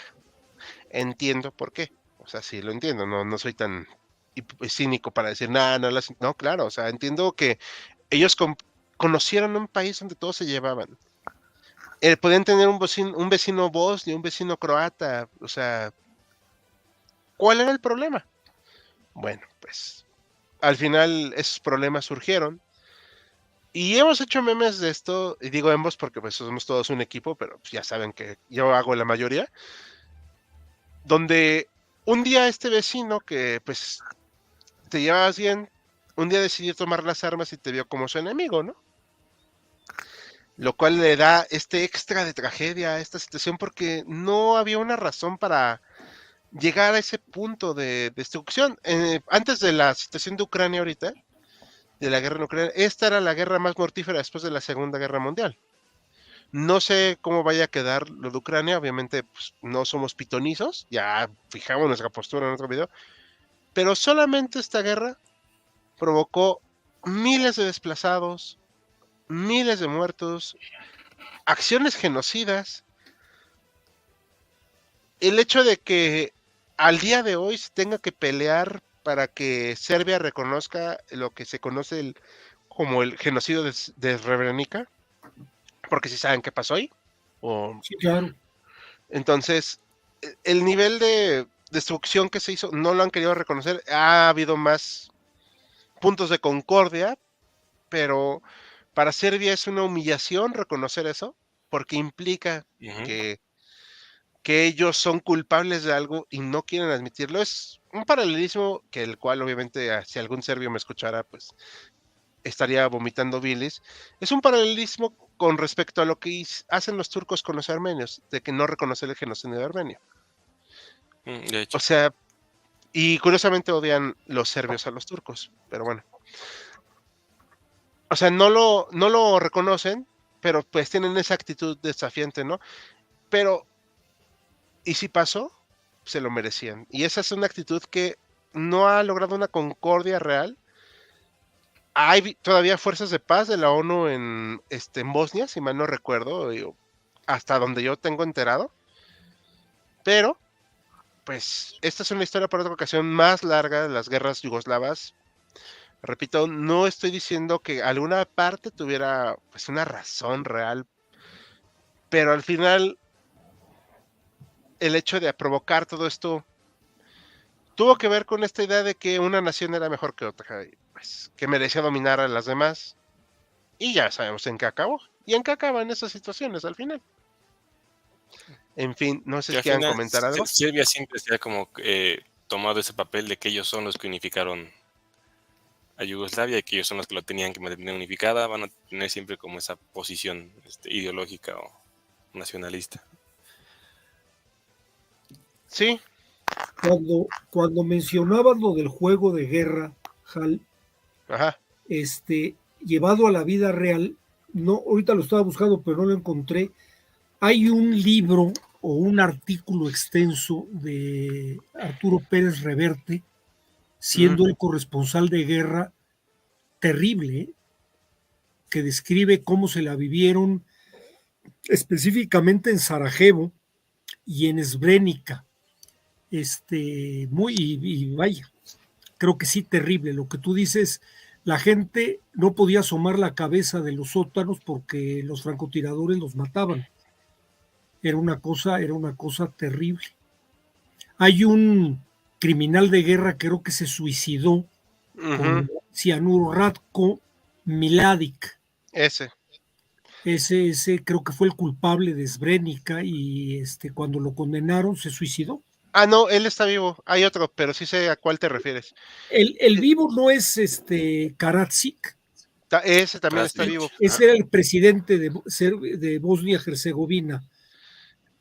[SPEAKER 1] Entiendo por qué. O sea, sí lo entiendo, no soy tan cínico para decir, no, claro, o sea, entiendo que ellos conocieron un país donde todos se llevaban. Podían tener un vecino bosnio, un vecino croata, o sea, ¿cuál era el problema? Bueno, pues al final esos problemas surgieron y hemos hecho memes de esto, y digo hemos porque pues somos todos un equipo, pero pues, ya saben que yo hago la mayoría, donde un día este vecino que pues te llevabas bien, un día decidió tomar las armas y te vio como su enemigo, ¿no? Lo cual le da este extra de tragedia a esta situación porque no había una razón para llegar a ese punto de destrucción. Antes de la situación de Ucrania ahorita, de la guerra en Ucrania, esta era la guerra más mortífera después de la Segunda Guerra Mundial. No sé cómo vaya a quedar lo de Ucrania, obviamente pues, no somos pitonizos, ya fijamos nuestra postura en otro video, pero solamente esta guerra provocó miles de desplazados, miles de muertos, acciones genocidas. El hecho de que al día de hoy se tenga que pelear para que Serbia reconozca lo que se conoce como el genocidio de Srebrenica, porque si saben qué pasó ahí.
[SPEAKER 3] Sí, claro.
[SPEAKER 1] Entonces, el nivel de destrucción que se hizo no lo han querido reconocer. Ha habido más puntos de concordia, pero para Serbia es una humillación reconocer eso, porque implica que ellos son culpables de algo y no quieren admitirlo. Es un paralelismo que el cual obviamente si algún serbio me escuchara, pues estaría vomitando bilis. Es un paralelismo con respecto a lo que hacen los turcos con los armenios, de que no reconocer el genocidio armenio.
[SPEAKER 4] De hecho.
[SPEAKER 1] O sea, Y curiosamente odian los serbios a los turcos, pero bueno. O sea, no lo reconocen, pero pues tienen esa actitud desafiante, ¿no? Pero, ¿y si pasó? Se lo merecían. Y esa es una actitud que no ha logrado una concordia real. Hay todavía fuerzas de paz de la ONU en Bosnia, si mal no recuerdo, hasta donde yo tengo enterado. Pero, pues, esta es una historia para otra ocasión más larga de las guerras yugoslavas. Repito, no estoy diciendo que alguna parte tuviera pues una razón real, pero al final el hecho de provocar todo esto tuvo que ver con esta idea de que una nación era mejor que otra, y, pues, que merecía dominar a las demás, y ya sabemos en qué acabó, y en qué acaban esas situaciones al final. En fin, no sé
[SPEAKER 4] Que
[SPEAKER 1] si
[SPEAKER 4] al
[SPEAKER 1] quieran
[SPEAKER 4] final
[SPEAKER 1] comentar algo.
[SPEAKER 4] Serbia siempre se ha como tomado ese papel de que ellos son los que unificaron a Yugoslavia y que ellos son los que lo tenían que mantener unificada, van a tener siempre como esa posición ideológica o nacionalista.
[SPEAKER 1] Sí,
[SPEAKER 3] Cuando mencionabas lo del juego de guerra, Hal,
[SPEAKER 1] ajá.
[SPEAKER 3] Llevado a la vida real, no, ahorita lo estaba buscando, pero no lo encontré. Hay un libro o un artículo extenso de Arturo Pérez Reverte, siendo el corresponsal de guerra, terrible, que describe cómo se la vivieron específicamente en Sarajevo y en Srebrenica. Y vaya, creo que sí, terrible. Lo que tú dices, la gente no podía asomar la cabeza de los sótanos porque los francotiradores los mataban. Era una cosa terrible. Hay un criminal de guerra, creo que se suicidó con cianuro, Ratko Mladic.
[SPEAKER 1] Ese
[SPEAKER 3] Creo que fue el culpable de Srebrenica y cuando lo condenaron se suicidó.
[SPEAKER 1] Ah, no, él está vivo. Hay otro, pero sí sé a cuál te refieres.
[SPEAKER 3] El vivo no es Karadzic.
[SPEAKER 1] Ese también está vivo.
[SPEAKER 3] Ese era el presidente de Bosnia-Herzegovina.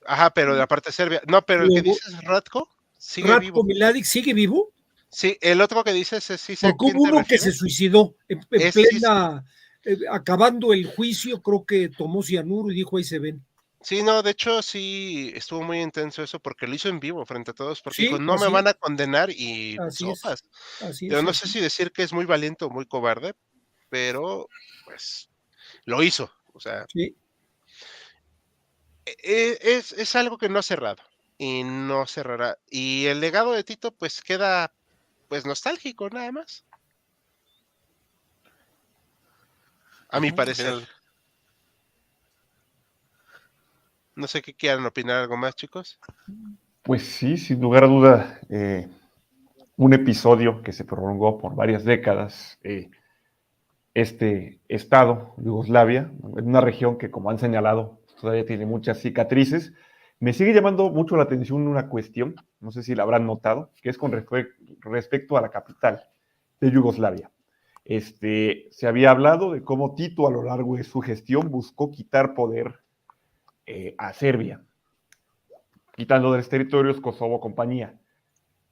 [SPEAKER 1] Ajá, pero de la parte serbia. No, pero el que dices Ratko sigue
[SPEAKER 3] Ratko
[SPEAKER 1] vivo.
[SPEAKER 3] Mladic sigue vivo.
[SPEAKER 1] Sí, el otro que dices sí sé a
[SPEAKER 3] Porque
[SPEAKER 1] quién
[SPEAKER 3] hubo
[SPEAKER 1] te
[SPEAKER 3] uno que
[SPEAKER 1] refieres.
[SPEAKER 3] se suicidó en plena,
[SPEAKER 1] Sí,
[SPEAKER 3] acabando el juicio, creo que tomó cianuro y dijo ahí se ven.
[SPEAKER 1] sí, no, de hecho sí estuvo muy intenso eso porque lo hizo en vivo frente a todos, porque dijo,
[SPEAKER 3] Sí,
[SPEAKER 1] no me van a condenar y
[SPEAKER 3] así es,
[SPEAKER 1] sopas.
[SPEAKER 3] así
[SPEAKER 1] Pero
[SPEAKER 3] es.
[SPEAKER 1] no sé si decir que es muy valiente o muy cobarde, pero pues lo hizo. O sea,
[SPEAKER 3] Sí.
[SPEAKER 1] es algo que no ha cerrado y no cerrará. Y el legado de Tito pues queda pues nostálgico nada más, a mi parecer. No sé qué quieran opinar algo más, chicos.
[SPEAKER 2] Pues sí, sin lugar a duda, un episodio que se prolongó por varias décadas. Este estado, Yugoslavia, en una región que, como han señalado, todavía tiene muchas cicatrices. Me sigue llamando mucho la atención una cuestión, no sé si la habrán notado, que es con respecto a la capital de Yugoslavia. Se había hablado de cómo Tito a lo largo de su gestión buscó quitar poder a Serbia, quitando de los territorios Kosovo, compañía.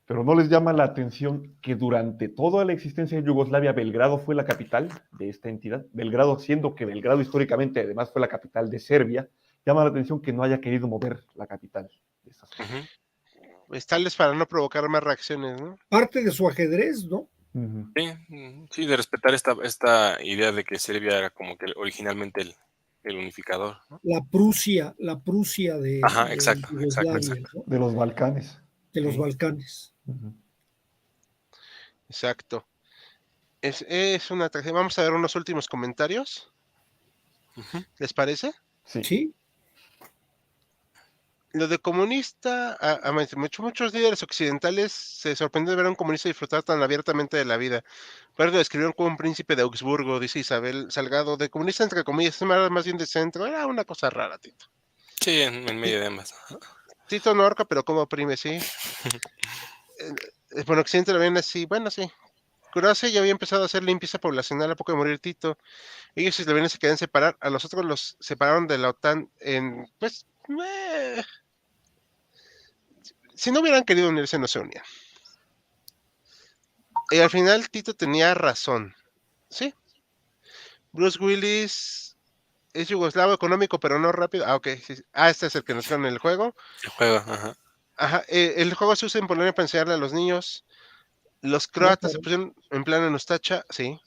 [SPEAKER 2] Pero no les llama la atención que durante toda la existencia de Yugoslavia, Belgrado fue la capital de esta entidad. Belgrado, siendo que Belgrado históricamente además fue la capital de Serbia, llama la atención que no haya querido mover la capital de esas cosas.
[SPEAKER 1] Pues tal vez para no provocar más reacciones, ¿no?
[SPEAKER 3] Parte de su ajedrez, ¿no?
[SPEAKER 4] Sí, de respetar esta idea de que Serbia era como que originalmente el unificador, ¿no?
[SPEAKER 3] La Prusia de
[SPEAKER 4] Exacto,
[SPEAKER 3] Yugoslavia, ¿no?
[SPEAKER 2] De los Balcanes.
[SPEAKER 3] De los Balcanes.
[SPEAKER 1] Exacto. Es una tragedia. Vamos a ver unos últimos comentarios. ¿Les parece?
[SPEAKER 3] Sí.
[SPEAKER 1] Lo de comunista, muchos líderes occidentales se sorprenden de ver a un comunista disfrutar tan abiertamente de la vida. Pero lo describieron como un príncipe de Augsburgo, dice Isabel Salgado. De comunista, entre comillas, más bien de centro. Era una cosa rara, Tito.
[SPEAKER 4] Sí, en medio de ambas.
[SPEAKER 1] Tito no ahorca, pero como oprime, sí. Bueno, Occidente lo ven así, bueno, sí. Croacia ya había empezado a hacer limpieza poblacional a poco de morir Tito. Ellos y eslovenios se querían separar, a los otros los separaron de la OTAN si no hubieran querido unirse, no se unían. Y al final Tito tenía razón. Sí. Bruce Willis es yugoslavo económico, pero no rápido. Ah, ok. Sí, sí. Ah, este es el que nos queda en el juego.
[SPEAKER 4] El juego, ajá.
[SPEAKER 1] Ajá. El juego se usa en Polonia para enseñarle a los niños. Los croatas se pusieron en plan en Ustacha. Sí.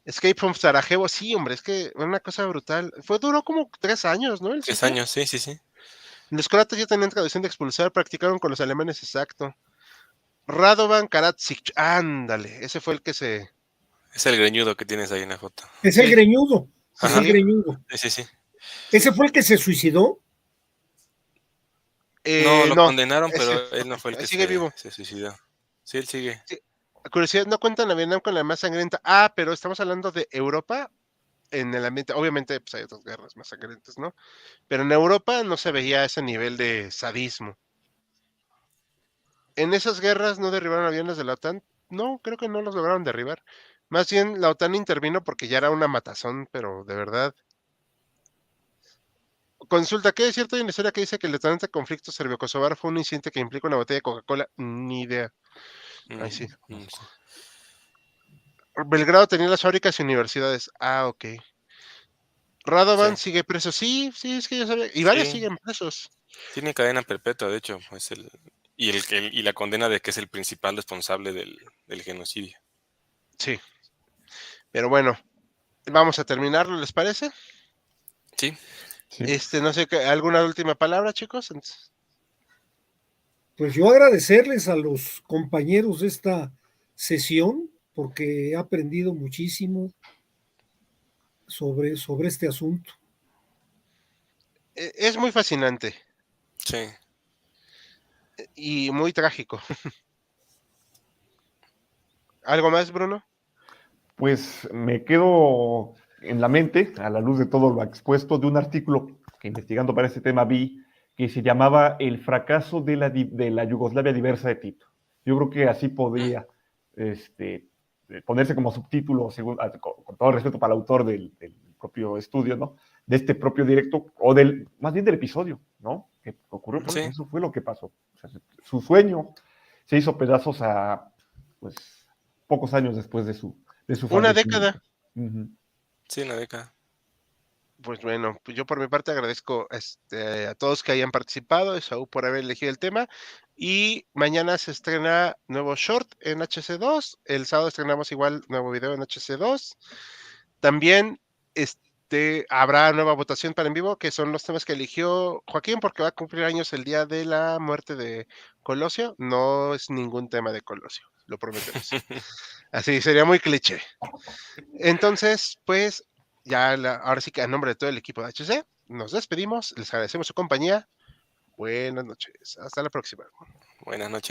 [SPEAKER 1] Escape from Sarajevo. Sí, hombre, es que una cosa brutal. Duró como 3 años, ¿no? El
[SPEAKER 4] 3
[SPEAKER 1] sitio.
[SPEAKER 4] años, sí, sí, sí.
[SPEAKER 1] Los croatas ya tenían tradición de expulsar, practicaron con los alemanes, exacto. Radovan Karadzic, ándale, ese fue el que se...
[SPEAKER 4] Es el greñudo que tienes ahí en la foto.
[SPEAKER 3] Es el
[SPEAKER 1] Sí.
[SPEAKER 3] greñudo. Es
[SPEAKER 4] Ajá.
[SPEAKER 3] el greñudo.
[SPEAKER 4] Sí, sí, sí.
[SPEAKER 3] ¿Ese fue el que se suicidó?
[SPEAKER 4] No, lo
[SPEAKER 1] no,
[SPEAKER 4] condenaron,
[SPEAKER 1] ese
[SPEAKER 4] pero él no fue el que
[SPEAKER 1] sigue vivo.
[SPEAKER 4] se suicidó. Sí, él sigue.
[SPEAKER 1] Sí. Curiosidad, no cuentan a Vietnam con la más sangrienta. Ah, pero estamos hablando de Europa en el ambiente. Obviamente, pues hay otras guerras más sangrientas, ¿no? Pero en Europa no se veía ese nivel de sadismo. En esas guerras no derribaron aviones de la OTAN. No, creo que no los lograron derribar. Más bien la OTAN intervino porque ya era una matazón, pero de verdad. Consulta, ¿qué es cierto? Hay una historia que dice que el detonante de conflicto serbio-kosovar fue un incidente que implica una botella de Coca-Cola. Ni idea. Ay, sí.
[SPEAKER 4] Sí.
[SPEAKER 1] Belgrado tenía las fábricas y universidades. Ah, ok. Radovan
[SPEAKER 4] Sí.
[SPEAKER 1] sigue preso. Sí, sí, es que ya sabía. Y varios
[SPEAKER 4] Sí.
[SPEAKER 1] siguen presos.
[SPEAKER 4] Tiene cadena perpetua, de hecho. Y la condena de que es el principal responsable del genocidio.
[SPEAKER 1] Sí. Pero bueno, vamos a terminarlo, ¿les parece?
[SPEAKER 4] Sí.
[SPEAKER 2] Sí.
[SPEAKER 1] No sé, ¿alguna última palabra, chicos?
[SPEAKER 3] Pues yo agradecerles a los compañeros de esta sesión porque he aprendido muchísimo sobre este asunto.
[SPEAKER 1] Es muy fascinante
[SPEAKER 4] Sí.
[SPEAKER 1] y muy trágico. ¿Algo más, Bruno?
[SPEAKER 2] Pues me quedo en la mente, a la luz de todo lo expuesto, de un artículo que investigando para este tema vi que se llamaba El fracaso de la Yugoslavia diversa de Tito. Yo creo que así podría ponerse como subtítulo, con todo el respeto para el autor del propio estudio, ¿no? De este propio directo, o más bien del episodio, ¿no? Que ocurrió,
[SPEAKER 4] Sí.
[SPEAKER 2] eso fue lo que pasó. O sea, su sueño se hizo pedazos pues, pocos años después de su
[SPEAKER 1] Una
[SPEAKER 2] fallecimiento.
[SPEAKER 1] década.
[SPEAKER 2] Uh-huh.
[SPEAKER 4] Sí, una década.
[SPEAKER 1] Pues bueno, pues yo por mi parte agradezco a todos que hayan participado, a Saúl por haber elegido el tema. Y mañana se estrena nuevo short en HC2. El sábado estrenamos igual nuevo video en HC2. También habrá nueva votación para en vivo, que son los temas que eligió Joaquín, porque va a cumplir años el día de la muerte de Colosio. No es ningún tema de Colosio, lo prometemos. Así sería muy cliché. Entonces, pues ya ahora sí que a nombre de todo el equipo de HC, nos despedimos, les agradecemos su compañía. Buenas noches, hasta la próxima.
[SPEAKER 4] Buenas noches.